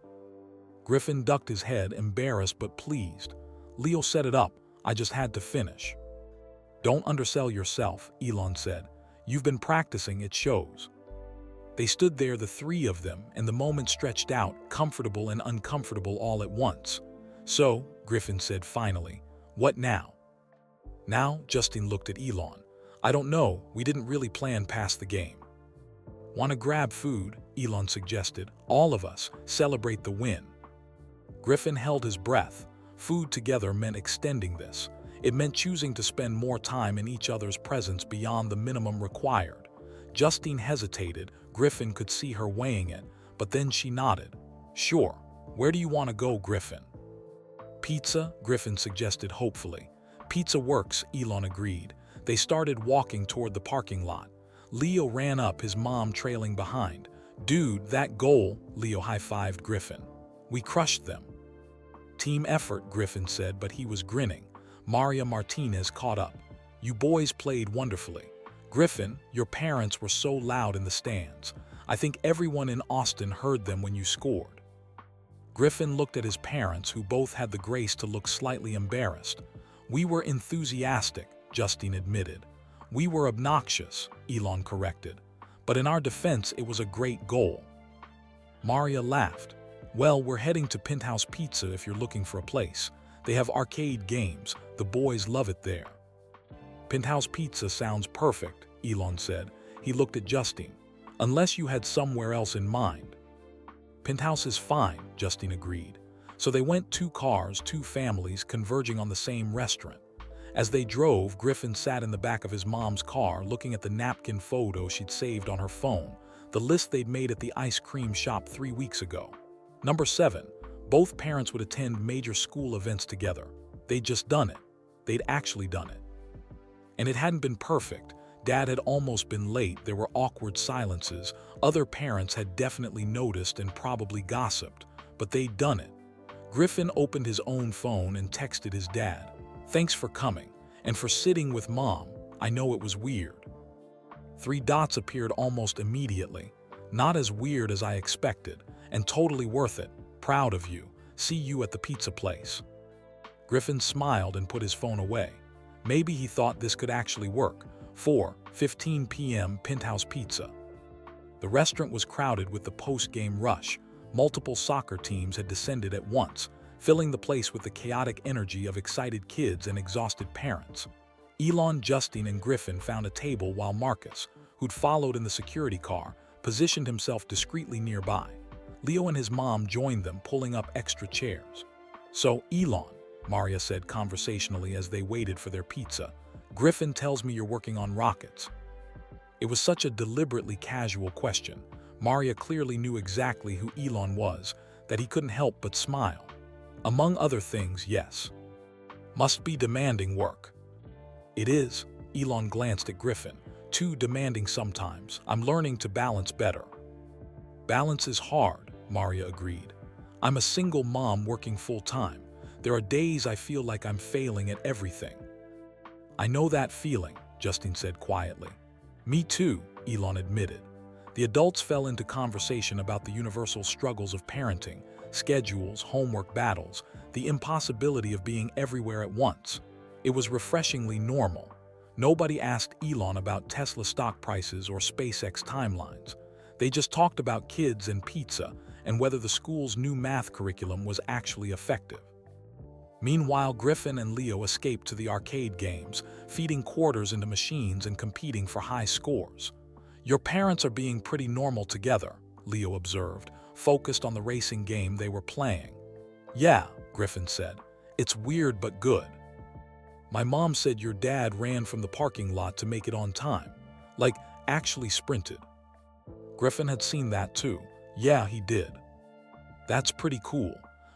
Griffin ducked his head, embarrassed but pleased. "Leo set it up. I just had to finish." "Don't undersell yourself," Elon said. "You've been practicing, it shows." They stood there, the three of them, and the moment stretched out, comfortable and uncomfortable all at once. "So," Griffin said finally, "what now?" "Now," Justine looked at Elon. "I don't know, we didn't really plan past the game." "Want to grab food?" Elon suggested. "All of us, celebrate the win." Griffin held his breath. Food together meant extending this. It meant choosing to spend more time in each other's presence beyond the minimum required. Justine hesitated. Griffin could see her weighing it, but then she nodded. "Sure. Where do you want to go, Griffin?" "Pizza," Griffin suggested hopefully. "Pizza works," Elon agreed. They started walking toward the parking lot. Leo ran up, his mom trailing behind. "Dude, that goal," Leo high-fived Griffin. "We crushed them." "Team effort," Griffin said, but he was grinning. Maria Martinez caught up. "You boys played wonderfully." "Griffin, your parents were so loud in the stands. I think everyone in Austin heard them when you scored." Griffin looked at his parents, who both had the grace to look slightly embarrassed. "We were enthusiastic," Justine admitted. "We were obnoxious," Elon corrected. "But in our defense, it was a great goal." Maria laughed. "Well, we're heading to Penthouse Pizza if you're looking for a place. They have arcade games. The boys love it there." "Penthouse Pizza sounds perfect," Elon said. He looked at Justine. "Unless you had somewhere else in mind." "Penthouse is fine," Justine agreed. So they went, 2 cars, 2 families, converging on the same restaurant. As they drove, Griffin sat in the back of his mom's car, looking at the napkin photo she'd saved on her phone, the list they'd made at the ice cream shop 3 weeks ago. Number 7. Both parents would attend major school events together. They'd just done it. They'd actually done it. And it hadn't been perfect. Dad had almost been late, there were awkward silences. Other parents had definitely noticed and probably gossiped, but they'd done it. Griffin opened his own phone and texted his dad. "Thanks for coming, and for sitting with Mom. I know it was weird." 3 dots appeared almost immediately. "Not as weird as I expected, and totally worth it. Proud of you. See you at the pizza place." Griffin smiled and put his phone away. Maybe he thought this could actually work. 4:15 p.m. Penthouse Pizza. The restaurant was crowded with the post-game rush. Multiple soccer teams had descended at once, filling the place with the chaotic energy of excited kids and exhausted parents. Elon, Justine, and Griffin found a table while Marcus, who'd followed in the security car, positioned himself discreetly nearby. Leo and his mom joined them, pulling up extra chairs. "So, Elon," Maria said conversationally as they waited for their pizza, "Griffin tells me you're working on rockets." It was such a deliberately casual question. Maria clearly knew exactly who Elon was. that he couldn't help but smile. Among other things, yes. Must be demanding work. It is. Elon glanced at Griffin. Too demanding sometimes. I'm learning to balance better. Balance is hard, Maria agreed. I'm a single mom working full-time. There are days I feel like I'm failing at everything. I know that feeling, Justine said quietly. Me too, Elon admitted. The adults fell into conversation about the universal struggles of parenting, schedules, homework battles, the impossibility of being everywhere at once. It was refreshingly normal. Nobody asked Elon about Tesla stock prices or SpaceX timelines. They just talked about kids and pizza and whether the school's new math curriculum was actually effective. Meanwhile, Griffin and Leo escaped to the arcade games, feeding quarters into machines and competing for high scores. Your parents are being pretty normal together, Leo observed, focused on the racing game they were playing. Yeah, Griffin said. It's weird but good. My mom said your dad ran from the parking lot to make it on time. Like, actually sprinted. Griffin had seen that too. Yeah, he did. That's pretty cool.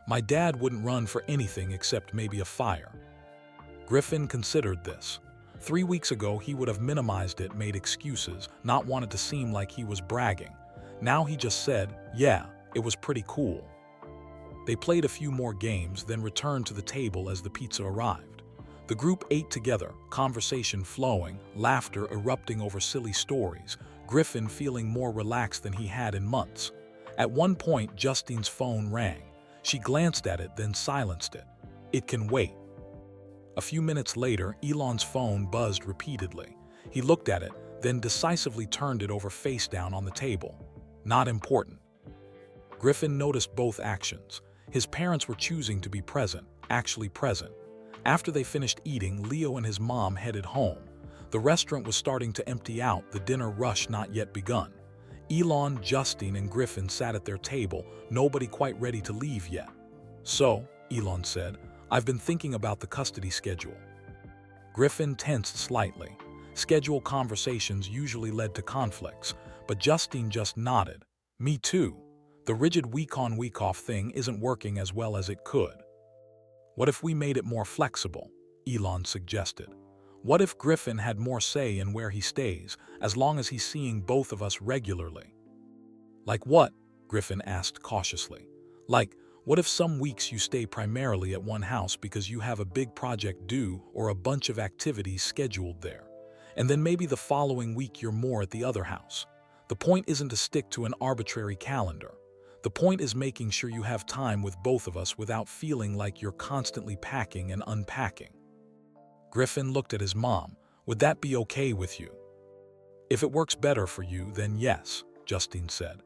My dad wouldn't run for anything except maybe a fire. Griffin considered this. 3 weeks ago, he would have minimized it, made excuses, not wanted to seem like he was bragging. Now he just said, yeah, it was pretty cool. They played a few more games, then returned to the table as the pizza arrived. The group ate together, conversation flowing, laughter erupting over silly stories, Griffin feeling more relaxed than he had in months. At one point, Justine's phone rang. She glanced at it, then silenced it. It can wait. A few minutes later, Elon's phone buzzed repeatedly. He looked at it, then decisively turned it over face down on the table. Not important. Griffin noticed both actions. His parents were choosing to be present, actually present. After they finished eating, Leo and his mom headed home. The restaurant was starting to empty out, the dinner rush not yet begun. Elon, Justine, and Griffin sat at their table, nobody quite ready to leave yet. So, Elon said, I've been thinking about the custody schedule. Griffin tensed slightly. Schedule conversations usually led to conflicts, but Justine just nodded. Me too. The rigid week-on, week-off thing isn't working as well as it could. What if we made it more flexible? Elon suggested. What if Griffin had more say in where he stays, as long as he's seeing both of us regularly? Like what? Griffin asked cautiously. Like, what if some weeks you stay primarily at one house because you have a big project due or a bunch of activities scheduled there, and then maybe the following week you're more at the other house? The point isn't to stick to an arbitrary calendar. The point is making sure you have time with both of us without feeling like you're constantly packing and unpacking. Griffin looked at his mom. Would that be okay with you? If it works better for you, then yes, Justine said.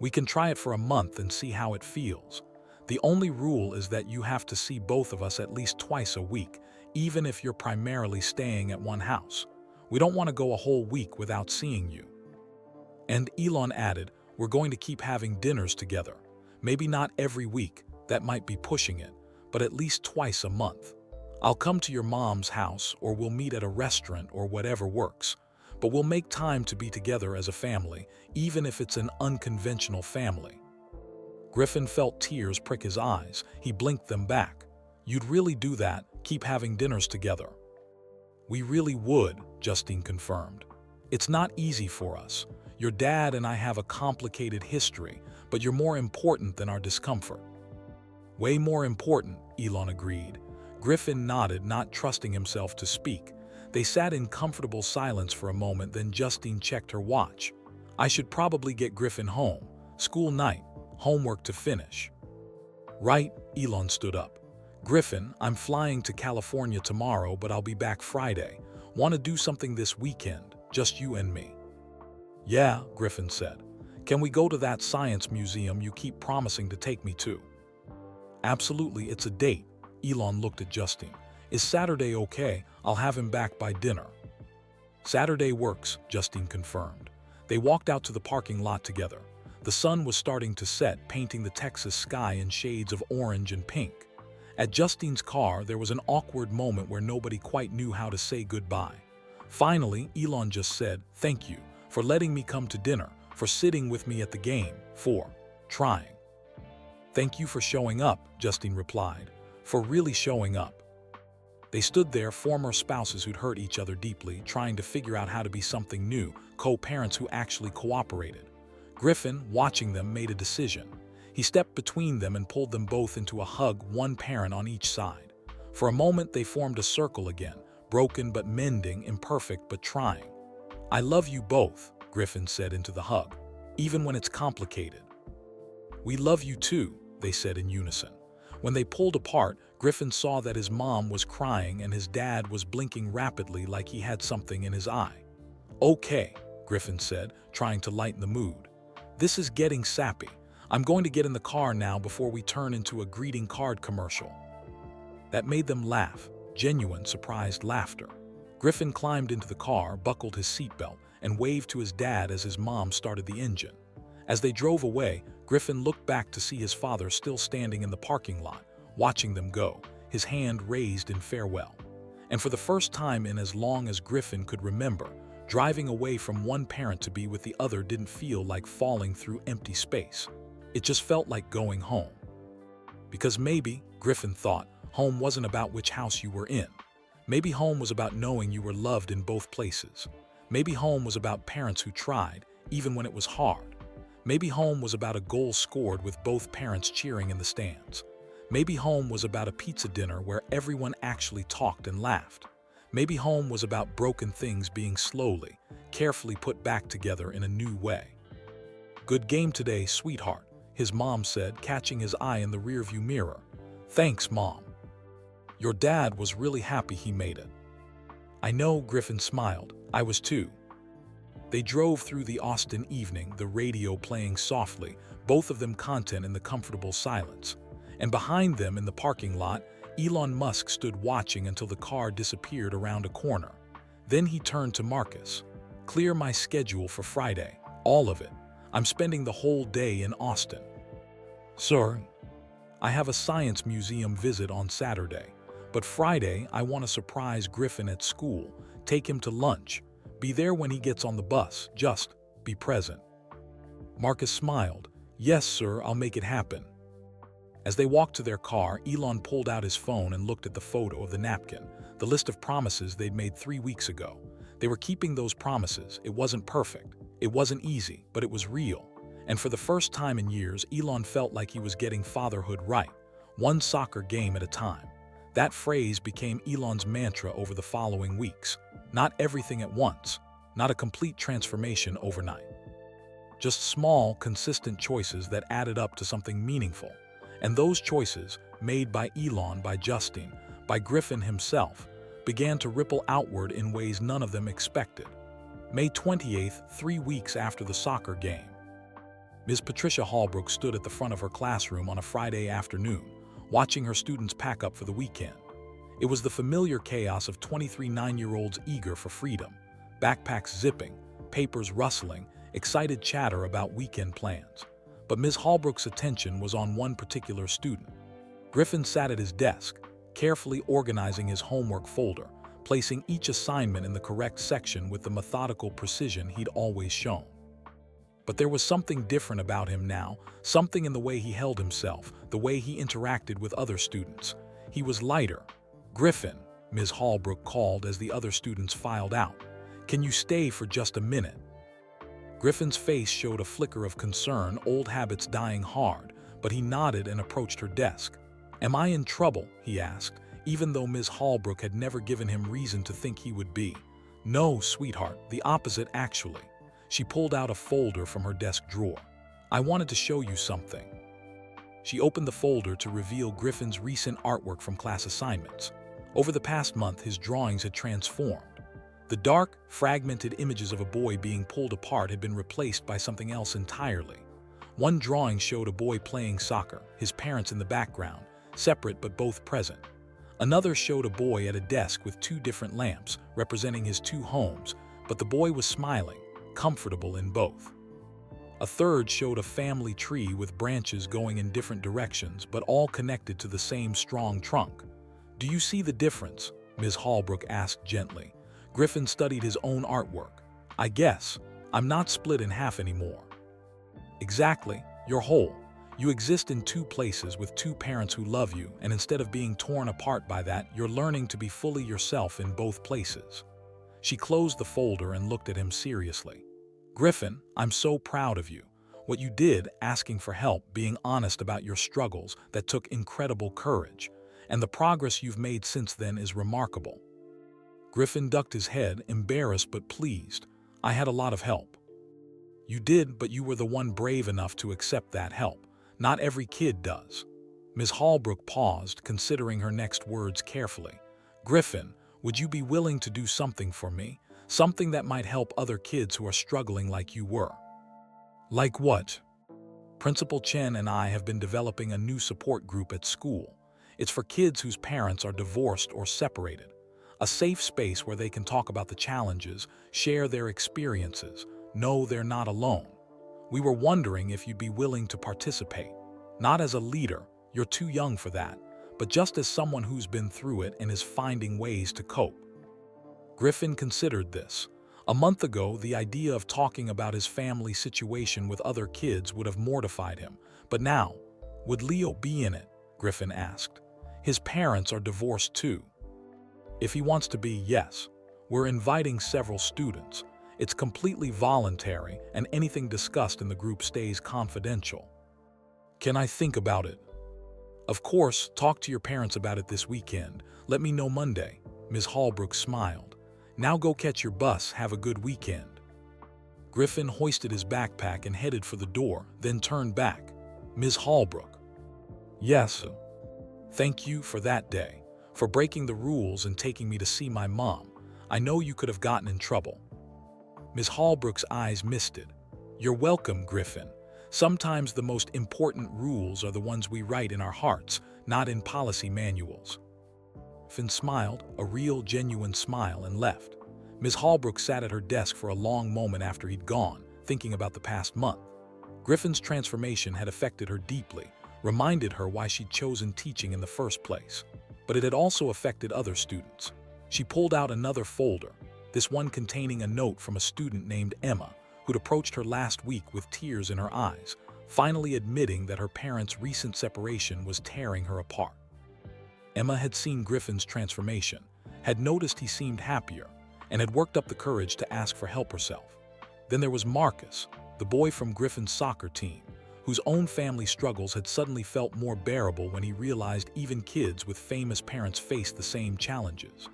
We can try it for a month and see how it feels. The only rule is that you have to see both of us at least twice a week, even if you're primarily staying at one house. We don't want to go a whole week without seeing you. And Elon added, we're going to keep having dinners together. Maybe not every week, that might be pushing it, but at least twice a month. I'll come to your mom's house, or we'll meet at a restaurant or whatever works. But we'll make time to be together as a family, even if it's an unconventional family. Griffin felt tears prick his eyes. He blinked them back. You'd really do that, keep having dinners together? We really would, Justine confirmed. It's not easy for us. Your dad and I have a complicated history, but you're more important than our discomfort. Way more important, Elon agreed. Griffin nodded, not trusting himself to speak. They sat in comfortable silence for a moment, then Justine checked her watch. I should probably get Griffin home. School night, homework to finish. Right, Elon stood up. Griffin, I'm flying to California tomorrow, but I'll be back Friday. Want to do something this weekend, just you and me? Yeah, Griffin said. Can we go to that science museum you keep promising to take me to? Absolutely, it's a date. Elon looked at Justine. Is Saturday okay? I'll have him back by dinner. Saturday works, Justine confirmed. They walked out to the parking lot together. The sun was starting to set, painting the Texas sky in shades of orange and pink. At Justine's car, there was an awkward moment where nobody quite knew how to say goodbye. Finally, Elon just said, thank you for letting me come to dinner, for sitting with me at the game, for trying. "Thank you for showing up," Justine replied. "For really showing up." They stood there, former spouses who'd hurt each other deeply, trying to figure out how to be something new, co-parents who actually cooperated. Griffin, watching them, made a decision. He stepped between them and pulled them both into a hug, one parent on each side. For a moment, they formed a circle again, broken but mending, imperfect but trying. "I love you both," Griffin said into the hug, "even when it's complicated." "We love you too," they said in unison. When they pulled apart, Griffin saw that his mom was crying and his dad was blinking rapidly like he had something in his eye. "Okay," Griffin said, trying to lighten the mood. "This is getting sappy. I'm going to get in the car now before we turn into a greeting card commercial." That made them laugh, genuine, surprised laughter. Griffin climbed into the car, buckled his seatbelt, and waved to his dad as his mom started the engine. As they drove away, Griffin looked back to see his father still standing in the parking lot, watching them go, his hand raised in farewell. And for the first time in as long as Griffin could remember, driving away from one parent to be with the other didn't feel like falling through empty space. It just felt like going home. Because maybe, Griffin thought, home wasn't about which house you were in. Maybe home was about knowing you were loved in both places. Maybe home was about parents who tried, even when it was hard. Maybe home was about a goal scored with both parents cheering in the stands. Maybe home was about a pizza dinner where everyone actually talked and laughed. Maybe home was about broken things being slowly, carefully put back together in a new way. "Good game today, sweetheart," his mom said, catching his eye in the rearview mirror. "Thanks, Mom. Your dad was really happy he made it." "I know," Griffin smiled. "I was too." They drove through the Austin evening, the radio playing softly, both of them content in the comfortable silence. And behind them in the parking lot, Elon Musk stood watching until the car disappeared around a corner. Then he turned to Marcus. "Clear my schedule for Friday, all of it. I'm spending the whole day in Austin." "Sir, I have a science museum visit on Saturday, but Friday I want to surprise Griffin at school, take him to lunch. Be there when he gets on the bus, just be present." Marcus smiled. "Yes, sir, I'll make it happen." As they walked to their car, Elon pulled out his phone and looked at the photo of the napkin, the list of promises they'd made 3 weeks ago. They were keeping those promises. It wasn't perfect. It wasn't easy, but it was real. And for the first time in years, Elon felt like he was getting fatherhood right, one soccer game at a time. That phrase became Elon's mantra over the following weeks. Not everything at once, not a complete transformation overnight. Just small, consistent choices that added up to something meaningful. And those choices, made by Elon, by Justine, by Griffin himself, began to ripple outward in ways none of them expected. May 28th, 3 weeks after the soccer game. Ms. Patricia Hallbrook stood at the front of her classroom on a Friday afternoon, watching her students pack up for the weekend. It was the familiar chaos of 23 9-year-olds eager for freedom, backpacks zipping, papers rustling, excited chatter about weekend plans. But Ms. Hallbrook's attention was on one particular student. Griffin sat at his desk, carefully organizing his homework folder, placing each assignment in the correct section with the methodical precision he'd always shown. But there was something different about him now, something in the way he held himself, the way he interacted with other students. He was lighter. "Griffin," Ms. Hallbrook called as the other students filed out. "Can you stay for just a minute?" Griffin's face showed a flicker of concern, old habits dying hard, but he nodded and approached her desk. "Am I in trouble?" he asked, even though Ms. Hallbrook had never given him reason to think he would be. "No, sweetheart, the opposite actually." She pulled out a folder from her desk drawer. "I wanted to show you something." She opened the folder to reveal Griffin's recent artwork from class assignments. Over the past month, his drawings had transformed. The dark, fragmented images of a boy being pulled apart had been replaced by something else entirely. One drawing showed a boy playing soccer, his parents in the background, separate but both present. Another showed a boy at a desk with 2 different lamps, representing his 2 homes, but the boy was smiling, comfortable in both. A third showed a family tree with branches going in different directions, but all connected to the same strong trunk. "Do you see the difference?" Ms. Hallbrook asked gently. Griffin studied his own artwork. "I guess. I'm not split in half anymore." "Exactly. You're whole. You exist in two places with two parents who love you, and instead of being torn apart by that, you're learning to be fully yourself in both places. She closed the folder and looked at him seriously. Griffin, I'm so proud of you. What you did, asking for help, being honest about your struggles, that took incredible courage. And the progress you've made since then is remarkable. Griffin ducked his head, embarrassed but pleased. I had a lot of help. You did, but you were the one brave enough to accept that help. Not every kid does. Ms. Hallbrook paused, considering her next words carefully. Griffin, would you be willing to do something for me? Something that might help other kids who are struggling like you were. Like what? Principal Chen and I have been developing a new support group at school. It's for kids whose parents are divorced or separated. A safe space where they can talk about the challenges, share their experiences, know they're not alone. We were wondering if you'd be willing to participate. Not as a leader, you're too young for that, but just as someone who's been through it and is finding ways to cope. Griffin considered this. A month ago, the idea of talking about his family situation with other kids would have mortified him. But now, would Leo be in it? Griffin asked. His parents are divorced too. If he wants to be, yes. We're inviting several students. It's completely voluntary, and anything discussed in the group stays confidential. Can I think about it? Of course, talk to your parents about it this weekend. Let me know Monday. Ms. Hallbrook smiled. Now go catch your bus, have a good weekend. Griffin hoisted his backpack and headed for the door, then turned back. Ms. Hallbrook. Yes. Thank you for that day. For breaking the rules and taking me to see my mom. I know you could have gotten in trouble. Ms. Hallbrook's eyes misted. You're welcome, Griffin. Sometimes the most important rules are the ones we write in our hearts, not in policy manuals. Finn smiled, a real, genuine smile, and left. Ms. Hallbrook sat at her desk for a long moment after he'd gone, thinking about the past month. Griffin's transformation had affected her deeply, reminded her why she'd chosen teaching in the first place. But it had also affected other students. She pulled out another folder, this one containing a note from a student named Emma, who'd approached her last week with tears in her eyes, finally admitting that her parents' recent separation was tearing her apart. Emma had seen Griffin's transformation, had noticed he seemed happier, and had worked up the courage to ask for help herself. Then there was Marcus, the boy from Griffin's soccer team, whose own family struggles had suddenly felt more bearable when he realized even kids with famous parents faced the same challenges.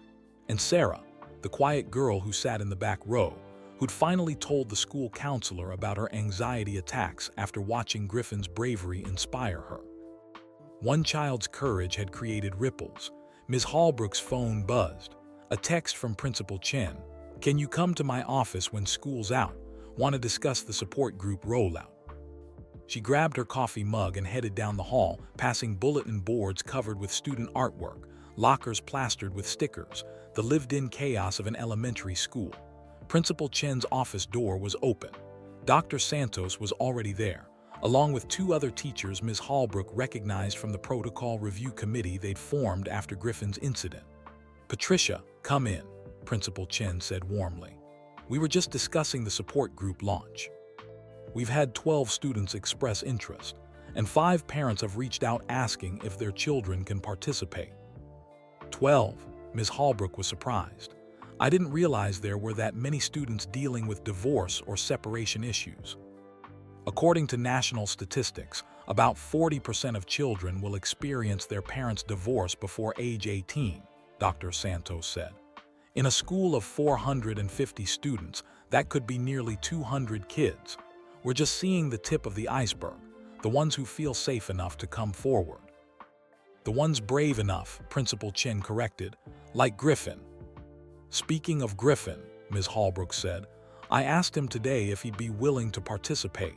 And Sarah, the quiet girl who sat in the back row, who'd finally told the school counselor about her anxiety attacks after watching Griffin's bravery inspire her. One child's courage had created ripples. Ms. Hallbrook's phone buzzed. A text from Principal Chen. Can you come to my office when school's out? Want to discuss the support group rollout. She grabbed her coffee mug and headed down the hall, passing bulletin boards covered with student artwork, lockers plastered with stickers, the lived-in chaos of an elementary school. Principal Chen's office door was open. Dr. Santos was already there, along with two other teachers Ms. Hallbrook recognized from the protocol review committee they'd formed after Griffin's incident. Patricia, come in, Principal Chen said warmly. We were just discussing the support group launch. We've had 12 students express interest, and 5 parents have reached out asking if their children can participate. 12, Ms. Hallbrook was surprised. I didn't realize there were that many students dealing with divorce or separation issues. According to national statistics, about 40% of children will experience their parents' divorce before age 18, Dr. Santos said. In a school of 450 students, that could be nearly 200 kids. We're just seeing the tip of the iceberg, the ones who feel safe enough to come forward. The ones brave enough, Principal Chen corrected, like Griffin. Speaking of Griffin, Ms. Hallbrook said, I asked him today if he'd be willing to participate.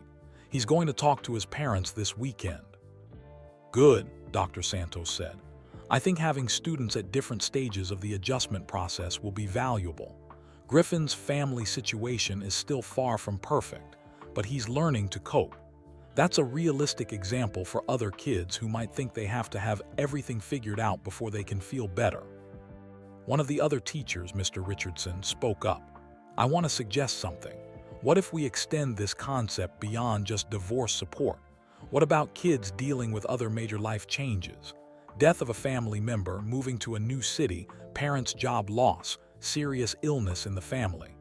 He's going to talk to his parents this weekend. Good, Dr. Santos said. I think having students at different stages of the adjustment process will be valuable. Griffin's family situation is still far from perfect, but he's learning to cope. That's a realistic example for other kids who might think they have to have everything figured out before they can feel better. One of the other teachers, Mr. Richardson, spoke up. I want to suggest something. What if we extend this concept beyond just divorce support? What about kids dealing with other major life changes? Death of a family member, moving to a new city, parents' job loss, serious illness in the family.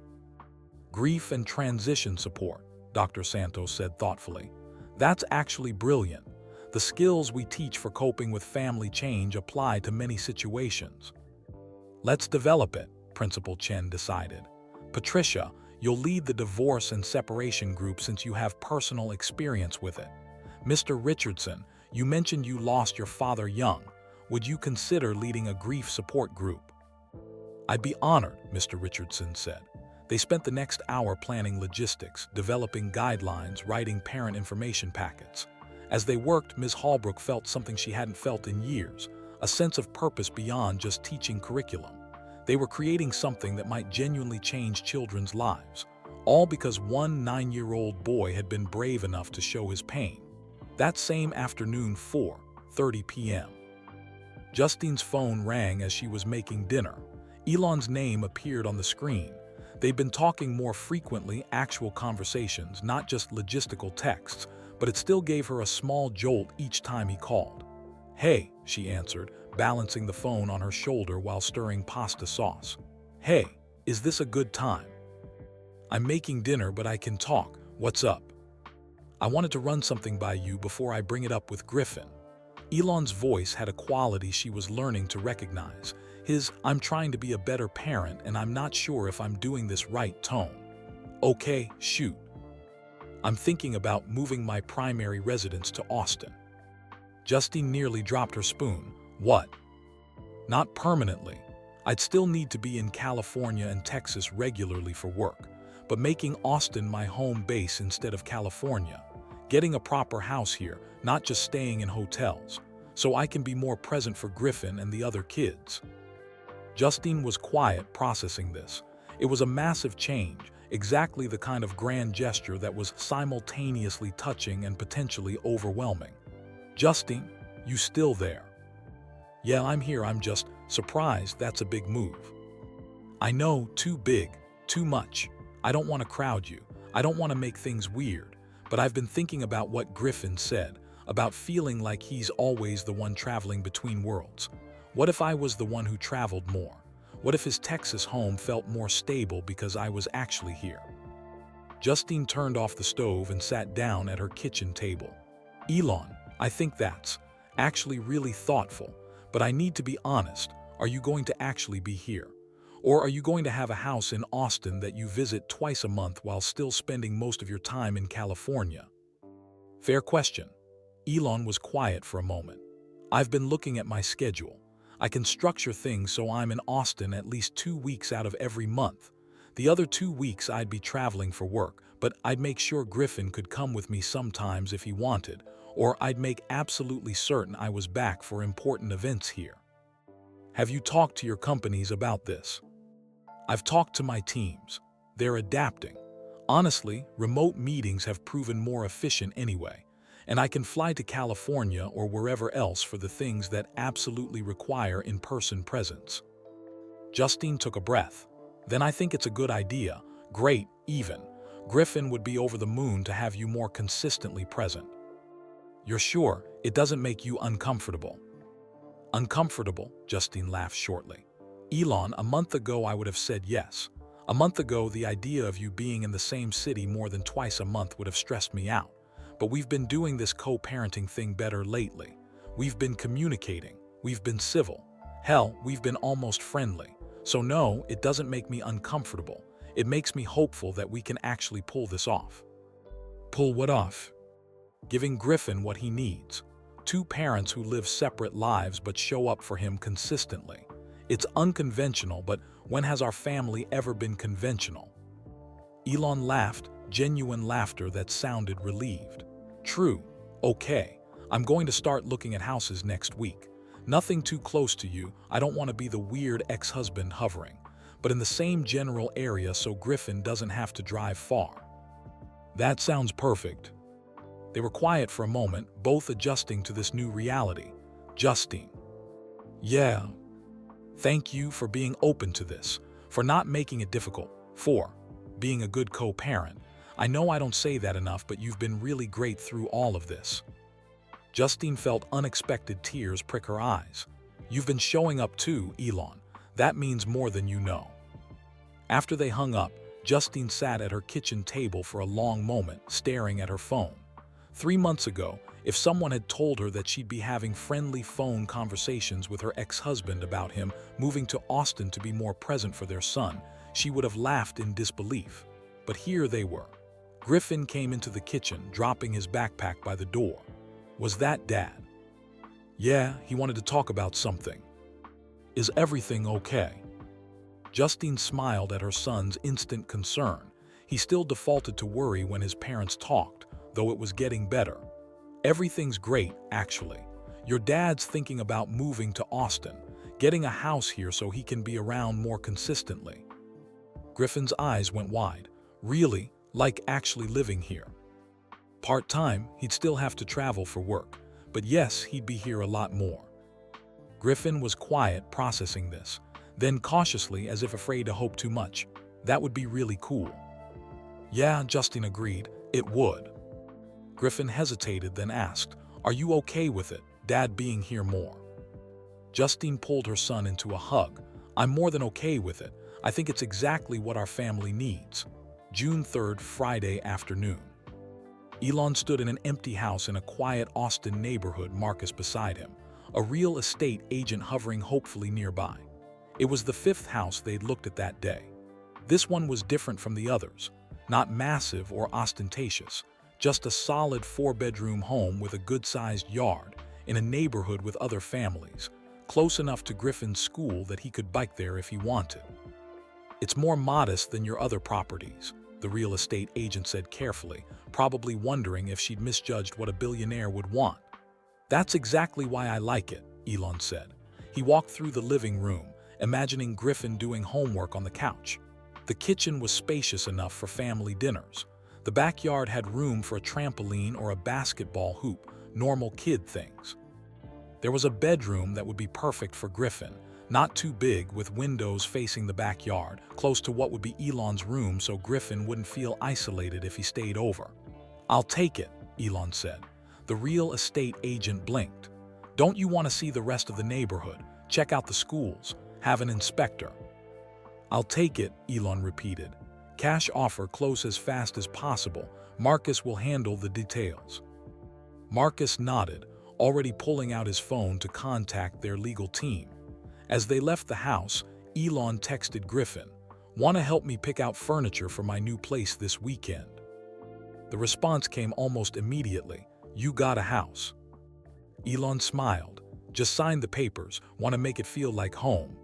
Grief and transition support, Dr. Santos said thoughtfully. That's actually brilliant. The skills we teach for coping with family change apply to many situations. Let's develop it, Principal Chen decided. Patricia, you'll lead the divorce and separation group since you have personal experience with it. Mr. Richardson, you mentioned you lost your father young. Would you consider leading a grief support group? I'd be honored, Mr. Richardson said. They spent the next hour planning logistics, developing guidelines, writing parent information packets. As they worked, Ms. Holbrook felt something she hadn't felt in years, a sense of purpose beyond just teaching curriculum. They were creating something that might genuinely change children's lives, all because one 9-year-old boy had been brave enough to show his pain. That same afternoon, 4:30 p.m. Justine's phone rang as she was making dinner. Elon's name appeared on the screen. They'd been talking more frequently, actual conversations, not just logistical texts, but it still gave her a small jolt each time he called. "Hey," she answered, balancing the phone on her shoulder while stirring pasta sauce. "Hey, is this a good time?" "I'm making dinner, but I can talk. What's up?" "I wanted to run something by you before I bring it up with Griffin." Elon's voice had a quality she was learning to recognize. His "I'm trying to be a better parent and I'm not sure if I'm doing this right" tone. "Okay, shoot." "I'm thinking about moving my primary residence to Austin." Justine nearly dropped her spoon. "What?" "Not permanently. I'd still need to be in California and Texas regularly for work, but making Austin my home base instead of California. Getting a proper house here, not just staying in hotels, so I can be more present for Griffin and the other kids." Justine was quiet, processing this. It was a massive change, exactly the kind of grand gesture that was simultaneously touching and potentially overwhelming. "Justine, you still there?" "Yeah, I'm here. I'm just surprised that's a big move." "I know, too big, too much. I don't want to crowd you. I don't want to make things weird. But I've been thinking about what Griffin said, about feeling like he's always the one traveling between worlds. What if I was the one who traveled more? What if his Texas home felt more stable because I was actually here?" Justine turned off the stove and sat down at her kitchen table. "Elon, I think that's actually really thoughtful, but I need to be honest. Are you going to actually be here? Or are you going to have a house in Austin that you visit twice a month while still spending most of your time in California?" "Fair question." Elon was quiet for a moment. "I've been looking at my schedule. I can structure things so I'm in Austin at least 2 weeks out of every month. The other 2 weeks I'd be traveling for work, but I'd make sure Griffin could come with me sometimes if he wanted, or I'd make absolutely certain I was back for important events here." "Have you talked to your companies about this?" "I've talked to my teams. They're adapting. Honestly, remote meetings have proven more efficient anyway, and I can fly to California or wherever else for the things that absolutely require in-person presence." Justine took a breath. "Then I think it's a good idea. Great, even. Griffin would be over the moon to have you more consistently present." "You're sure it doesn't make you uncomfortable?" "Uncomfortable?" Justine laughed shortly. "Elon, a month ago I would have said yes. A month ago, the idea of you being in the same city more than twice a month would have stressed me out. But we've been doing this co-parenting thing better lately. We've been communicating. We've been civil. Hell, we've been almost friendly. So no, it doesn't make me uncomfortable. It makes me hopeful that we can actually pull this off." "Pull what off?" "Giving Griffin what he needs. 2 parents who live separate lives but show up for him consistently. It's unconventional, but when has our family ever been conventional?" Elon laughed, genuine laughter that sounded relieved. "True. Okay. I'm going to start looking at houses next week. Nothing too close to you. I don't want to be the weird ex-husband hovering, but in the same general area so Griffin doesn't have to drive far." "That sounds perfect." They were quiet for a moment, both adjusting to this new reality. Justine. "Yeah. Thank you for being open to this, for not making it difficult, for being a good co-parent. I know I don't say that enough, but you've been really great through all of this. Justine felt unexpected tears prick her eyes. You've been showing up too, Elon. That means more than you know. After they hung up, Justine sat at her kitchen table for a long moment, staring at her phone. 3 months ago, if someone had told her that she'd be having friendly phone conversations with her ex-husband about him moving to Austin to be more present for their son, she would have laughed in disbelief. But here they were. Griffin came into the kitchen, dropping his backpack by the door. Was that Dad? Yeah, he wanted to talk about something. Is everything okay? Justine smiled at her son's instant concern. He still defaulted to worry when his parents talked, though it was getting better. Everything's great, actually. Your dad's thinking about moving to Austin, getting a house here so he can be around more consistently. Griffin's eyes went wide. Really? Like actually living here? Part-time, he'd still have to travel for work, but yes, he'd be here a lot more. Griffin was quiet, processing this, then cautiously, as if afraid to hope too much. That would be really cool. Yeah, Justine agreed, it would. Griffin hesitated, then asked, Are you okay with it, Dad being here more? Justine pulled her son into a hug. I'm more than okay with it. I think it's exactly what our family needs. June 3rd, Friday afternoon. Elon stood in an empty house in a quiet Austin neighborhood, Marcus beside him, a real estate agent hovering hopefully nearby. It was the 5th house they'd looked at that day. This one was different from the others, not massive or ostentatious, just a solid 4-bedroom home with a good-sized yard in a neighborhood with other families, close enough to Griffin's school that he could bike there if he wanted. It's more modest than your other properties, the real estate agent said carefully, probably wondering if she'd misjudged what a billionaire would want. That's exactly why I like it, Elon said. He walked through the living room, imagining Griffin doing homework on the couch. The kitchen was spacious enough for family dinners. The backyard had room for a trampoline or a basketball hoop, normal kid things. There was a bedroom that would be perfect for Griffin, not too big, with windows facing the backyard, close to what would be Elon's room so Griffin wouldn't feel isolated if he stayed over. I'll take it, Elon said. The real estate agent blinked. Don't you want to see the rest of the neighborhood, check out the schools, have an inspector? I'll take it, Elon repeated. Cash offer, close as fast as possible. Marcus will handle the details. Marcus nodded, already pulling out his phone to contact their legal team. As they left the house, Elon texted Griffin, Want to help me pick out furniture for my new place this weekend? The response came almost immediately, You got a house. Elon smiled, Just sign the papers, want to make it feel like home.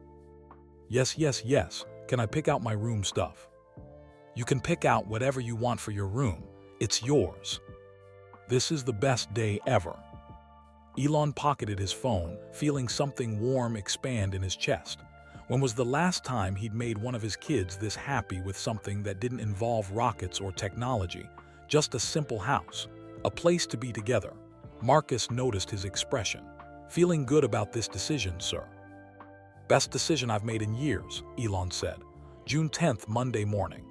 Yes, yes, yes, can I pick out my room stuff? You can pick out whatever you want for your room, it's yours. This is the best day ever. Elon pocketed his phone, feeling something warm expand in his chest. When was the last time he'd made one of his kids this happy with something that didn't involve rockets or technology? Just a simple house, a place to be together. Marcus noticed his expression. Feeling good about this decision, sir? Best decision I've made in years, Elon said. June 10th, Monday morning.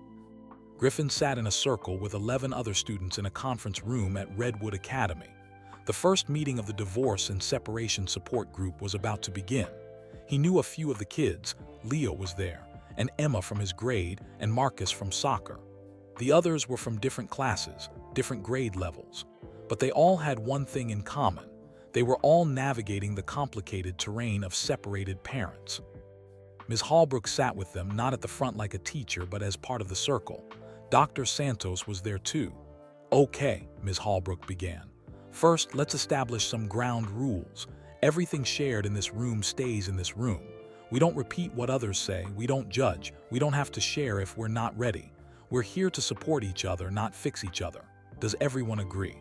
Griffin sat in a circle with 11 other students in a conference room at Redwood Academy. The first meeting of the divorce and separation support group was about to begin. He knew a few of the kids. Leo was there, and Emma from his grade, and Marcus from soccer. The others were from different classes, different grade levels. But they all had one thing in common. They were all navigating the complicated terrain of separated parents. Ms. Hallbrook sat with them, not at the front like a teacher, but as part of the circle. Dr. Santos was there too. Okay, Ms. Hallbrook began. First, let's establish some ground rules. Everything shared in this room stays in this room. We don't repeat what others say, we don't judge, we don't have to share if we're not ready. We're here to support each other, not fix each other. Does everyone agree?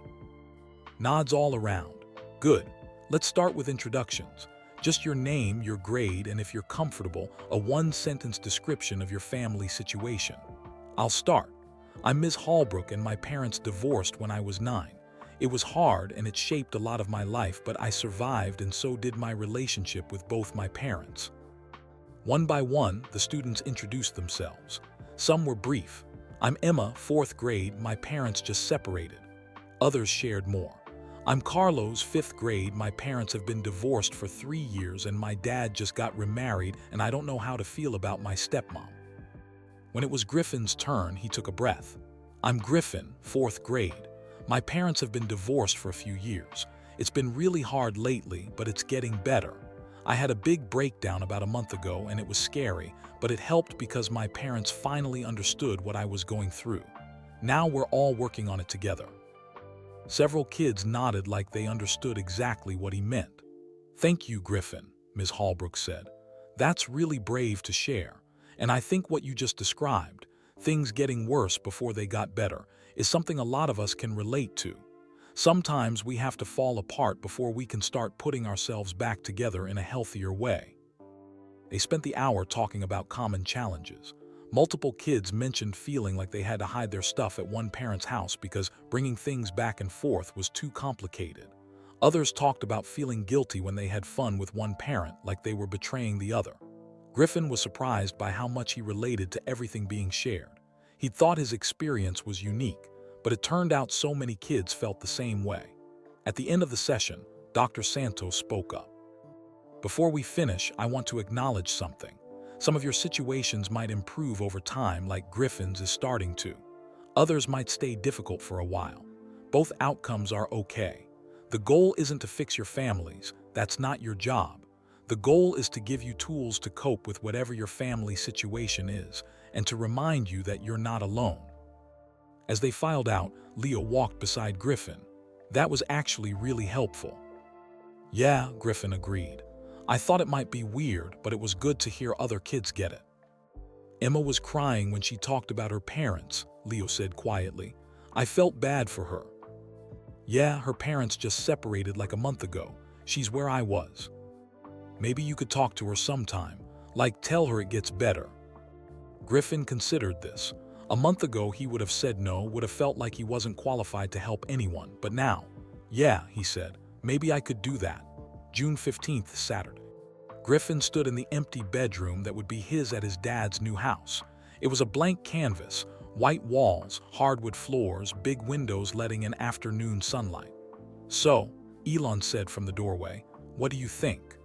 Nods all around. Good. Let's start with introductions. Just your name, your grade, and if you're comfortable, a one-sentence description of your family situation. I'll start. I'm Ms. Hallbrook and my parents divorced when I was 9. It was hard and it shaped a lot of my life, but I survived and so did my relationship with both my parents. One by one, the students introduced themselves. Some were brief. I'm Emma, 4th grade, my parents just separated. Others shared more. I'm Carlos, 5th grade, my parents have been divorced for 3 years and my dad just got remarried and I don't know how to feel about my stepmom. When it was Griffin's turn, he took a breath. I'm Griffin, 4th grade. My parents have been divorced for a few years. It's been really hard lately, but it's getting better. I had a big breakdown about a month ago and it was scary, but it helped because my parents finally understood what I was going through. Now we're all working on it together. Several kids nodded like they understood exactly what he meant. Thank you, Griffin, Ms. Hallbrook said. That's really brave to share. And I think what you just described, things getting worse before they got better, is something a lot of us can relate to. Sometimes we have to fall apart before we can start putting ourselves back together in a healthier way. They spent the hour talking about common challenges. Multiple kids mentioned feeling like they had to hide their stuff at one parent's house because bringing things back and forth was too complicated. Others talked about feeling guilty when they had fun with one parent, like they were betraying the other. Griffin was surprised by how much he related to everything being shared. He thought his experience was unique, but it turned out so many kids felt the same way. At the end of the session, Dr. Santos spoke up. Before we finish, I want to acknowledge something. Some of your situations might improve over time, like Griffin's is starting to. Others might stay difficult for a while. Both outcomes are okay. The goal isn't to fix your families. That's not your job. The goal is to give you tools to cope with whatever your family situation is, and to remind you that you're not alone. As they filed out, Leo walked beside Griffin. That was actually really helpful. Yeah, Griffin agreed. I thought it might be weird, but it was good to hear other kids get it. Emma was crying when she talked about her parents, Leo said quietly. I felt bad for her. Yeah, her parents just separated like a month ago. She's where I was. Maybe you could talk to her sometime, like tell her it gets better. Griffin considered this. A month ago he would have said no, would have felt like he wasn't qualified to help anyone, but now, yeah, he said, maybe I could do that. June 15th, Saturday. Griffin stood in the empty bedroom that would be his at his dad's new house. It was a blank canvas, white walls, hardwood floors, big windows letting in afternoon sunlight. So, Elon said from the doorway, what do you think?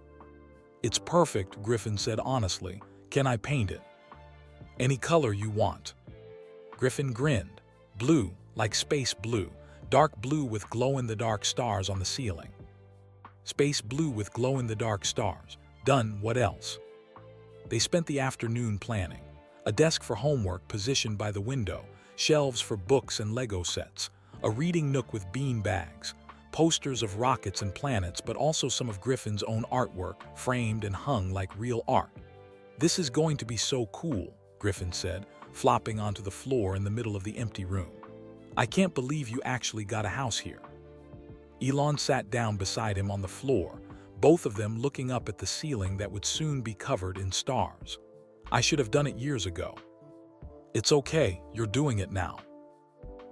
It's perfect, Griffin said honestly. Can I paint it? Any color you want. Griffin grinned. Blue, like space blue, dark blue with glow-in-the-dark stars on the ceiling. Space blue with glow-in-the-dark stars. Done, what else? They spent the afternoon planning. A desk for homework positioned by the window, shelves for books and Lego sets, a reading nook with bean bags, posters of rockets and planets, but also some of Griffin's own artwork, framed and hung like real art. This is going to be so cool, Griffin said, flopping onto the floor in the middle of the empty room. I can't believe you actually got a house here. Elon sat down beside him on the floor, both of them looking up at the ceiling that would soon be covered in stars. I should have done it years ago. It's okay, you're doing it now.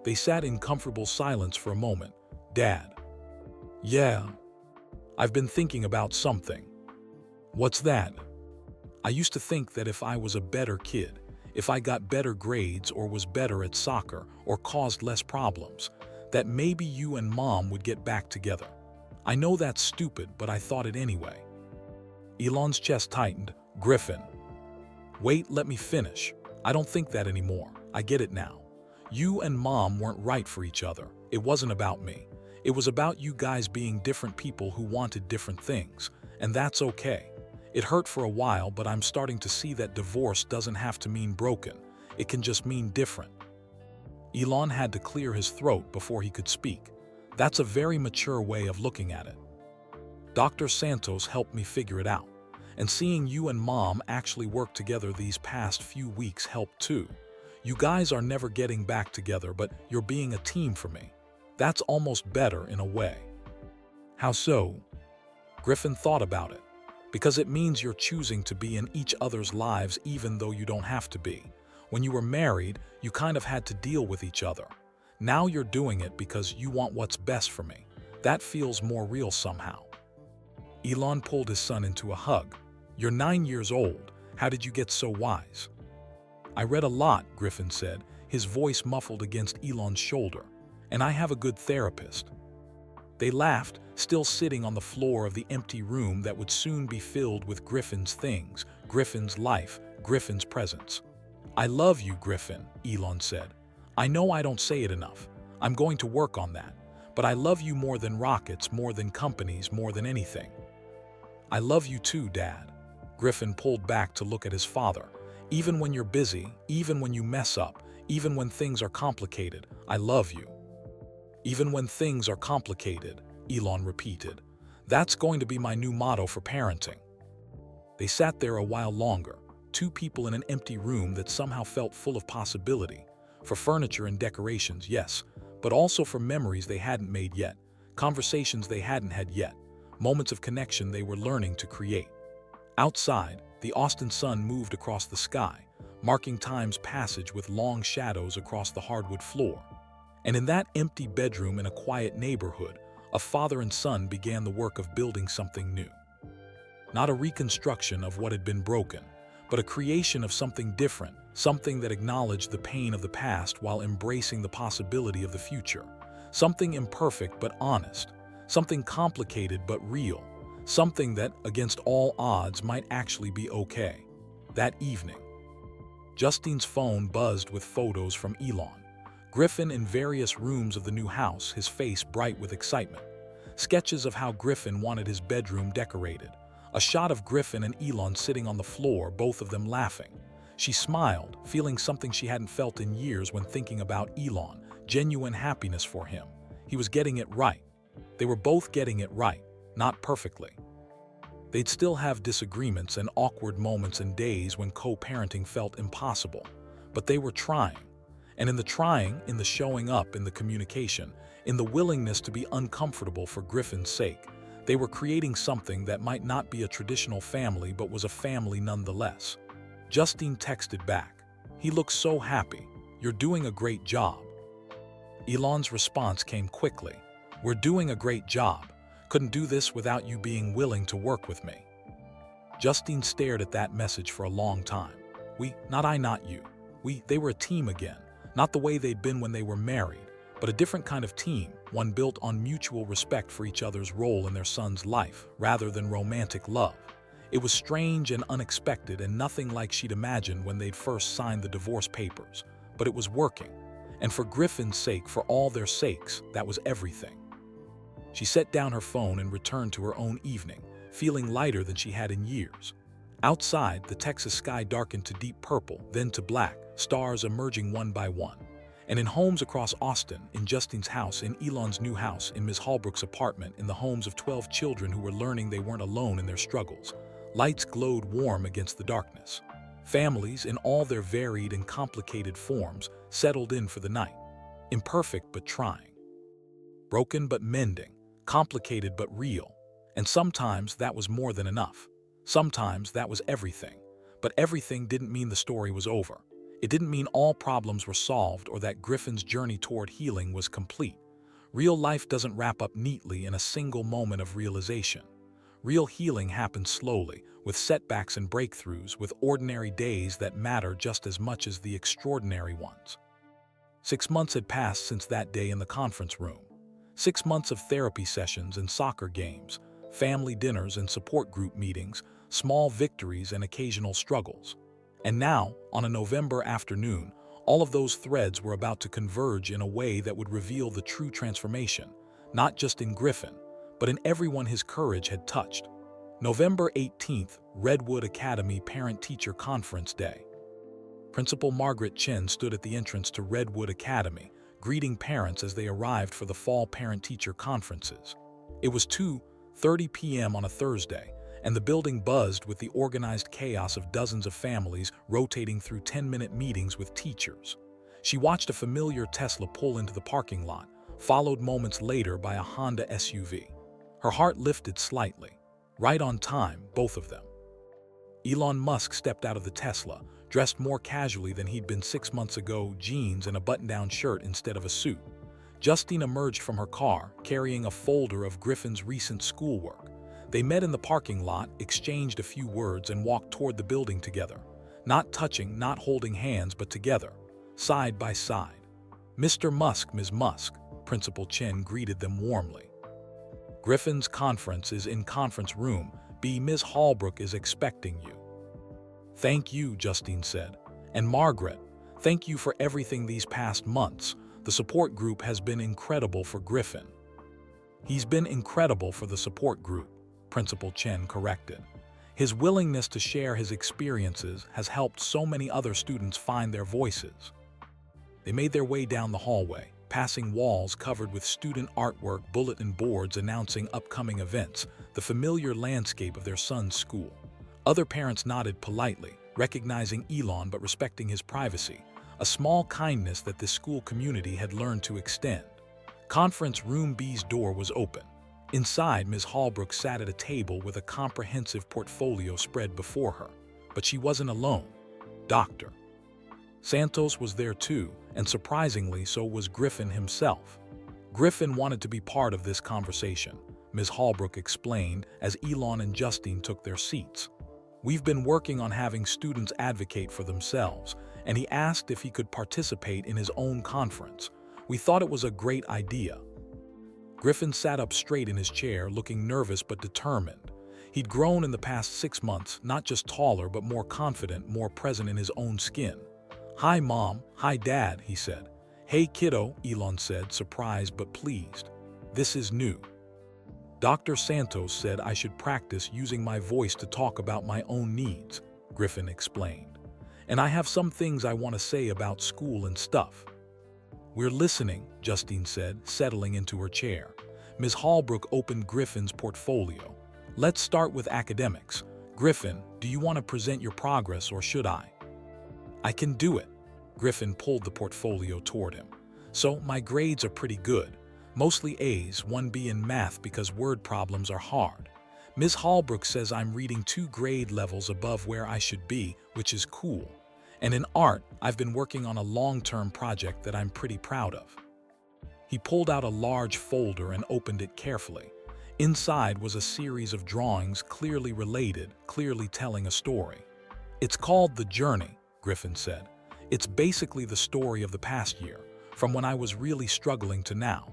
They sat in comfortable silence for a moment. Dad. Yeah. I've been thinking about something. What's that? I used to think that if I was a better kid, if I got better grades or was better at soccer or caused less problems, that maybe you and Mom would get back together. I know that's stupid, but I thought it anyway. Elon's chest tightened. Griffin. Wait, let me finish. I don't think that anymore. I get it now. You and Mom weren't right for each other. It wasn't about me. It was about you guys being different people who wanted different things, and that's okay. It hurt for a while, but I'm starting to see that divorce doesn't have to mean broken. It can just mean different. Elon had to clear his throat before he could speak. That's a very mature way of looking at it. Dr. Santos helped me figure it out, and seeing you and Mom actually work together these past few weeks helped too. You guys are never getting back together, but you're being a team for me. That's almost better in a way. How so? Griffin thought about it. Because it means you're choosing to be in each other's lives even though you don't have to be. When you were married, you kind of had to deal with each other. Now you're doing it because you want what's best for me. That feels more real somehow. Elon pulled his son into a hug. You're 9 years old. How did you get so wise? I read a lot, Griffin said. his voice muffled against Elon's shoulder. "And I have a good therapist." They laughed, still sitting on the floor of the empty room that would soon be filled with Griffin's things, Griffin's life, Griffin's presence. "I love you, Griffin," Elon said. "I know I don't say it enough. I'm going to work on that. But I love you more than rockets, more than companies, more than anything." "I love you too, Dad." Griffin pulled back to look at his father. "Even when you're busy, even when you mess up, even when things are complicated, I love you." "Even when things are complicated," Elon repeated. "That's going to be my new motto for parenting." They sat there a while longer, two people in an empty room that somehow felt full of possibility. For furniture and decorations, yes, but also for memories they hadn't made yet, conversations they hadn't had yet, moments of connection they were learning to create. Outside, the Austin sun moved across the sky, marking time's passage with long shadows across the hardwood floor. And in that empty bedroom in a quiet neighborhood, a father and son began the work of building something new. Not a reconstruction of what had been broken, but a creation of something different, something that acknowledged the pain of the past while embracing the possibility of the future. Something imperfect but honest, something complicated but real, something that, against all odds, might actually be okay. That evening, Justine's phone buzzed with photos from Elon. Griffin in various rooms of the new house, his face bright with excitement. Sketches of how Griffin wanted his bedroom decorated. A shot of Griffin and Elon sitting on the floor, both of them laughing. She smiled, feeling something she hadn't felt in years when thinking about Elon, genuine happiness for him. He was getting it right. They were both getting it right, not perfectly. They'd still have disagreements and awkward moments and days when co-parenting felt impossible, but they were trying. And in the trying, in the showing up, in the communication, in the willingness to be uncomfortable for Griffin's sake, they were creating something that might not be a traditional family but was a family nonetheless. Justine texted back, "He looks so happy. You're doing a great job." Elon's response came quickly, "We're doing a great job. Couldn't do this without you being willing to work with me." Justine stared at that message for a long time. Not I, not you. They were a team again. Not the way they'd been when they were married, but a different kind of team, one built on mutual respect for each other's role in their son's life, rather than romantic love. It was strange and unexpected and nothing like she'd imagined when they'd first signed the divorce papers, but it was working. And for Griffin's sake, for all their sakes, that was everything. She set down her phone and returned to her own evening, feeling lighter than she had in years. Outside, the Texas sky darkened to deep purple, then to black, stars emerging one by one. And in homes across Austin, in Justine's house, in Elon's new house, in Ms. Holbrook's apartment, in the homes of 12 children who were learning they weren't alone in their struggles, lights glowed warm against the darkness. Families, in all their varied and complicated forms, settled in for the night. Imperfect but trying. Broken but mending. Complicated but real. And sometimes that was more than enough. Sometimes that was everything. But everything didn't mean the story was over. It didn't mean all problems were solved or that Griffin's journey toward healing was complete. Real life doesn't wrap up neatly in a single moment of realization. Real healing happens slowly, with setbacks and breakthroughs, with ordinary days that matter just as much as the extraordinary ones. 6 months had passed since that day in the conference room. 6 months of therapy sessions and soccer games, family dinners and support group meetings, small victories and occasional struggles. And now, on a November afternoon, all of those threads were about to converge in a way that would reveal the true transformation, not just in Griffin, but in everyone his courage had touched. November 18th, Redwood Academy Parent-Teacher Conference Day. Principal Margaret Chen stood at the entrance to Redwood Academy, greeting parents as they arrived for the fall parent-teacher conferences. It was 2:30 p.m. on a Thursday, and the building buzzed with the organized chaos of dozens of families rotating through 10-minute meetings with teachers. She watched a familiar Tesla pull into the parking lot, followed moments later by a Honda SUV. Her heart lifted slightly. Right on time, both of them. Elon Musk stepped out of the Tesla, dressed more casually than he'd been 6 months ago, jeans and a button-down shirt instead of a suit. Justine emerged from her car, carrying a folder of Griffin's recent schoolwork. They met in the parking lot, exchanged a few words, and walked toward the building together. Not touching, not holding hands, but together. side by side. "Mr. Musk, Ms. Musk," Principal Chen greeted them warmly. "Griffin's conference is in conference room B. Ms. Holbrook is expecting you." "Thank you," Justine said. "And Margaret, thank you for everything these past months. The support group has been incredible for Griffin." "He's been incredible for the support group," Principal Chen corrected. "His willingness to share his experiences has helped so many other students find their voices." They made their way down the hallway, passing walls covered with student artwork, bulletin boards announcing upcoming events, the familiar landscape of their son's school. Other parents nodded politely, recognizing Elon but respecting his privacy, a small kindness that this school community had learned to extend. Conference Room B's door was open. Inside, Ms. Holbrook sat at a table with a comprehensive portfolio spread before her. But she wasn't alone. Dr. Santos was there too, and surprisingly, so was Griffin himself. Griffin wanted to be part of this conversation, Ms. Holbrook explained as Elon and Justine took their seats. "We've been working on having students advocate for themselves, and he asked if he could participate in his own conference. We thought it was a great idea." Griffin sat up straight in his chair, looking nervous but determined. He'd grown in the past 6 months, not just taller but more confident, more present in his own skin. "Hi, Mom. Hi, Dad," he said. "Hey, kiddo," Elon said, surprised but pleased. "This is new." "Dr. Santos said I should practice using my voice to talk about my own needs," Griffin explained. "And I have some things I want to say about school and stuff." "We're listening," Justine said, settling into her chair. Ms. Holbrook opened Griffin's portfolio. "Let's start with academics. Griffin, do you want to present your progress or should I?" "I can do it." Griffin pulled the portfolio toward him. "So, my grades are pretty good. Mostly A's, 1B in math because word problems are hard. Ms. Holbrook says I'm reading 2 grade levels above where I should be, which is cool. And in art, I've been working on a long-term project that I'm pretty proud of." He pulled out a large folder and opened it carefully. Inside was a series of drawings clearly related, clearly telling a story. "It's called The Journey," Griffin said. "It's basically the story of the past year, from when I was really struggling to now."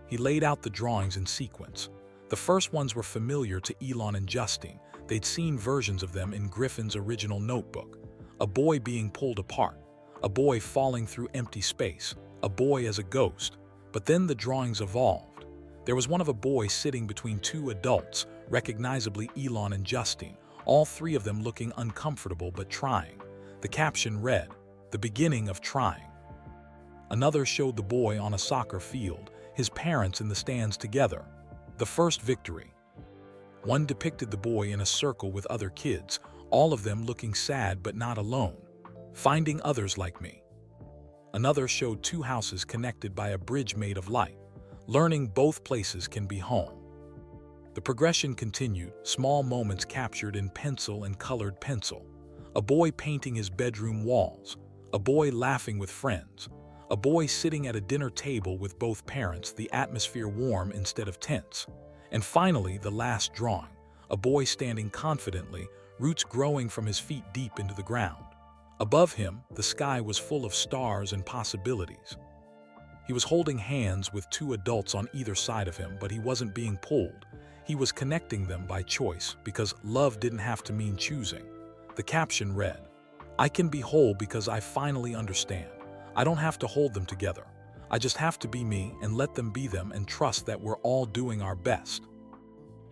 He laid out the drawings in sequence. The first ones were familiar to Elon and Justine. They'd seen versions of them in Griffin's original notebook. A boy being pulled apart, a boy falling through empty space, a boy as a ghost. But then the drawings evolved. There was one of a boy sitting between 2 adults, recognizably Elon and Justine, all 3 of them looking uncomfortable but trying. The caption read, "The beginning of trying." Another showed the boy on a soccer field, his parents in the stands together. "The first victory." One depicted the boy in a circle with other kids, all of them looking sad but not alone. "Finding others like me." Another showed 2 houses connected by a bridge made of light, learning both places can be home. The progression continued, small moments captured in pencil and colored pencil. A boy painting his bedroom walls, a boy laughing with friends, a boy sitting at a dinner table with both parents, the atmosphere warm instead of tense. And finally, the last drawing, a boy standing confidently, roots growing from his feet deep into the ground. Above him, the sky was full of stars and possibilities. He was holding hands with 2 adults on either side of him, but he wasn't being pulled. He was connecting them by choice, because love didn't have to mean choosing. The caption read, "I can be whole because I finally understand. I don't have to hold them together. I just have to be me and let them be them and trust that we're all doing our best."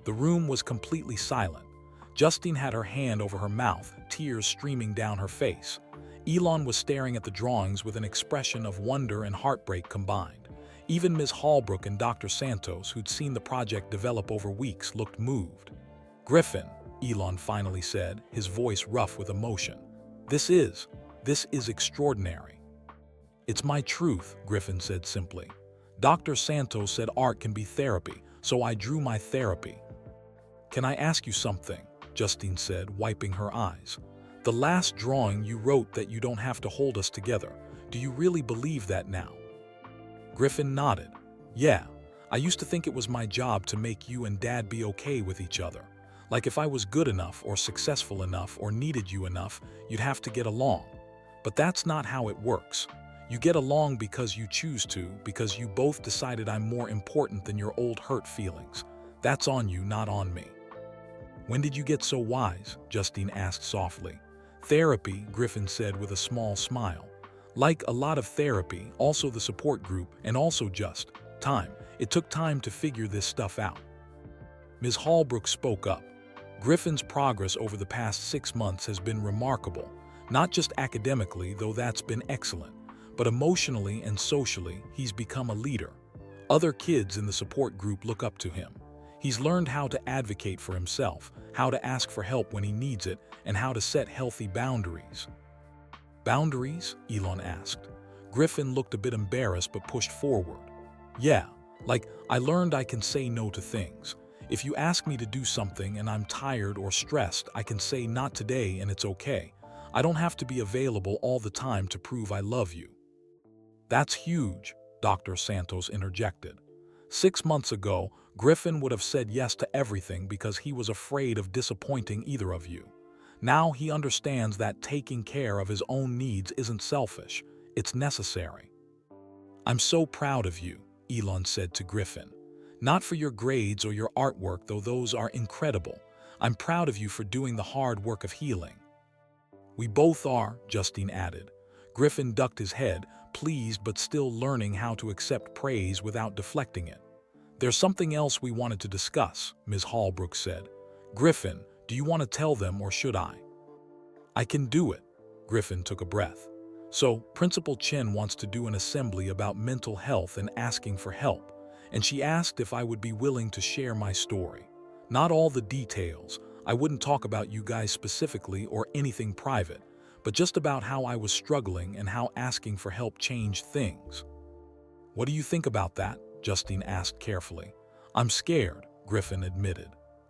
The room was completely silent. Justine had her hand over her mouth, tears streaming down her face. Elon was staring at the drawings with an expression of wonder and heartbreak combined. Even Ms. Holbrook and Dr. Santos, who'd seen the project develop over weeks, looked moved. "Griffin," Elon finally said, his voice rough with emotion. This is extraordinary." "It's my truth," Griffin said simply. "Dr. Santos said art can be therapy, so I drew my therapy." "Can I ask you something?" Justine said, wiping her eyes. "The last drawing you wrote that you don't have to hold us together. Do you really believe that now?" Griffin nodded. "Yeah, I used to think it was my job to make you and Dad be okay with each other. Like if I was good enough or successful enough or needed you enough, you'd have to get along. But that's not how it works. You get along because you choose to, because you both decided I'm more important than your old hurt feelings. That's on you, not on me. When did you get so wise? Justine asked softly. Therapy, Griffin said with a small smile. Like a lot of therapy, also the support group, and also just time. It took time to figure this stuff out. Ms. Holbrook spoke up. Griffin's progress over the past 6 months has been remarkable, not just academically, though that's been excellent, but emotionally and socially, he's become a leader. Other kids in the support group look up to him. He's learned how to advocate for himself, how to ask for help when he needs it, and how to set healthy boundaries. Boundaries? Elon asked. Griffin looked a bit embarrassed but pushed forward. Yeah, like I learned I can say no to things. If you ask me to do something and I'm tired or stressed, I can say not today and it's okay. I don't have to be available all the time to prove I love you. That's huge, Dr. Santos interjected. 6 months ago, Griffin would have said yes to everything because he was afraid of disappointing either of you. Now he understands that taking care of his own needs isn't selfish, it's necessary. I'm so proud of you, Elon said to Griffin. Not for your grades or your artwork, though those are incredible. I'm proud of you for doing the hard work of healing. We both are, Justine added. Griffin ducked his head, pleased but still learning how to accept praise without deflecting it. There's something else we wanted to discuss, Ms. Holbrook said. Griffin, do you want to tell them or should I? I can do it. Griffin took a breath. So, Principal Chen wants to do an assembly about mental health and asking for help, and she asked if I would be willing to share my story. Not all the details. I wouldn't talk about you guys specifically or anything private, but just about how I was struggling and how asking for help changed things. What do you think about that? Justine asked carefully. I'm scared, Griffin admitted.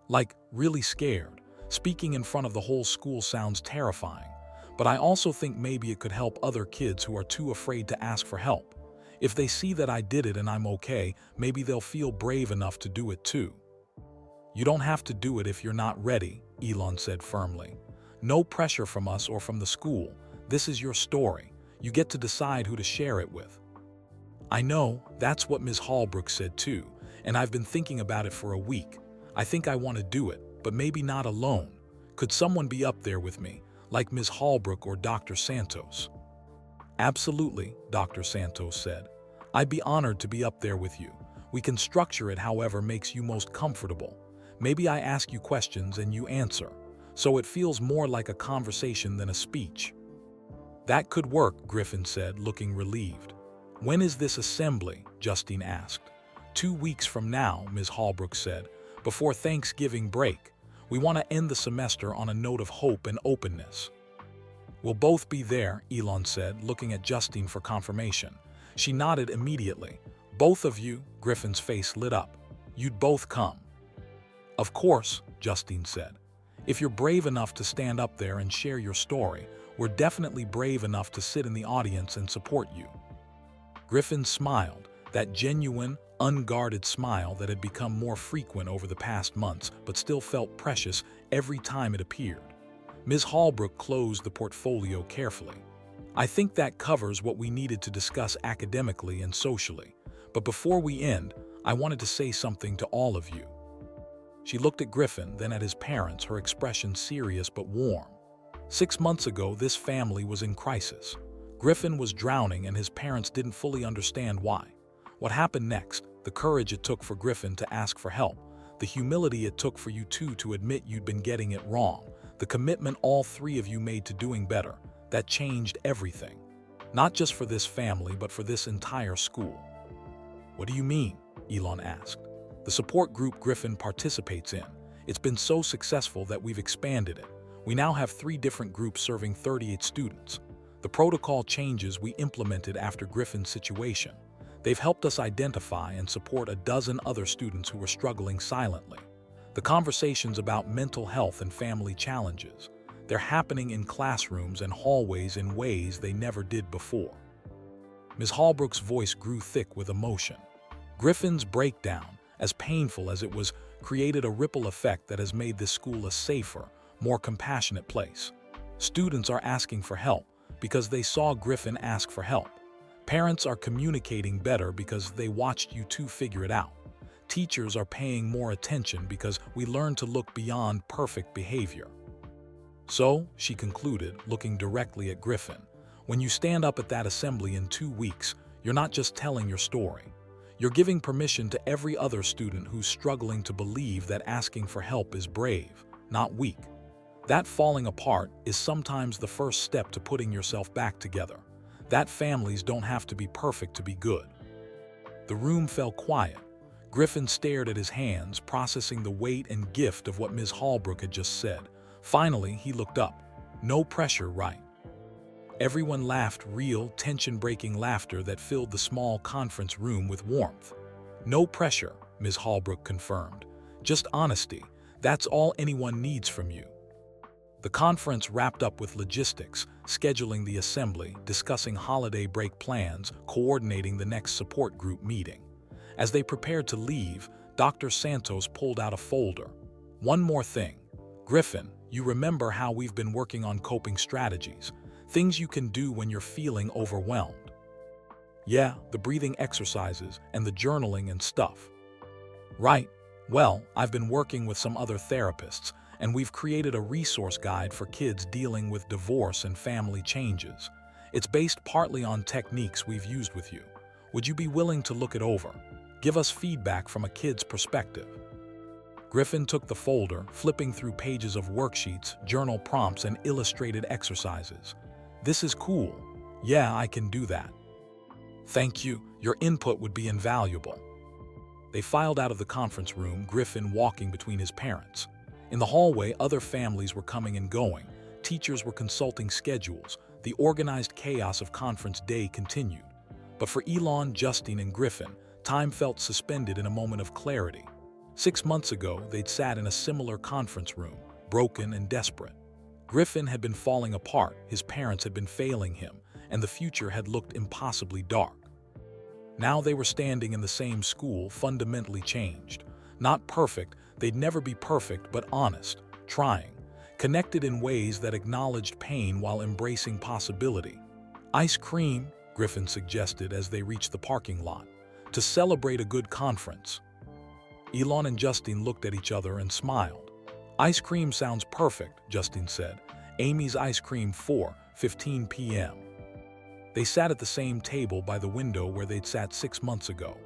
Like, really scared. Speaking in front of the whole school sounds terrifying, but I also think maybe it could help other kids who are too afraid to ask for help. If they see that I did it and I'm okay, maybe they'll feel brave enough to do it too. You don't have to do it if you're not ready, Elon said firmly. No pressure from us or from the school. This is your story. You get to decide who to share it with. I know, that's what Ms. Holbrook said too, and I've been thinking about it for a week. I think I want to do it, but maybe not alone. Could someone be up there with me, like Ms. Holbrook or Dr. Santos? Absolutely, Dr. Santos said. I'd be honored to be up there with you. We can structure it however makes you most comfortable. Maybe I ask you questions and you answer, so it feels more like a conversation than a speech. That could work, Griffin said, looking relieved. When is this assembly? Justine asked. 2 weeks from now, Ms. Holbrook said, before Thanksgiving break. We want to end the semester on a note of hope and openness. We'll both be there, Elon said, looking at Justine for confirmation. She nodded immediately. Both of you? Griffin's face lit up. You'd both come. Of course, Justine said. If you're brave enough to stand up there and share your story, we're definitely brave enough to sit in the audience and support you. Griffin smiled, that genuine, unguarded smile that had become more frequent over the past months but still felt precious every time it appeared. Ms. Holbrook closed the portfolio carefully. I think that covers what we needed to discuss academically and socially. But before we end, I wanted to say something to all of you. She looked at Griffin, then at his parents, her expression serious but warm. 6 months ago, this family was in crisis. Griffin was drowning and his parents didn't fully understand why. What happened next, the courage it took for Griffin to ask for help, the humility it took for you two to admit you'd been getting it wrong, the commitment all three of you made to doing better, that changed everything. Not just for this family, but for this entire school. What do you mean? Elon asked. The support group Griffin participates in. It's been so successful that we've expanded it. We now have 3 different groups serving 38 students. The protocol changes we implemented after Griffin's situation. They've helped us identify and support a dozen other students who were struggling silently. The conversations about mental health and family challenges, they're happening in classrooms and hallways in ways they never did before. Ms. Holbrook's voice grew thick with emotion. Griffin's breakdown, as painful as it was, created a ripple effect that has made this school a safer, more compassionate place. Students are asking for help because they saw Griffin ask for help. Parents are communicating better because they watched you two figure it out. Teachers are paying more attention because we learn to look beyond perfect behavior. So, she concluded, looking directly at Griffin, when you stand up at that assembly in 2 weeks, you're not just telling your story. You're giving permission to every other student who's struggling to believe that asking for help is brave, not weak. That falling apart is sometimes the first step to putting yourself back together. That families don't have to be perfect to be good. The room fell quiet. Griffin stared at his hands, processing the weight and gift of what Ms. Hallbrook had just said. Finally, he looked up. No pressure, right? Everyone laughed, real, tension-breaking laughter that filled the small conference room with warmth. No pressure, Ms. Hallbrook confirmed. Just honesty. That's all anyone needs from you. The conference wrapped up with logistics, scheduling the assembly, discussing holiday break plans, coordinating the next support group meeting. As they prepared to leave, Dr. Santos pulled out a folder. One more thing. Griffin, you remember how we've been working on coping strategies, things you can do when you're feeling overwhelmed. Yeah, the breathing exercises and the journaling and stuff. Right. Well, I've been working with some other therapists, and we've created a resource guide for kids dealing with divorce and family changes. It's based partly on techniques we've used with you. Would you be willing to look it over? Give us feedback from a kid's perspective. Griffin took the folder, flipping through pages of worksheets, journal prompts, and illustrated exercises. This is cool. Yeah, I can do that. Thank you. Your input would be invaluable. They filed out of the conference room, Griffin walking between his parents. In the hallway, other families were coming and going. Teachers were consulting schedules. The organized chaos of conference day continued. But for Elon, Justine, and Griffin, time felt suspended in a moment of clarity. 6 months ago, they'd sat in a similar conference room, broken and desperate. Griffin had been falling apart, his parents had been failing him, and the future had looked impossibly dark. Now they were standing in the same school, fundamentally changed. Not perfect, they'd never be perfect, but honest, trying, connected in ways that acknowledged pain while embracing possibility. Ice cream, Griffin suggested as they reached the parking lot, to celebrate a good conference. Elon and Justine looked at each other and smiled. Ice cream sounds perfect, Justine said. Amy's ice cream 4:15 p.m. They sat at the same table by the window where they'd sat 6 months ago.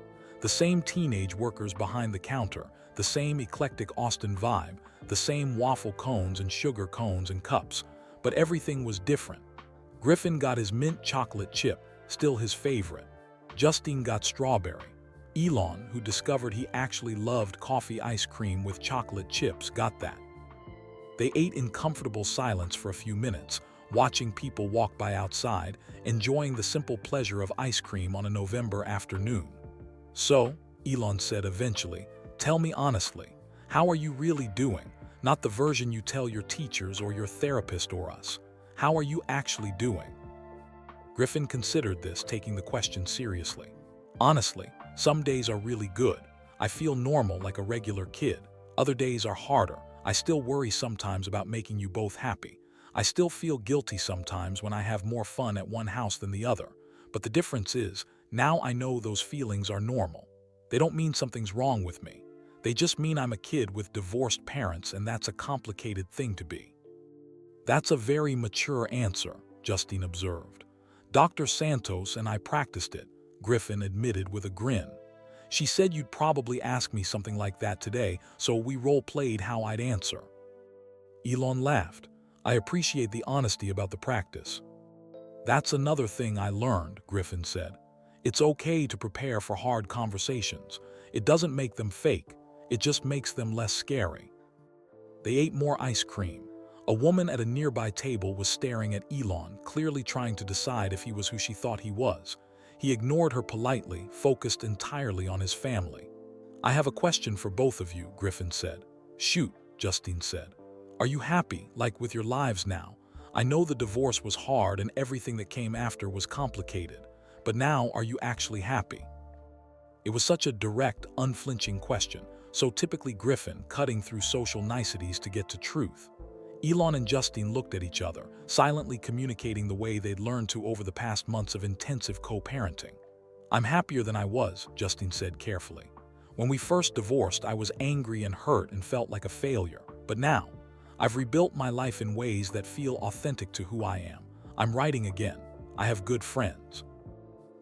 The same teenage workers behind the counter, the same eclectic Austin vibe, the same waffle cones and sugar cones and cups. But everything was different. Griffin got his mint chocolate chip, still his favorite. Justine got strawberry. Elon, who discovered he actually loved coffee ice cream with chocolate chips, got that. They ate in comfortable silence for a few minutes, watching people walk by outside, enjoying the simple pleasure of ice cream on a November afternoon. So, Elon said eventually, tell me honestly, how are you really doing? Not the version you tell your teachers or your therapist or us. How are you actually doing? Griffin considered this, taking the question seriously. Honestly, some days are really good. I feel normal like a regular kid. Other days are harder. I still worry sometimes about making you both happy. I still feel guilty sometimes when I have more fun at one house than the other. But the difference is, now I know those feelings are normal. They don't mean something's wrong with me. They just mean I'm a kid with divorced parents, and that's a complicated thing to be. That's a very mature answer, Justine observed. Dr. Santos and I practiced it, Griffin admitted with a grin. She said you'd probably ask me something like that today, so we role-played how I'd answer. Elon laughed. I appreciate the honesty about the practice. That's another thing I learned, Griffin said. It's okay to prepare for hard conversations. It doesn't make them fake. It just makes them less scary. They ate more ice cream. A woman at a nearby table was staring at Elon, clearly trying to decide if he was who she thought he was. He ignored her politely, focused entirely on his family. I have a question for both of you, Griffin said. Shoot, Justine said. Are you happy, like with your lives now? I know the divorce was hard and everything that came after was complicated, but now are you actually happy? It was such a direct, unflinching question, so typically Griffin, cutting through social niceties to get to truth. Elon and Justine looked at each other, silently communicating the way they'd learned to over the past months of intensive co-parenting. "I'm happier than I was," Justine said carefully. "When we first divorced, I was angry and hurt and felt like a failure. But now, I've rebuilt my life in ways that feel authentic to who I am. I'm writing again. I have good friends.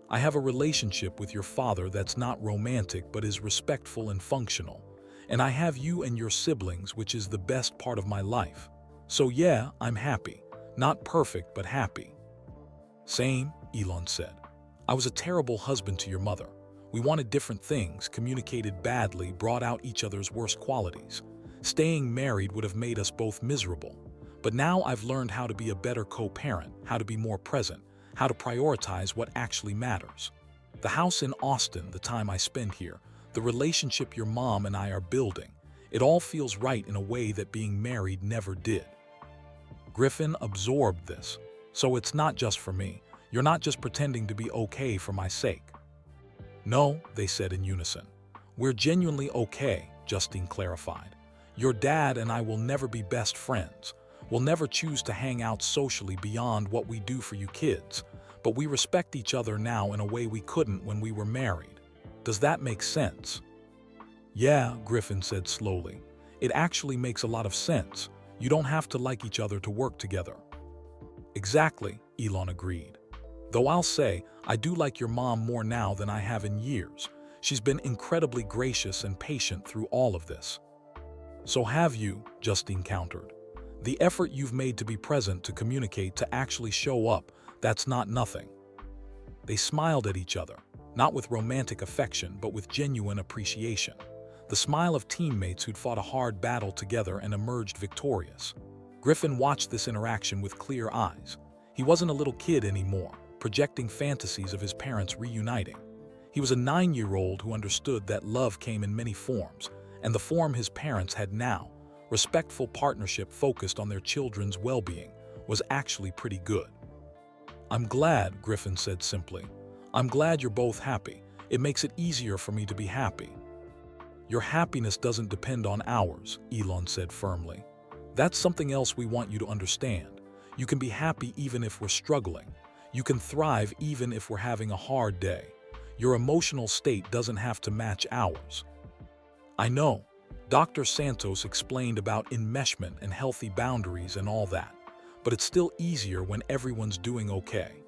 I have a relationship with your father that's not romantic but is respectful and functional. And I have you and your siblings, which is the best part of my life. So yeah, I'm happy. Not perfect, but happy." "Same," Elon said. "I was a terrible husband to your mother. We wanted different things, communicated badly, brought out each other's worst qualities. Staying married would have made us both miserable. But now I've learned how to be a better co-parent, how to be more present, how to prioritize what actually matters. The house in Austin, the time I spend here, the relationship your mom and I are building, it all feels right in a way that being married never did." Griffin absorbed this. "So it's not just for me. You're not just pretending to be okay for my sake." "No," they said in unison. "We're genuinely okay," Justine clarified. "Your dad and I will never be best friends. We'll never choose to hang out socially beyond what we do for you kids. But we respect each other now in a way we couldn't when we were married. Does that make sense?" "Yeah," Griffin said slowly. "It actually makes a lot of sense. You don't have to like each other to work together." "Exactly," Elon agreed. "Though I'll say, I do like your mom more now than I have in years. She's been incredibly gracious and patient through all of this." "So have you," Justine countered. "The effort you've made to be present, to communicate, to actually show up, that's not nothing." They smiled at each other, not with romantic affection, but with genuine appreciation. The smile of teammates who'd fought a hard battle together and emerged victorious. Griffin watched this interaction with clear eyes. He wasn't a little kid anymore, projecting fantasies of his parents reuniting. He was a 9-year-old who understood that love came in many forms, and the form his parents had now, respectful partnership focused on their children's well-being, was actually pretty good. "I'm glad," Griffin said simply. "I'm glad you're both happy. It makes it easier for me to be happy." "Your happiness doesn't depend on ours," Elon said firmly. "That's something else we want you to understand. You can be happy even if we're struggling. You can thrive even if we're having a hard day. Your emotional state doesn't have to match ours." "I know." Dr. Santos explained about enmeshment and healthy boundaries and all that. But it's still easier when everyone's doing okay.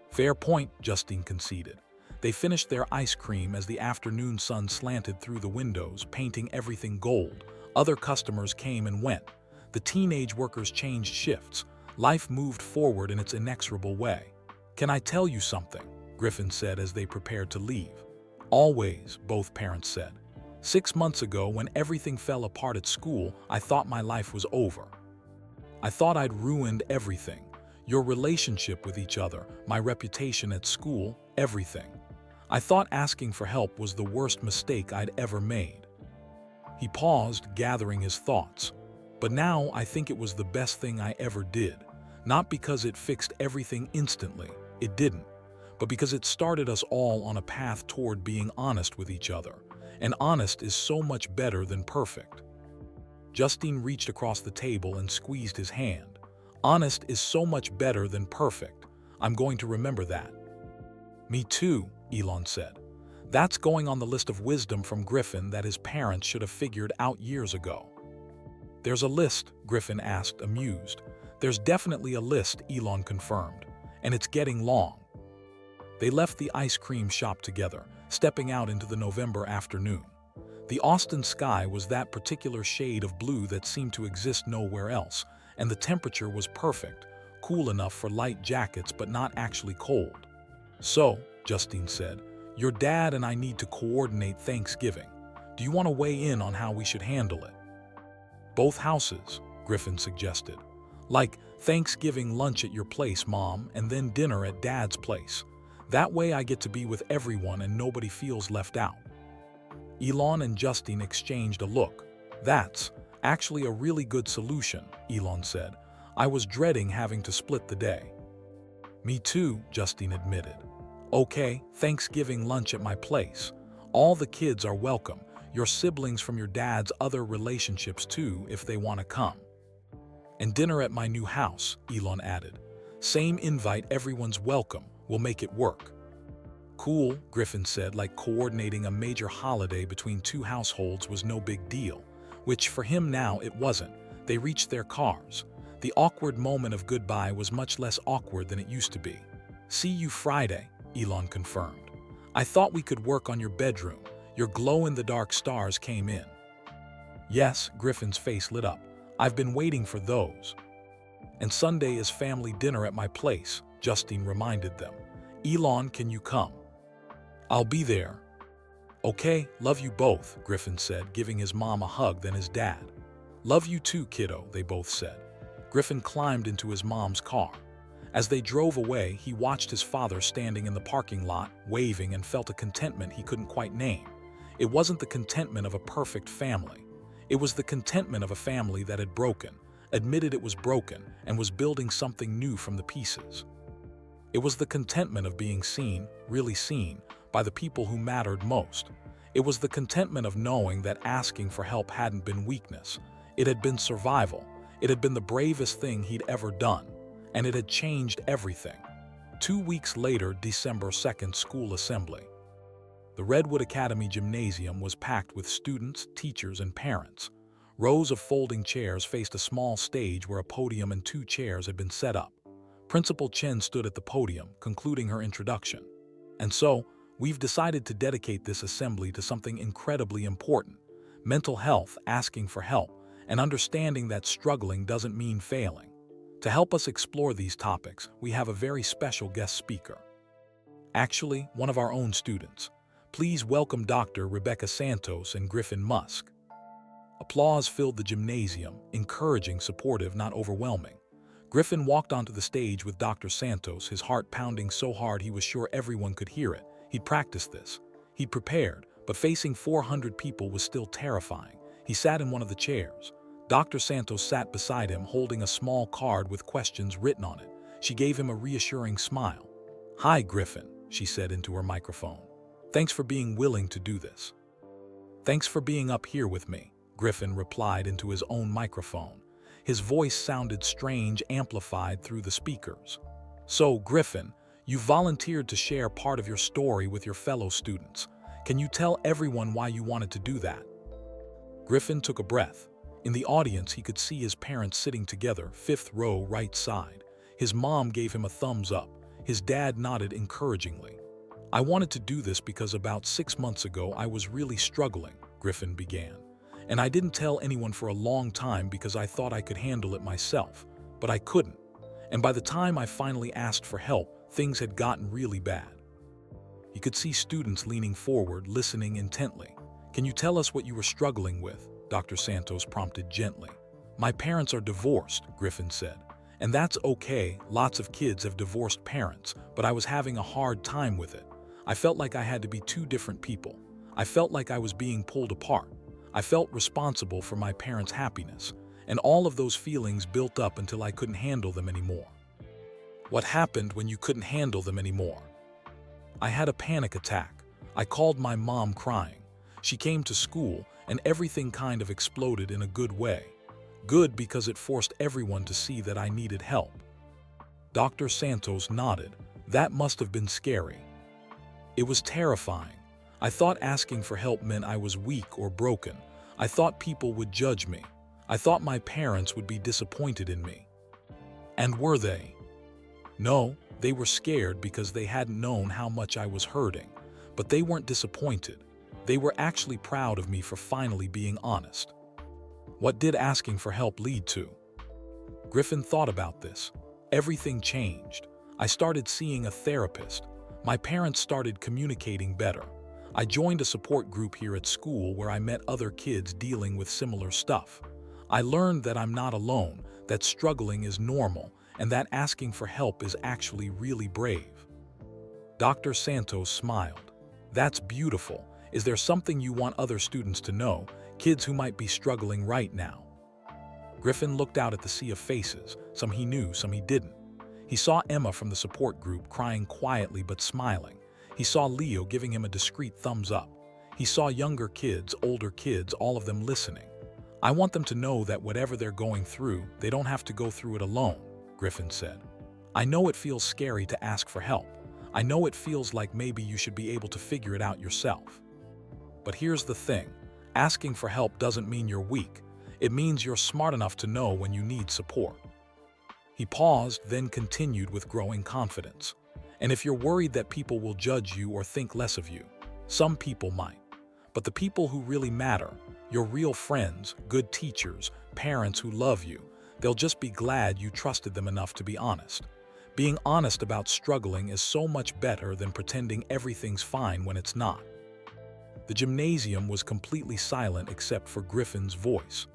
"Fair point," Justine conceded. They finished their ice cream as the afternoon sun slanted through the windows, painting everything gold. Other customers came and went. The teenage workers changed shifts. Life moved forward in its inexorable way. "Can I tell you something?" Griffin said as they prepared to leave. "Always," both parents said. "6 months ago, when everything fell apart at school, I thought my life was over. I thought I'd ruined everything. Your relationship with each other, my reputation at school, everything. I thought asking for help was the worst mistake I'd ever made." He paused, gathering his thoughts. "But now I think it was the best thing I ever did. Not because it fixed everything instantly, it didn't, but because it started us all on a path toward being honest with each other. And honest is so much better than perfect." Justine reached across the table and squeezed his hand. "Honest is so much better than perfect. I'm going to remember that." "Me too," Elon said. "That's going on the list of wisdom from Griffin that his parents should have figured out years ago." "There's a list?" Griffin asked, amused. "There's definitely a list," Elon confirmed. "And it's getting long." They left the ice cream shop together, stepping out into the November afternoon. The Austin sky was that particular shade of blue that seemed to exist nowhere else, and the temperature was perfect, cool enough for light jackets but not actually cold. "So," Justine said, "your dad and I need to coordinate Thanksgiving. Do you want to weigh in on how we should handle it?" "Both houses," Griffin suggested. "Like Thanksgiving lunch at your place, Mom, and then dinner at Dad's place. That way I get to be with everyone and nobody feels left out." Elon and Justine exchanged a look. "That's actually a really good solution," Elon said. "I was dreading having to split the day." "Me too," Justine admitted. "Okay, Thanksgiving lunch at my place. All the kids are welcome. Your siblings from your dad's other relationships too, if they want to come." And dinner at my new house, Elon added. Same invite, everyone's welcome. We'll make it work. Cool, Griffin said, like coordinating a major holiday between two households was no big deal, which for him now it wasn't. They reached their cars. The awkward moment of goodbye was much less awkward than it used to be. See you Friday, Elon confirmed. I thought we could work on your bedroom. Your glow-in-the-dark stars came in. Yes, Griffin's face lit up. I've been waiting for those. And Sunday is family dinner at my place, Justine reminded them. Elon, can you come? I'll be there. Okay, love you both, Griffin said, giving his mom a hug, then his dad. Love you too, kiddo, they both said. Griffin climbed into his mom's car. As they drove away, he watched his father standing in the parking lot, waving, and felt a contentment he couldn't quite name. It wasn't the contentment of a perfect family. It was the contentment of a family that had broken, admitted it was broken, and was building something new from the pieces. It was the contentment of being seen, really seen, by the people who mattered most. It was the contentment of knowing that asking for help hadn't been weakness. It had been survival. It had been the bravest thing he'd ever done. And it had changed everything. 2 weeks later, December 2nd, school assembly. The Redwood Academy gymnasium was packed with students, teachers, and parents. Rows of folding chairs faced a small stage where a podium and 2 chairs had been set up. Principal Chen stood at the podium, concluding her introduction. And so, we've decided to dedicate this assembly to something incredibly important: mental health, asking for help, and understanding that struggling doesn't mean failing. To help us explore these topics, we have a very special guest speaker. Actually, one of our own students. Please welcome Dr. Rebecca Santos and Griffin Musk. Applause filled the gymnasium, encouraging, supportive, not overwhelming. Griffin walked onto the stage with Dr. Santos, his heart pounding so hard he was sure everyone could hear it. He'd practiced this. He'd prepared, but facing 400 people was still terrifying. He sat in one of the chairs. Dr. Santos sat beside him, holding a small card with questions written on it. She gave him a reassuring smile. Hi, Griffin, she said into her microphone. Thanks for being willing to do this. Thanks for being up here with me, Griffin replied into his own microphone. His voice sounded strange, amplified through the speakers. So, Griffin, you volunteered to share part of your story with your fellow students. Can you tell everyone why you wanted to do that? Griffin took a breath. In the audience, he could see his parents sitting together, 5th row, right side. His mom gave him a thumbs up. His dad nodded encouragingly. I wanted to do this because about 6 months ago I was really struggling, Griffin began. And I didn't tell anyone for a long time because I thought I could handle it myself, but I couldn't. And by the time I finally asked for help, things had gotten really bad. You could see students leaning forward, listening intently. Can you tell us what you were struggling with? Dr. Santos prompted gently. My parents are divorced, Griffin said. And that's okay, lots of kids have divorced parents, but I was having a hard time with it. I felt like I had to be 2 different people. I felt like I was being pulled apart. I felt responsible for my parents' happiness, and all of those feelings built up until I couldn't handle them anymore. What happened when you couldn't handle them anymore? I had a panic attack. I called my mom crying. She came to school, and everything kind of exploded in a good way. Good because it forced everyone to see that I needed help. Dr. Santos nodded. That must have been scary. It was terrifying. I thought asking for help meant I was weak or broken. I thought people would judge me. I thought my parents would be disappointed in me. And were they? No, they were scared because they hadn't known how much I was hurting. But they weren't disappointed. They were actually proud of me for finally being honest. What did asking for help lead to? Griffin thought about this. Everything changed. I started seeing a therapist. My parents started communicating better. I joined a support group here at school where I met other kids dealing with similar stuff. I learned that I'm not alone, that struggling is normal, and that asking for help is actually really brave. Dr. Santos smiled. That's beautiful. Is there something you want other students to know, kids who might be struggling right now? Griffin looked out at the sea of faces, some he knew, some he didn't. He saw Emma from the support group crying quietly but smiling. He saw Leo giving him a discreet thumbs up. He saw younger kids, older kids, all of them listening. I want them to know that whatever they're going through, they don't have to go through it alone, Griffin said. I know it feels scary to ask for help. I know it feels like maybe you should be able to figure it out yourself. But here's the thing. Asking for help doesn't mean you're weak. It means you're smart enough to know when you need support. He paused, then continued with growing confidence. And if you're worried that people will judge you or think less of you, some people might. But the people who really matter, your real friends, good teachers, parents who love you, they'll just be glad you trusted them enough to be honest. Being honest about struggling is so much better than pretending everything's fine when it's not. The gymnasium was completely silent except for Griffin's voice.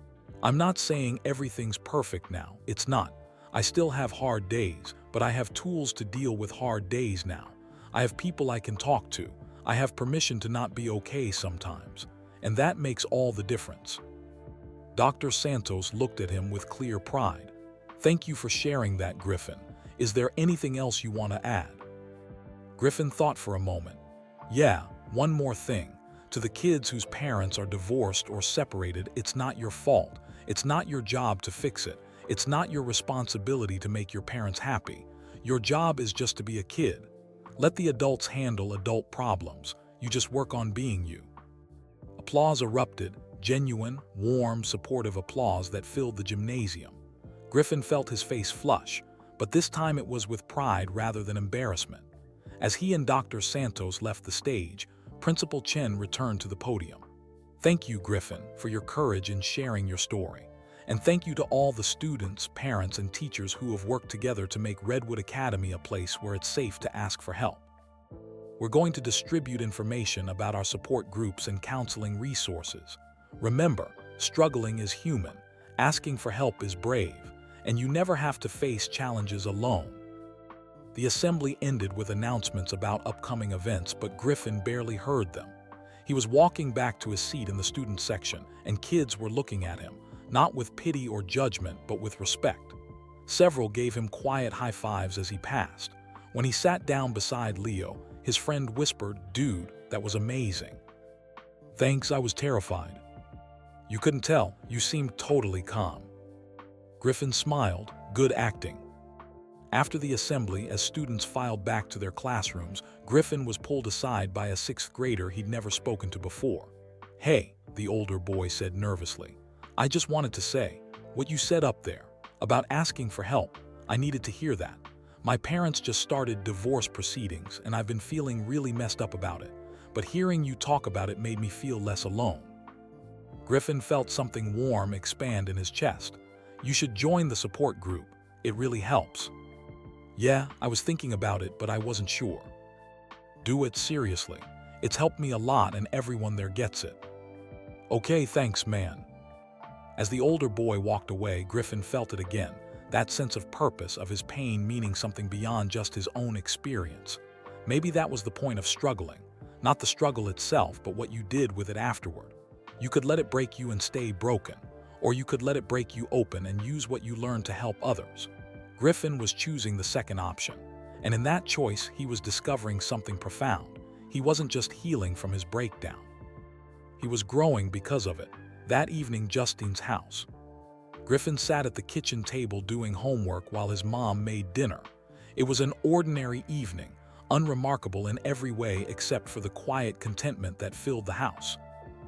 I'm not saying everything's perfect now. It's not. I still have hard days, but I have tools to deal with hard days now. I have people I can talk to. I have permission to not be okay sometimes. And that makes all the difference. Dr. Santos looked at him with clear pride. Thank you for sharing that, Griffin. Is there anything else you want to add? Griffin thought for a moment. Yeah, one more thing. To the kids whose parents are divorced or separated, it's not your fault. It's not your job to fix it. It's not your responsibility to make your parents happy. Your job is just to be a kid. Let the adults handle adult problems. You just work on being you. Applause erupted, genuine, warm, supportive applause that filled the gymnasium. Griffin felt his face flush, but this time it was with pride rather than embarrassment. As he and Dr. Santos left the stage, Principal Chen returned to the podium. Thank you, Griffin, for your courage in sharing your story. And thank you to all the students, parents, and teachers who have worked together to make Redwood Academy a place where it's safe to ask for help. We're going to distribute information about our support groups and counseling resources. Remember, struggling is human, asking for help is brave, and you never have to face challenges alone. The assembly ended with announcements about upcoming events, but Griffin barely heard them. He was walking back to his seat in the student section, and kids were looking at him, not with pity or judgment, but with respect. Several gave him quiet high fives as he passed. When he sat down beside Leo, his friend whispered, "Dude, that was amazing." "Thanks, I was terrified." "You couldn't tell, you seemed totally calm." Griffin smiled, "Good acting." After the assembly, as students filed back to their classrooms, Griffin was pulled aside by a sixth grader he'd never spoken to before. "Hey," the older boy said nervously. "I just wanted to say, what you said up there, about asking for help, I needed to hear that. My parents just started divorce proceedings and I've been feeling really messed up about it, but hearing you talk about it made me feel less alone." Griffin felt something warm expand in his chest. "You should join the support group. It really helps." "Yeah, I was thinking about it, but I wasn't sure." "Do it seriously. It's helped me a lot and everyone there gets it." "Okay, thanks, man." As the older boy walked away, Griffin felt it again, that sense of purpose, of his pain meaning something beyond just his own experience. Maybe that was the point of struggling. Not the struggle itself, but what you did with it afterward. You could let it break you and stay broken, or you could let it break you open and use what you learned to help others. Griffin was choosing the second option, and in that choice, he was discovering something profound. He wasn't just healing from his breakdown. He was growing because of it. That evening, Justine's house. Griffin sat at the kitchen table doing homework while his mom made dinner. It was an ordinary evening, unremarkable in every way except for the quiet contentment that filled the house.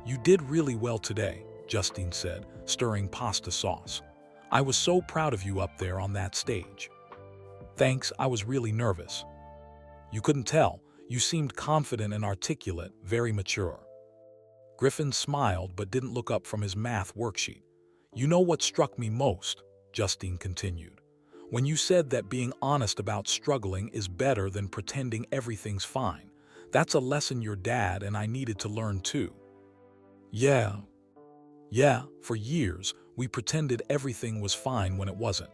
"You did really well today," Justine said, stirring pasta sauce. "I was so proud of you up there on that stage." "Thanks, I was really nervous." "You couldn't tell. You seemed confident and articulate, very mature." Griffin smiled but didn't look up from his math worksheet. "You know what struck me most?" Justine continued. "When you said that being honest about struggling is better than pretending everything's fine. That's a lesson your dad and I needed to learn too." Yeah, for years, we pretended everything was fine when it wasn't.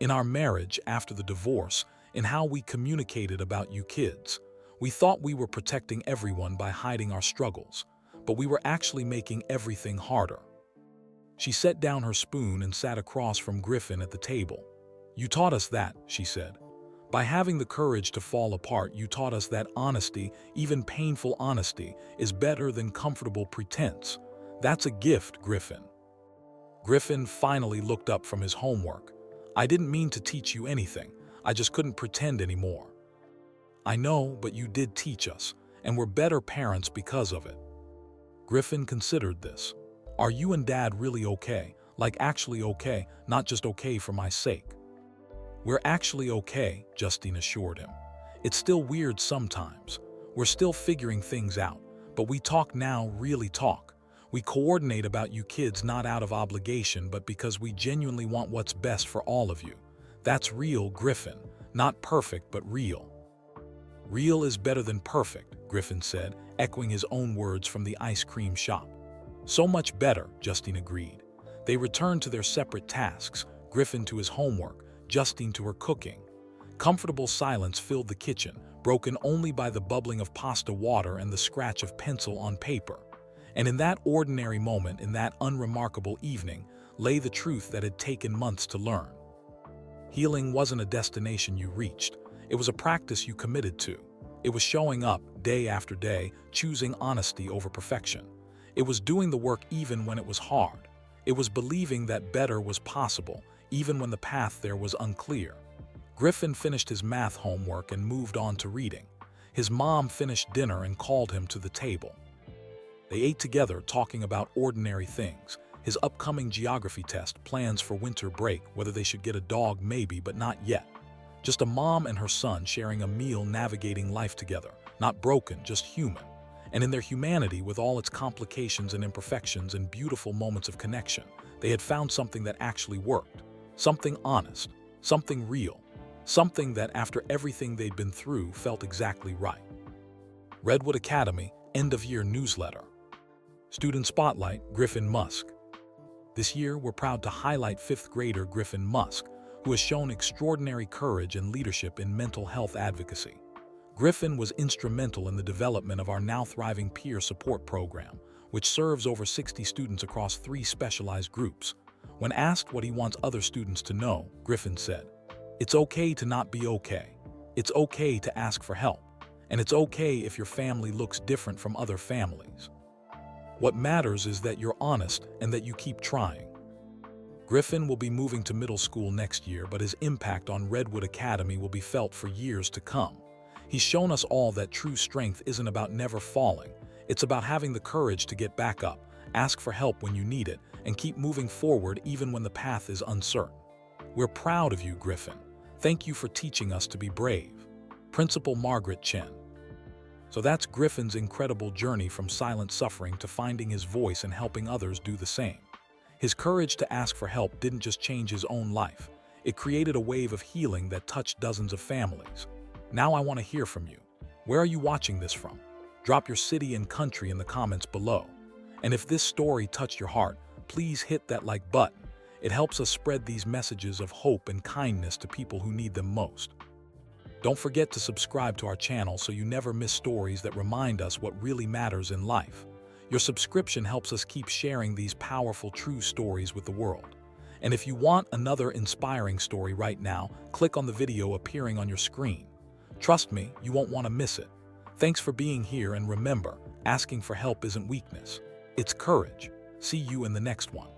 In our marriage after the divorce, in how we communicated about you kids. We thought we were protecting everyone by hiding our struggles, but we were actually making everything harder." She set down her spoon and sat across from Griffin at the table. "You taught us that," she said. "By having the courage to fall apart, you taught us that honesty, even painful honesty, is better than comfortable pretense. That's a gift, Griffin." Griffin finally looked up from his homework. I didn't mean to teach you anything. I just couldn't pretend anymore. I know, but you did teach us, and we're better parents because of it. Griffin considered this. Are you and Dad really okay? Like actually okay, not just okay for my sake? We're actually okay, Justine assured him. It's still weird sometimes. We're still figuring things out, but we talk now, really talk. We coordinate about you kids not out of obligation, but because we genuinely want what's best for all of you. That's real, Griffin. Not perfect, but real. Real is better than perfect, Griffin said, echoing his own words from the ice cream shop. So much better, Justine agreed. They returned to their separate tasks, Griffin to his homework, Justine to her cooking. Comfortable silence filled the kitchen, broken only by the bubbling of pasta water and the scratch of pencil on paper. And in that ordinary moment, in that unremarkable evening, lay the truth that had taken months to learn. Healing wasn't a destination you reached. It was a practice you committed to. It was showing up, day after day, choosing honesty over perfection. It was doing the work even when it was hard. It was believing that better was possible, even when the path there was unclear. Griffin finished his math homework and moved on to reading. His mom finished dinner and called him to the table. They ate together, talking about ordinary things. His upcoming geography test, plans for winter break, whether they should get a dog maybe, but not yet. Just a mom and her son sharing a meal, navigating life together. Not broken, just human. And in their humanity, with all its complications and imperfections and beautiful moments of connection, they had found something that actually worked. Something honest. Something real. Something that, after everything they'd been through, felt exactly right. Redwood Academy, end-of-year newsletter. Student Spotlight, Griffin Musk. This year, we're proud to highlight 5th grader Griffin Musk, who has shown extraordinary courage and leadership in mental health advocacy. Griffin was instrumental in the development of our now thriving peer support program, which serves over 60 students across 3 specialized groups. When asked what he wants other students to know, Griffin said, "It's okay to not be okay. It's okay to ask for help. And it's okay if your family looks different from other families. What matters is that you're honest and that you keep trying." Griffin will be moving to middle school next year, but his impact on Redwood Academy will be felt for years to come. He's shown us all that true strength isn't about never falling. It's about having the courage to get back up, ask for help when you need it, and keep moving forward even when the path is uncertain. We're proud of you, Griffin. Thank you for teaching us to be brave. Principal Margaret Chen. So that's Griffin's incredible journey from silent suffering to finding his voice and helping others do the same. His courage to ask for help didn't just change his own life. It created a wave of healing that touched dozens of families. Now I want to hear from you. Where are you watching this from? Drop your city and country in the comments below. And if this story touched your heart, please hit that like button. It helps us spread these messages of hope and kindness to people who need them most. Don't forget to subscribe to our channel so you never miss stories that remind us what really matters in life. Your subscription helps us keep sharing these powerful, true stories with the world. And if you want another inspiring story right now, click on the video appearing on your screen. Trust me, you won't want to miss it. Thanks for being here, and remember, asking for help isn't weakness. It's courage. See you in the next one.